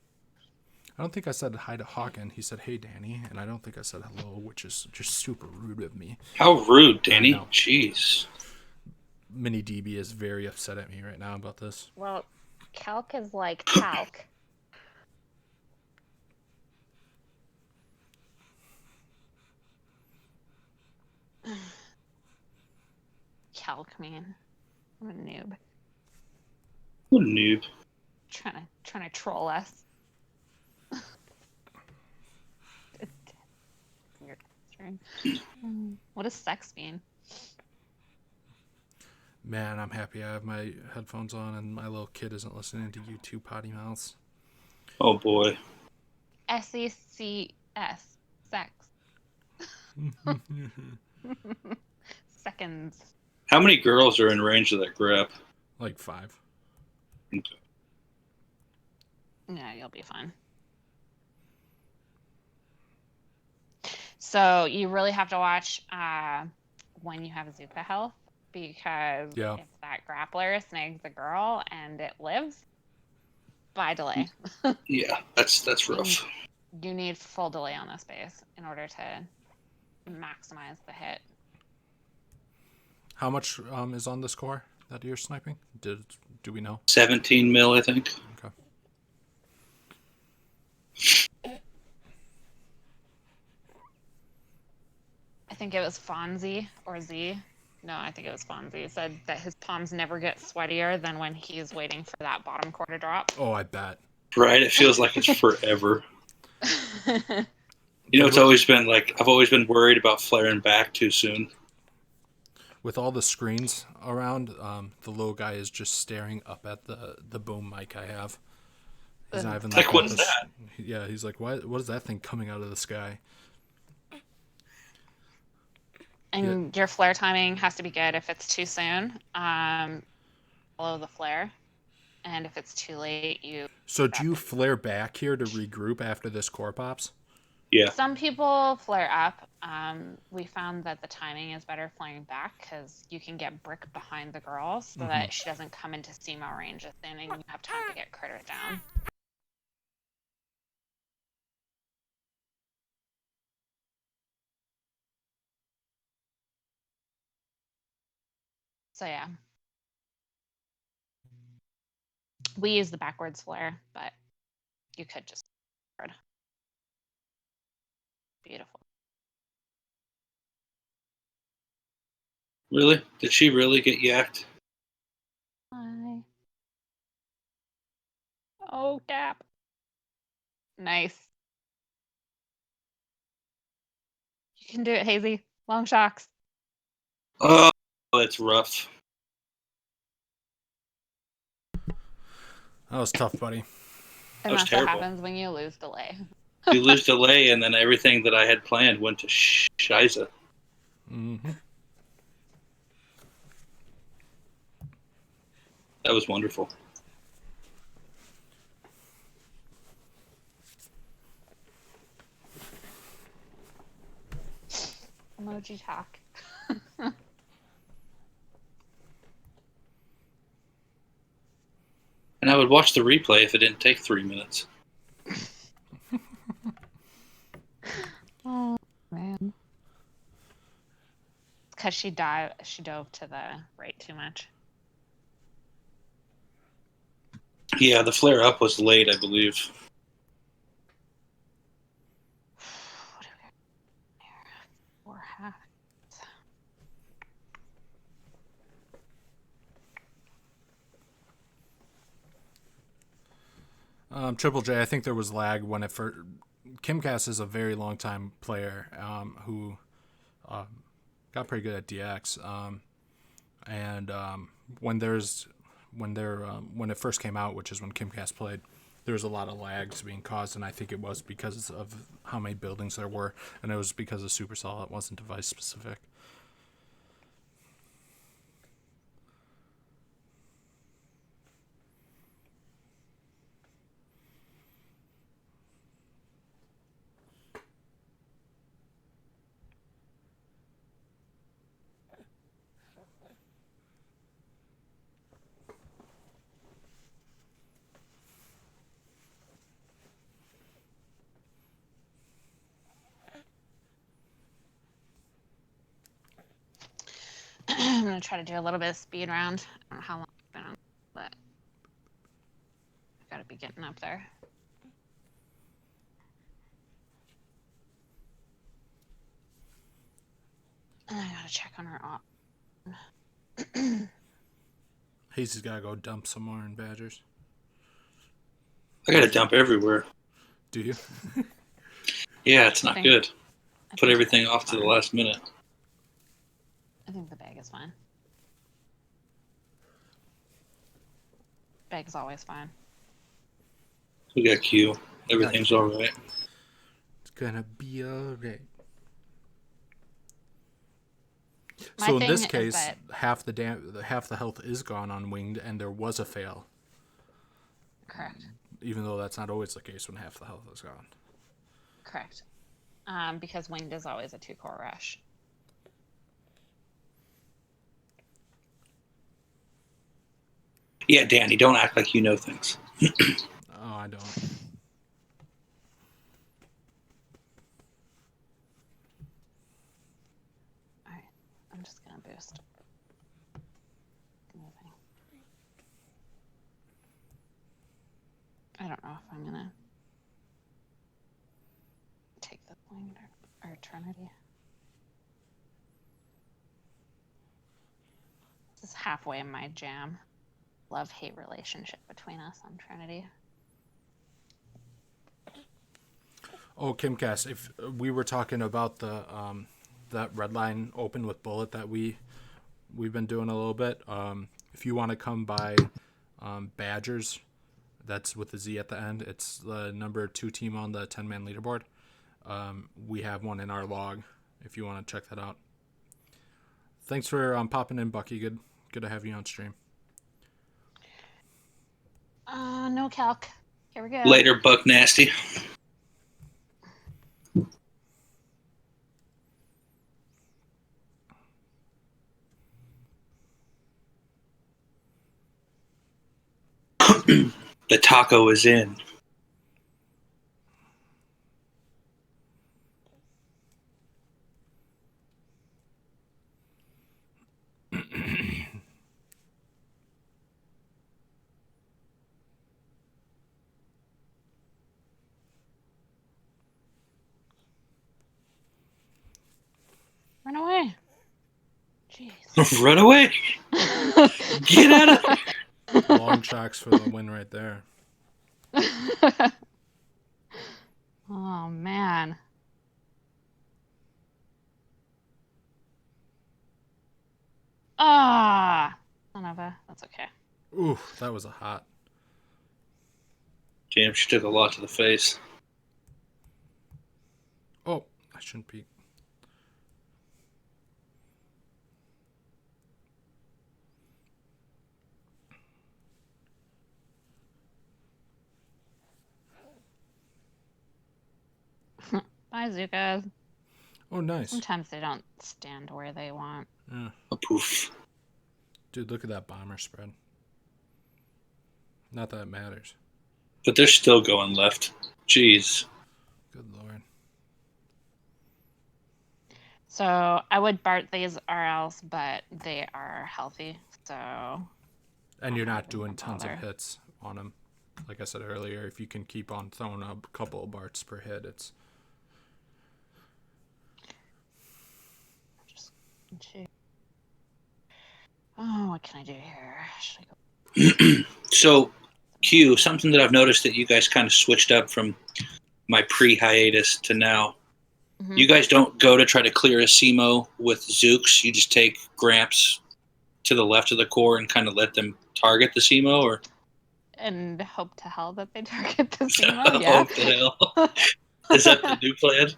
I don't think I said hi to Hawken. He said, hey, Danny. And I don't think I said hello, which is just super rude of me. How rude, Danny. Jeez. Mini DB is very upset at me right now about this. Well, calc is like talc. Calc, man. I'm a noob. What a noob. Trying to troll us. What does sex mean? Man, I'm happy I have my headphones on and my little kid isn't listening to you two potty mouths. Oh, boy. SECS. Sex. Seconds. How many girls are in range of that grab? Like 5. Okay. Yeah, you'll be fine. So you really have to watch when you have Zuka health, because if that grappler snags a girl and it lives, by delay. Yeah, that's rough. You need full delay on this base in order to maximize the hit. How much is on this core that you're sniping? Do we know? 17 mil, I think. Okay. I think it was Fonzie or Z. No, I think it was Fonzie. Said that his palms never get sweatier than when he's waiting for that bottom core to drop. Oh, I bet. Right? It feels like it's forever. It's always been like, I've always been worried about flaring back too soon. With all the screens around, the little guy is just staring up at the boom mic I have. He's not even like, what is that? Yeah, he's like, what is that thing coming out of the sky? And your flare timing has to be good. If it's too soon, follow the flare. And if it's too late, you... So do you flare back here to regroup after this core pops? Yeah. Some people flare up. We found that the timing is better flaring back because you can get brick behind the girl so that she doesn't come into SEMO range as soon and you have time to get crittered down. So yeah. We use the backwards flare, but you could just... Beautiful. Really? Did she really get yacked? Hi. Oh, Cap. Nice. You can do it, Hazy. Long shocks. Oh, that's rough. That was tough, buddy. That And was that's what terrible. happens when you lose delay. You lose delay, and then everything that I had planned went to shiza. Mm-hmm. That was wonderful. Emoji talk. And I would watch the replay if it didn't take 3 minutes. Oh man. Because she dove to the right too much. Yeah, the flare up was late, I believe. What do we got here? 4 halves. Triple J, I think there was lag when it first. Kimcast is a very long time player who got pretty good at DX. And when it first came out, which is when Kimcast played, there was a lot of lags being caused, and I think it was because of how many buildings there were, and it was because of Supercell. It wasn't device specific. I'm gonna try to do a little bit of speed round. I don't know how long it's been on, but I gotta be getting up there. And I gotta check on her op. Hazy's gotta go dump some more in Badgers. I got to dump everywhere. Do you? Yeah, it's not good. I Put think everything the off bag's to the fine. last minute. I think the bag is fine. Bag's always fine. We got Q. Everything's all right. It's gonna be alright. My So in thing this is case, that- half the health is gone on winged, and there was a fail. Correct. Even though that's not always the case when half the health is gone. Correct. Because winged is always a 2-core rush. Yeah, Danny, don't act like you know things. Oh, I don't. Alright, I'm just gonna boost. Moving. I don't know if I'm gonna take the winged or Eternity. This is halfway in my jam. Love-hate relationship between us on Trinity. Oh, Kimcast, if we were talking about the that red line open with bullet that we've been doing a little bit. If you want to come by Badgers, that's with the Z at the end. It's the number 2 team on the 10-man leaderboard. We have one in our log if you want to check that out. Thanks for popping in, Bucky. Good to have you on stream. No calc. Here we go. Later, Buck Nasty. The taco is in. Run away. Jeez. Run away. Get out of here. Long shocks for the win right there. Oh, man. Ah, son of a. That's okay. Ooh, that was a hot. Damn, she took a lot to the face. Oh, I shouldn't be. Bye, Zuka. Oh, nice. Sometimes they don't stand where they want. Yeah. A poof. Dude, look at that bomber spread. Not that it matters. But they're still going left. Jeez. Good lord. So I would BART these RLs, but they are healthy. So. And you're not even doing tons of bother. hits on them. Like I said earlier, if you can keep on throwing a couple of barts per hit, it's... Oh, what can I do here? Should I go? So, Q, something that I've noticed that you guys kind of switched up from my pre-hiatus to now. Mhm. You guys don't go to try to clear a SEMO with Zooks. You just take Gramps to the left of the core and kind of let them target the SEMO, or And hope to hell that they target the SEMO. Yeah. Hope to hell. Is that the new plan?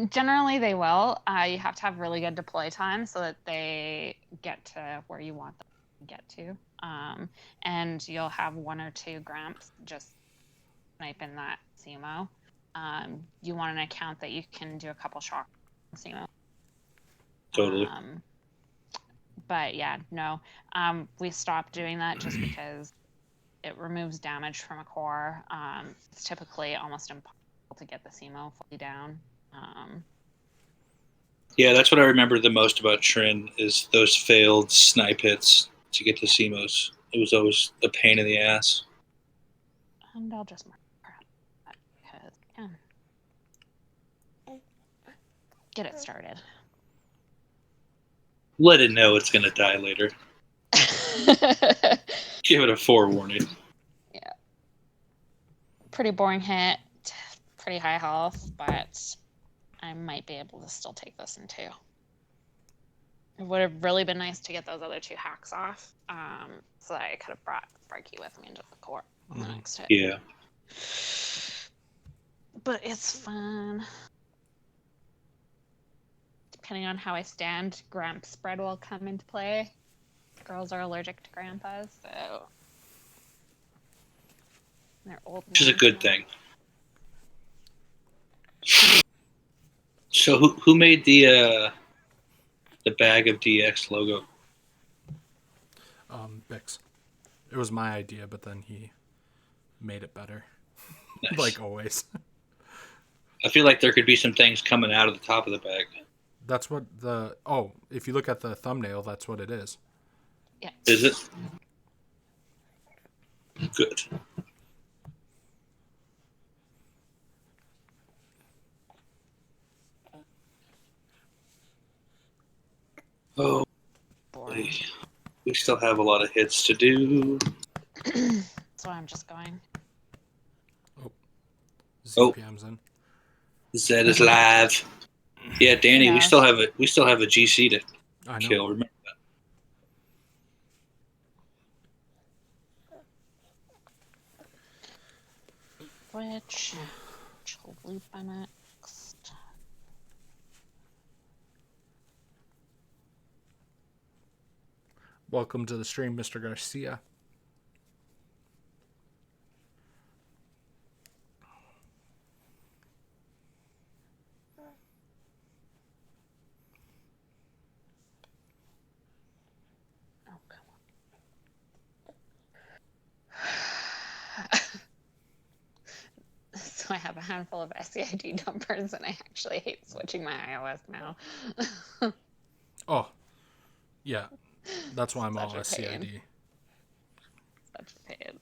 Generally, they will. You have to have really good deploy time so that they get to where you want them to get to. And you'll have one or two Gramps just sniping that SEMO. You want an account that you can do a couple shots on SEMO. Totally. But yeah, no. We stopped doing that just because it removes damage from a core. It's typically almost impossible to get the SEMO fully down. Yeah, that's what I remember the most about Trin is those failed snipe hits to get the SEMOs. It was always a pain in the ass. And I'll just mark that because get it started. Let it know it's going to die later. Give it a forewarning. Yeah. Pretty boring hit. Pretty high health, but I might be able to still take this in two. It would have really been nice to get those other two hacks off, so that I could have brought Sparky with me into the core on the next hit. Yeah. But it's fun. Depending on how I stand, Gramp spread will come into play. Girls are allergic to grandpas, so they're old. Which is a good thing. So who made the bag of DX logo? Bix. It was my idea, but then he made it better. Nice. Like always. I feel like there could be some things coming out of the top of the bag. That's what the... Oh, if you look at the thumbnail, that's what it is. Yeah. Is it? Good. Oh, Boring. we still have a lot of hits to do. So I'm just going. ZPM's in. Zed is live. Yeah, Danny, we Yes. still have a GC to I know. kill. Remember that. Which loop am I next? Welcome to the stream, Mr. Garcia. Oh, come on. So I have a handful of SCID numbers, and I actually hate switching my iOS now. Oh, yeah. That's why I'm all Such a pain. SCID. Such a pain.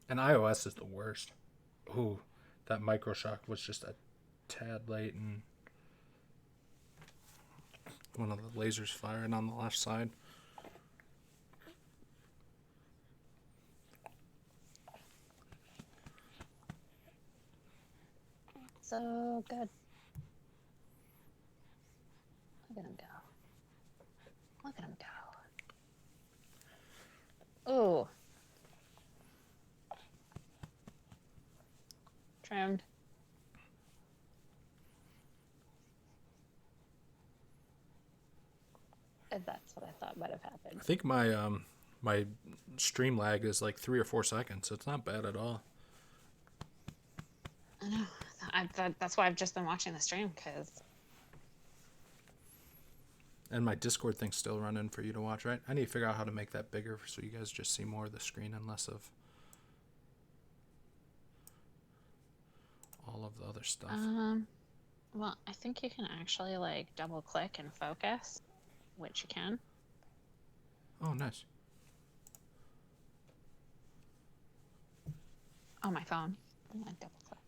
And iOS is the worst. Ooh, that microshock was just a tad late, and one of the lasers firing on the left side. So good. Look at him go. Look at him go. Ooh. Trimmed. That's what I thought might have happened. I think my stream lag is like 3 or 4 seconds. It's not bad at all. I know. That's why I've just been watching the stream, because... And my Discord thing's still running for you to watch, right? I need to figure out how to make that bigger so you guys just see more of the screen and less of all of the other stuff. Well, I think you can actually, like, double-click and focus, which you can. Oh, nice. On my phone. I double-click.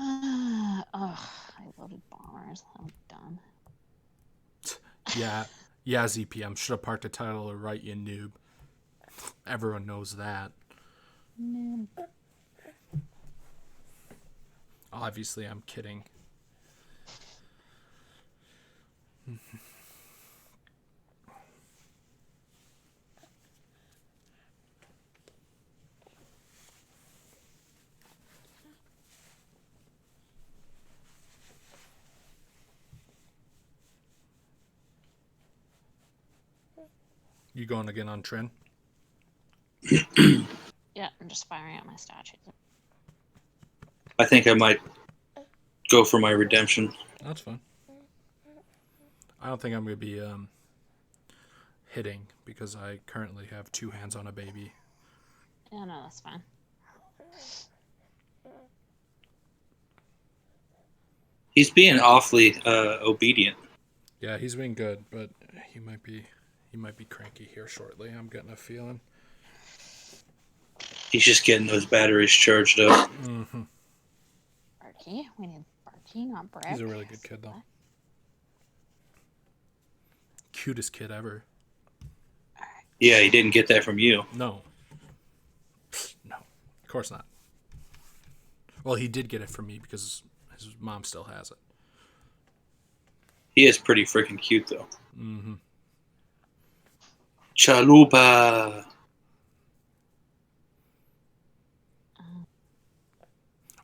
I loaded bombers. I'm done. Yeah, ZPM. Should have parked the title right, you noob. Everyone knows that. Noob. Obviously, I'm kidding. You going again on Trin? Yeah, I'm just firing out my statues. I think I might go for my redemption. That's fine. I don't think I'm going to be hitting because I currently have 2 hands on a baby. Yeah, no, that's fine. He's being awfully obedient. Yeah, he's been good, but he might be cranky here shortly. I'm getting a feeling. He's just getting those batteries charged up. Mm-hmm. Barky. We need Barky, not Brick. He's a really good kid, though. Cutest kid ever. Yeah, he didn't get that from you. No. No. Of course not. Well, he did get it from me because his mom still has it. He is pretty freaking cute, though. Mm-hmm. Chalupa.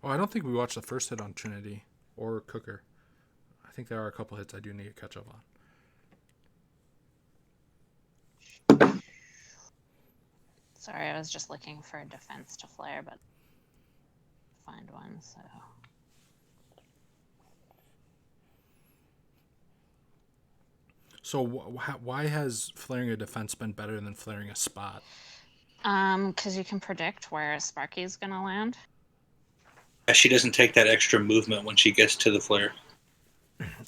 Oh, I don't think we watched the first hit on Trinity or Cooker. I think there are a couple hits I do need to catch up on. Sorry, I was just looking for a defense to flare, but find one, so... So why has flaring a defense been better than flaring a spot? Because you can predict where Sparky's gonna land. She doesn't take that extra movement when she gets to the flare.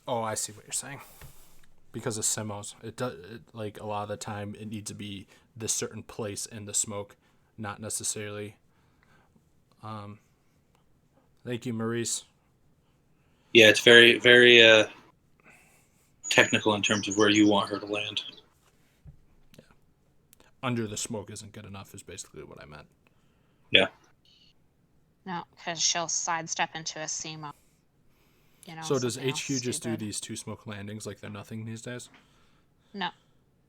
Oh, I see what you're saying. Because of Simos, like a lot of the time it needs to be this certain place in the smoke, not necessarily. Thank you, Maurice. Yeah, it's very, very technical in terms of where you want her to land. Yeah. Under the smoke isn't good enough is basically what I meant. Yeah. No, because she'll sidestep into a CMO. You know, So does something HQ else just do stupid. these 2 smoke landings like they're nothing these days? No.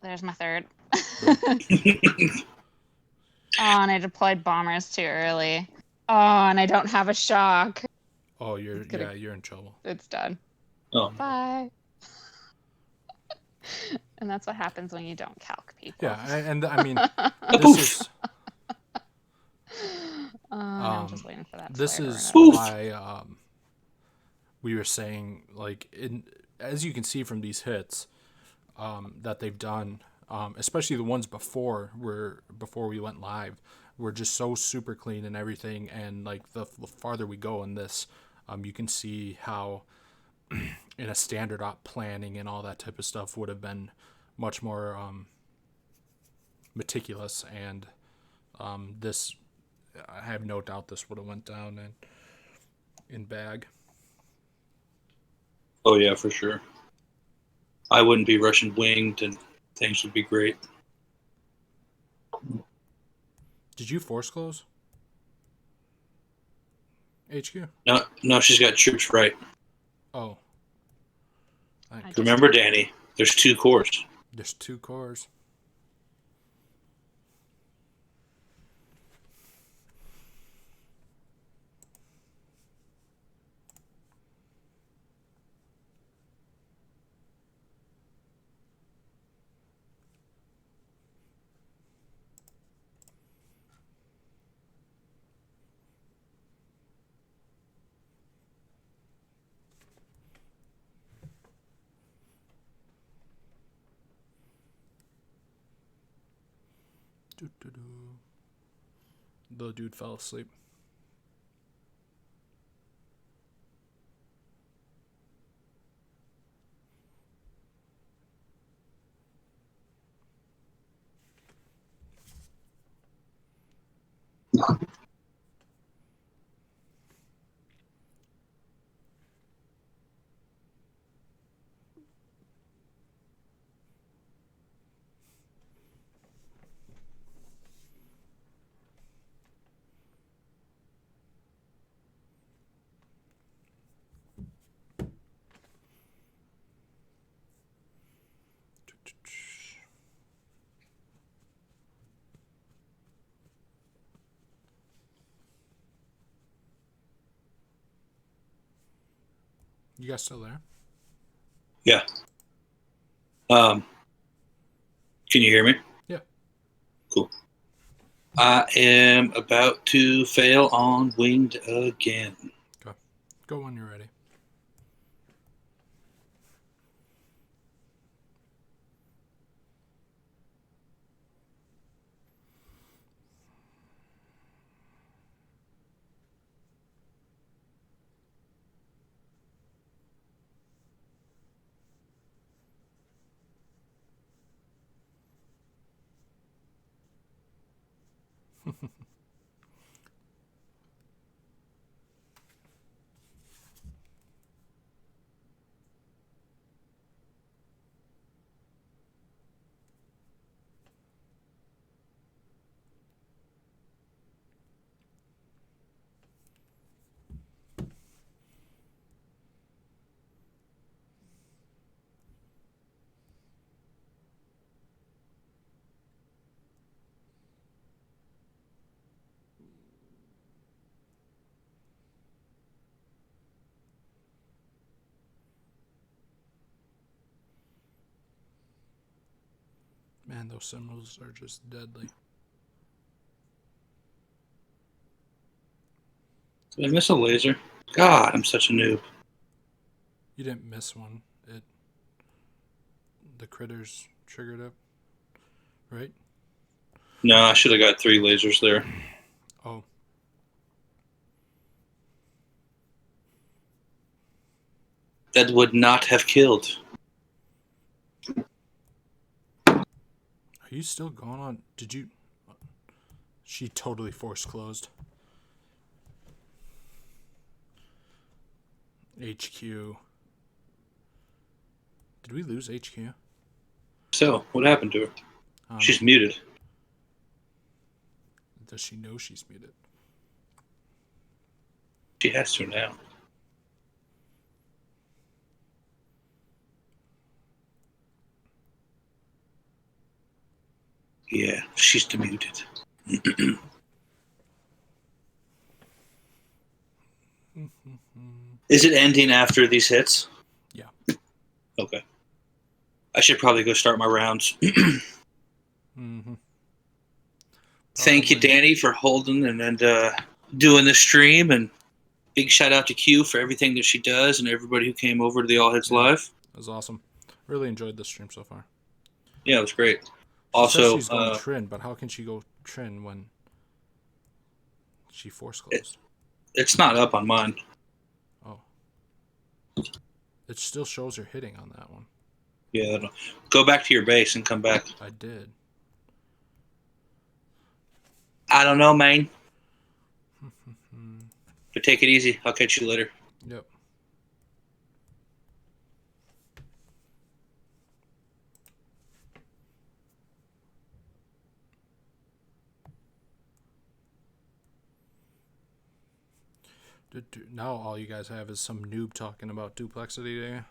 There's my third. Oh, and I deployed bombers too early. Oh, and I don't have a shock. Oh, you're in trouble. It's done. Oh. Bye. And that's what happens when you don't calc people. Yeah, and I mean, Poof. I'm just waiting for that. This flare to is run out. why we were saying, like, as you can see from these hits that they've done, especially the ones before we went live, were just so super clean and everything. And like the farther we go in this, you can see how in a standard op planning and all that type of stuff would have been much more meticulous. And this, I have no doubt this would have went down in bag. Oh, yeah, for sure. I wouldn't be rushing winged, and things would be great. Did you force close? HQ? No, she's got troops right. Oh. Remember, Danny, there's 2 cores. There's 2 cores. The dude fell asleep. You guys still there? Yeah. Can you hear me? Yeah. Cool. I am about to fail on winged again. Go when you're ready. Man, those symbols are just deadly. Did I miss a laser? God, I'm such a noob. You didn't miss one. The critters triggered up, right? No, I should have got 3 lasers there. Oh. That would not have killed. Are you still going on? Did you? She totally force closed. HQ. Did we lose HQ? So, what happened to her? She's muted. Does she know she's muted? She has to now. Yeah, she's demuted. Is it ending after these hits? Yeah. Okay. I should probably go start my rounds. Mm-hmm. Thank you, Danny, for holding and doing the stream, and big shout out to Q for everything that she does and everybody who came over to the All Hits Live. That was awesome. Really enjoyed this stream so far. Yeah, it was great. She Also, says she's going Trin, but how can she go Trin when she force closed? It's not up on mine. Oh. It still shows her hitting on that one. Yeah, go back to your base and come back. I did. I don't know, man. But take it easy. I'll catch you later. Yep. Now all you guys have is some noob talking about duplexity there.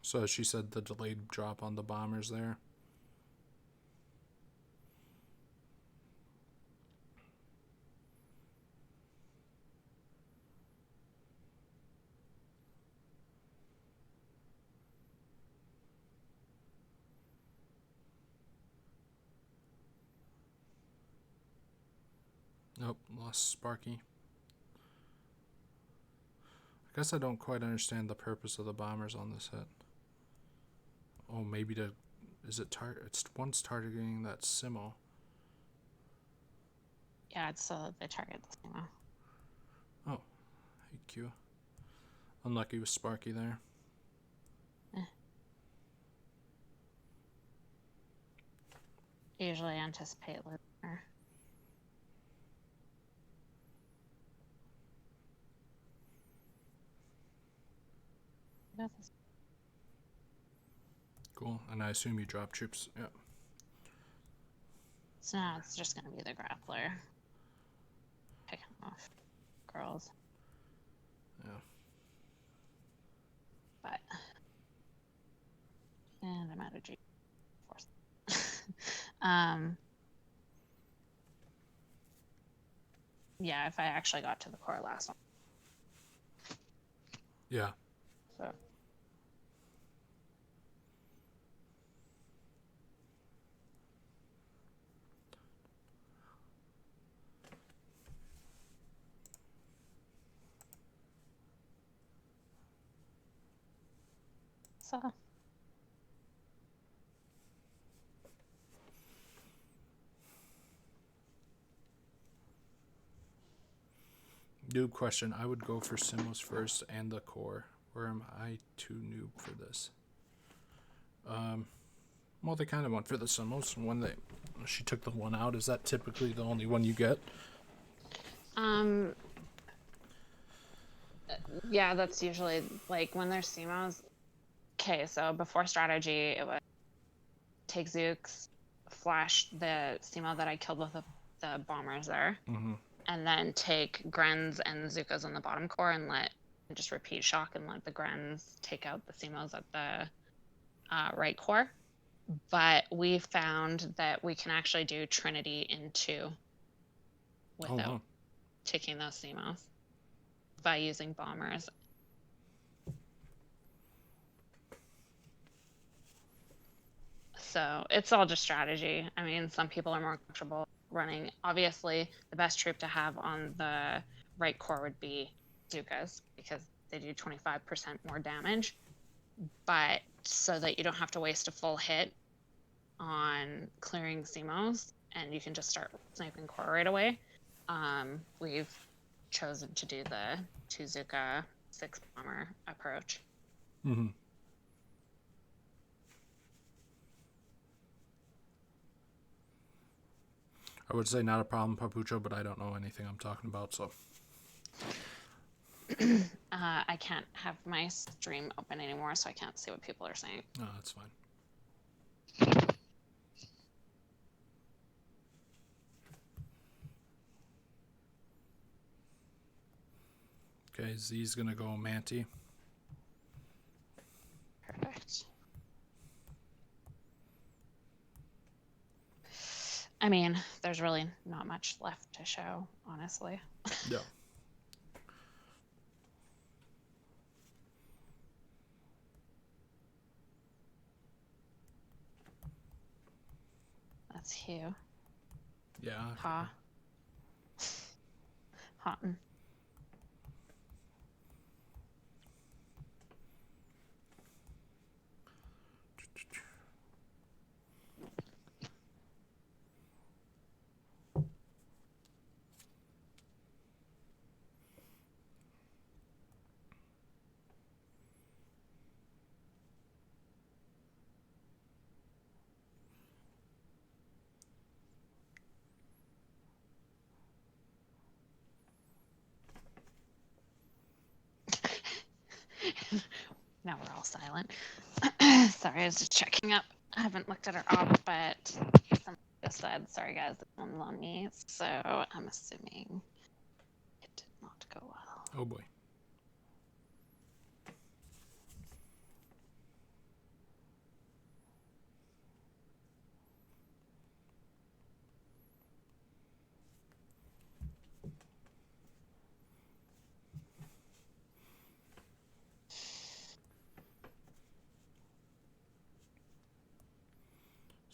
So she said the delayed drop on the bombers there. Nope, lost Sparky. I guess I don't quite understand the purpose of the bombers on this hit. Oh, maybe to... Is it it's one's targeting that Simo. Yeah, it's so that they target the Simo. Oh, hey Q. Unlucky with Sparky there. Usually anticipate later. Got this. Cool, and I assume you drop troops. Yeah. So now it's just going to be the grappler. Picking off girls. Yeah. But. And I'm out of G force. Yeah, if I actually got to the core last one. Yeah. So. So. Noob question. I would go for Simos first and the core. Or am I too noob for this? Well, they kind of went for the Simos. When she took the one out, is that typically the only one you get? Yeah, that's usually like when there's CMOs. Okay, so before strategy, it was take Zooks, flash the CMO that I killed with the bombers there, and then take Grens and Zukas on the bottom core and just repeat shock and let the Grens take out the CMOs at the right core. But we found that we can actually do Trinity in 2 without taking those CMOs by using bombers. So it's all just strategy. I mean, some people are more comfortable running. Obviously, the best troop to have on the right core would be Zukas because they do 25% more damage. But so that you don't have to waste a full hit on clearing CMOs and you can just start sniping core right away, we've chosen to do the 2 Zuka 6 bomber approach. Mm-hmm. I would say not a problem, Papucho, but I don't know anything I'm talking about, so. I can't have my stream open anymore, so I can't see what people are saying. No, that's fine. Okay, Z's gonna go Manti. Perfect. I mean, there's really not much left to show, honestly. Yeah. That's Hugh. Yeah. Ha. Houghton. Now we're all silent. Sorry, I was just checking up. I haven't looked at our op, but somebody just said, sorry guys, this one's on me. So I'm assuming it did not go well. Oh boy.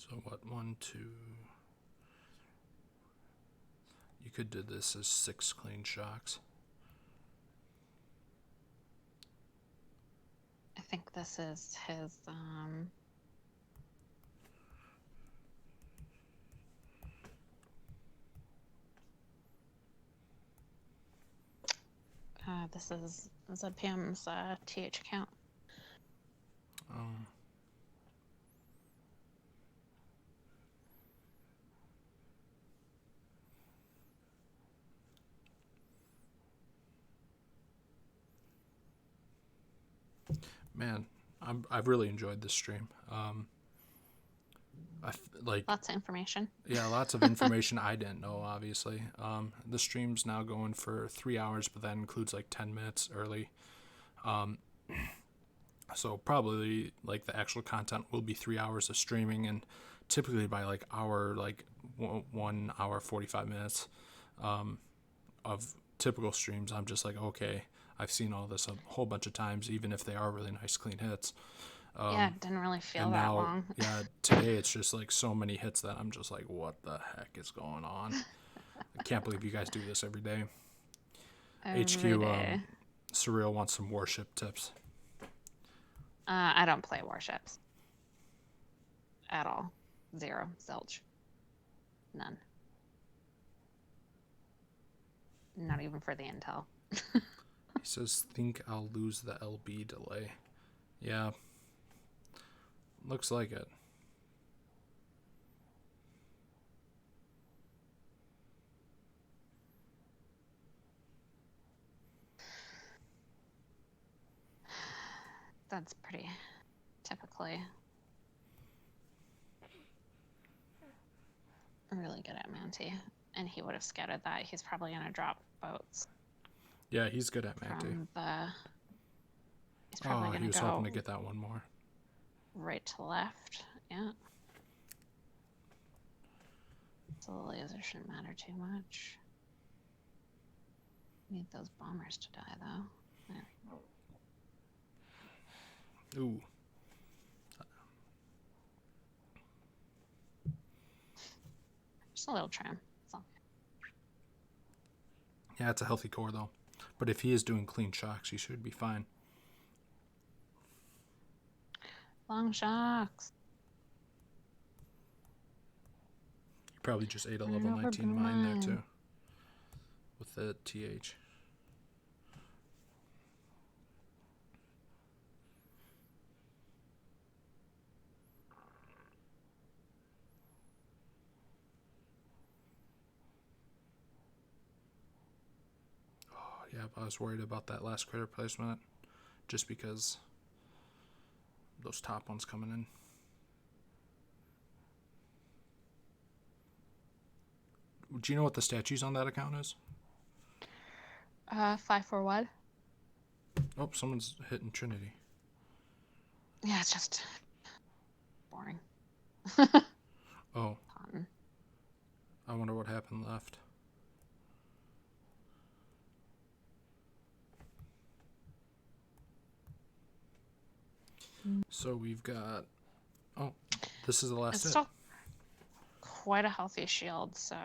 So what, 1, 2... You could do this as 6 clean shocks. I think this is his. This is ZPM's TH account. Man, I've really enjoyed this stream. Lots of information. Yeah, lots of information I didn't know, obviously. The stream's now going for 3 hours, but that includes like 10 minutes early. So probably like the actual content will be 3 hours of streaming, and typically by like 1 hour 45 minutes of typical streams, I'm just like, okay, I've seen all this a whole bunch of times, even if they are really nice clean hits. Yeah, it didn't really feel and that now, long. Yeah, today it's just like so many hits that I'm just like, what the heck is going on? I can't believe you guys do this every day. HQ, day. Surreal wants some warship tips. I don't play warships. At all. 0. Zilch. None. Not even for the intel. He says, think I'll lose the LB delay. Yeah. Looks like it. That's pretty typically really good at Manti, and he would have scouted that. He's probably going to drop boats. Yeah, he's good at Manti. He's probably going to go. He was hoping to get that one more. Right to left, yeah. So the laser shouldn't matter too much. Need those bombers to die, though. There we go. Ooh. Just a little trim. That's all. Yeah, it's a healthy core, though. But if he is doing clean shocks, he should be fine. Long shocks. You probably just ate a level 19 mine there, too. With the TH. Yeah, but I was worried about that last critter placement just because those top ones coming in. Do you know what the statues on that account is? 541. Oh, someone's hitting Trinity. Yeah, it's just boring. Oh. Fun. I wonder what happened left. So we've got... Oh, this is the last It's hit. still quite a healthy shield, so...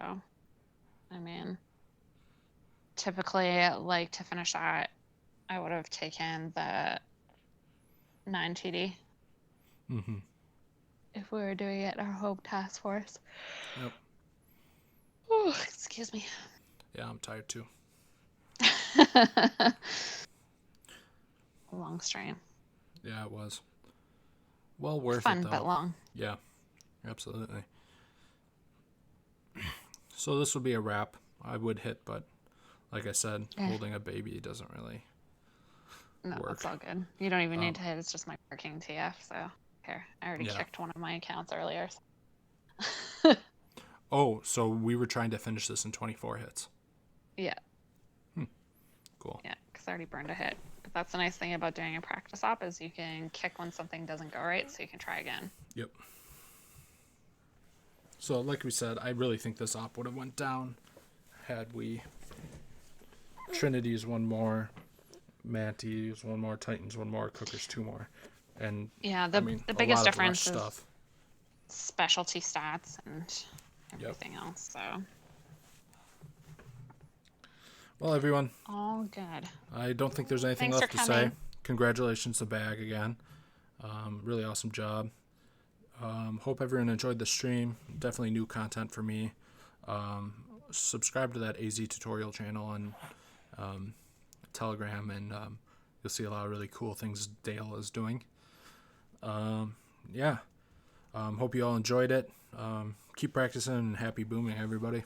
I mean... Typically, like, to finish that, I would have taken the 9 TD. Mm-hmm. If we were doing it in our home task force. Yep. Oh, excuse me. Yeah, I'm tired too. Long stream. Yeah, it was. Well worth Fun, it, though. but long. Yeah, absolutely. So this will be a wrap. I would hit, but like I said, holding a baby doesn't really work. It's all good. You don't even need to hit. It's just my working TF, so here. I already kicked one of my accounts earlier. So. Oh, so we were trying to finish this in 24 hits. Yeah. Cool. Yeah, because I already burned a hit. But that's the nice thing about doing a practice op is you can kick when something doesn't go right, so you can try again. Yep. So, like we said, I really think this op would have went down had we Trinity's one more, Manti's one more, Titans one more, Cookers 2 more. And yeah, the biggest difference is stuff. Specialty stats and everything else. So Well, everyone, All good. I don't think there's anything Thanks left for to say. coming. Congratulations to Bag again. Really awesome job. Hope everyone enjoyed the stream. Definitely new content for me. Subscribe to that AZ tutorial channel on Telegram, and you'll see a lot of really cool things Dale is doing. Yeah. Hope you all enjoyed it. Keep practicing, and happy booming, everybody.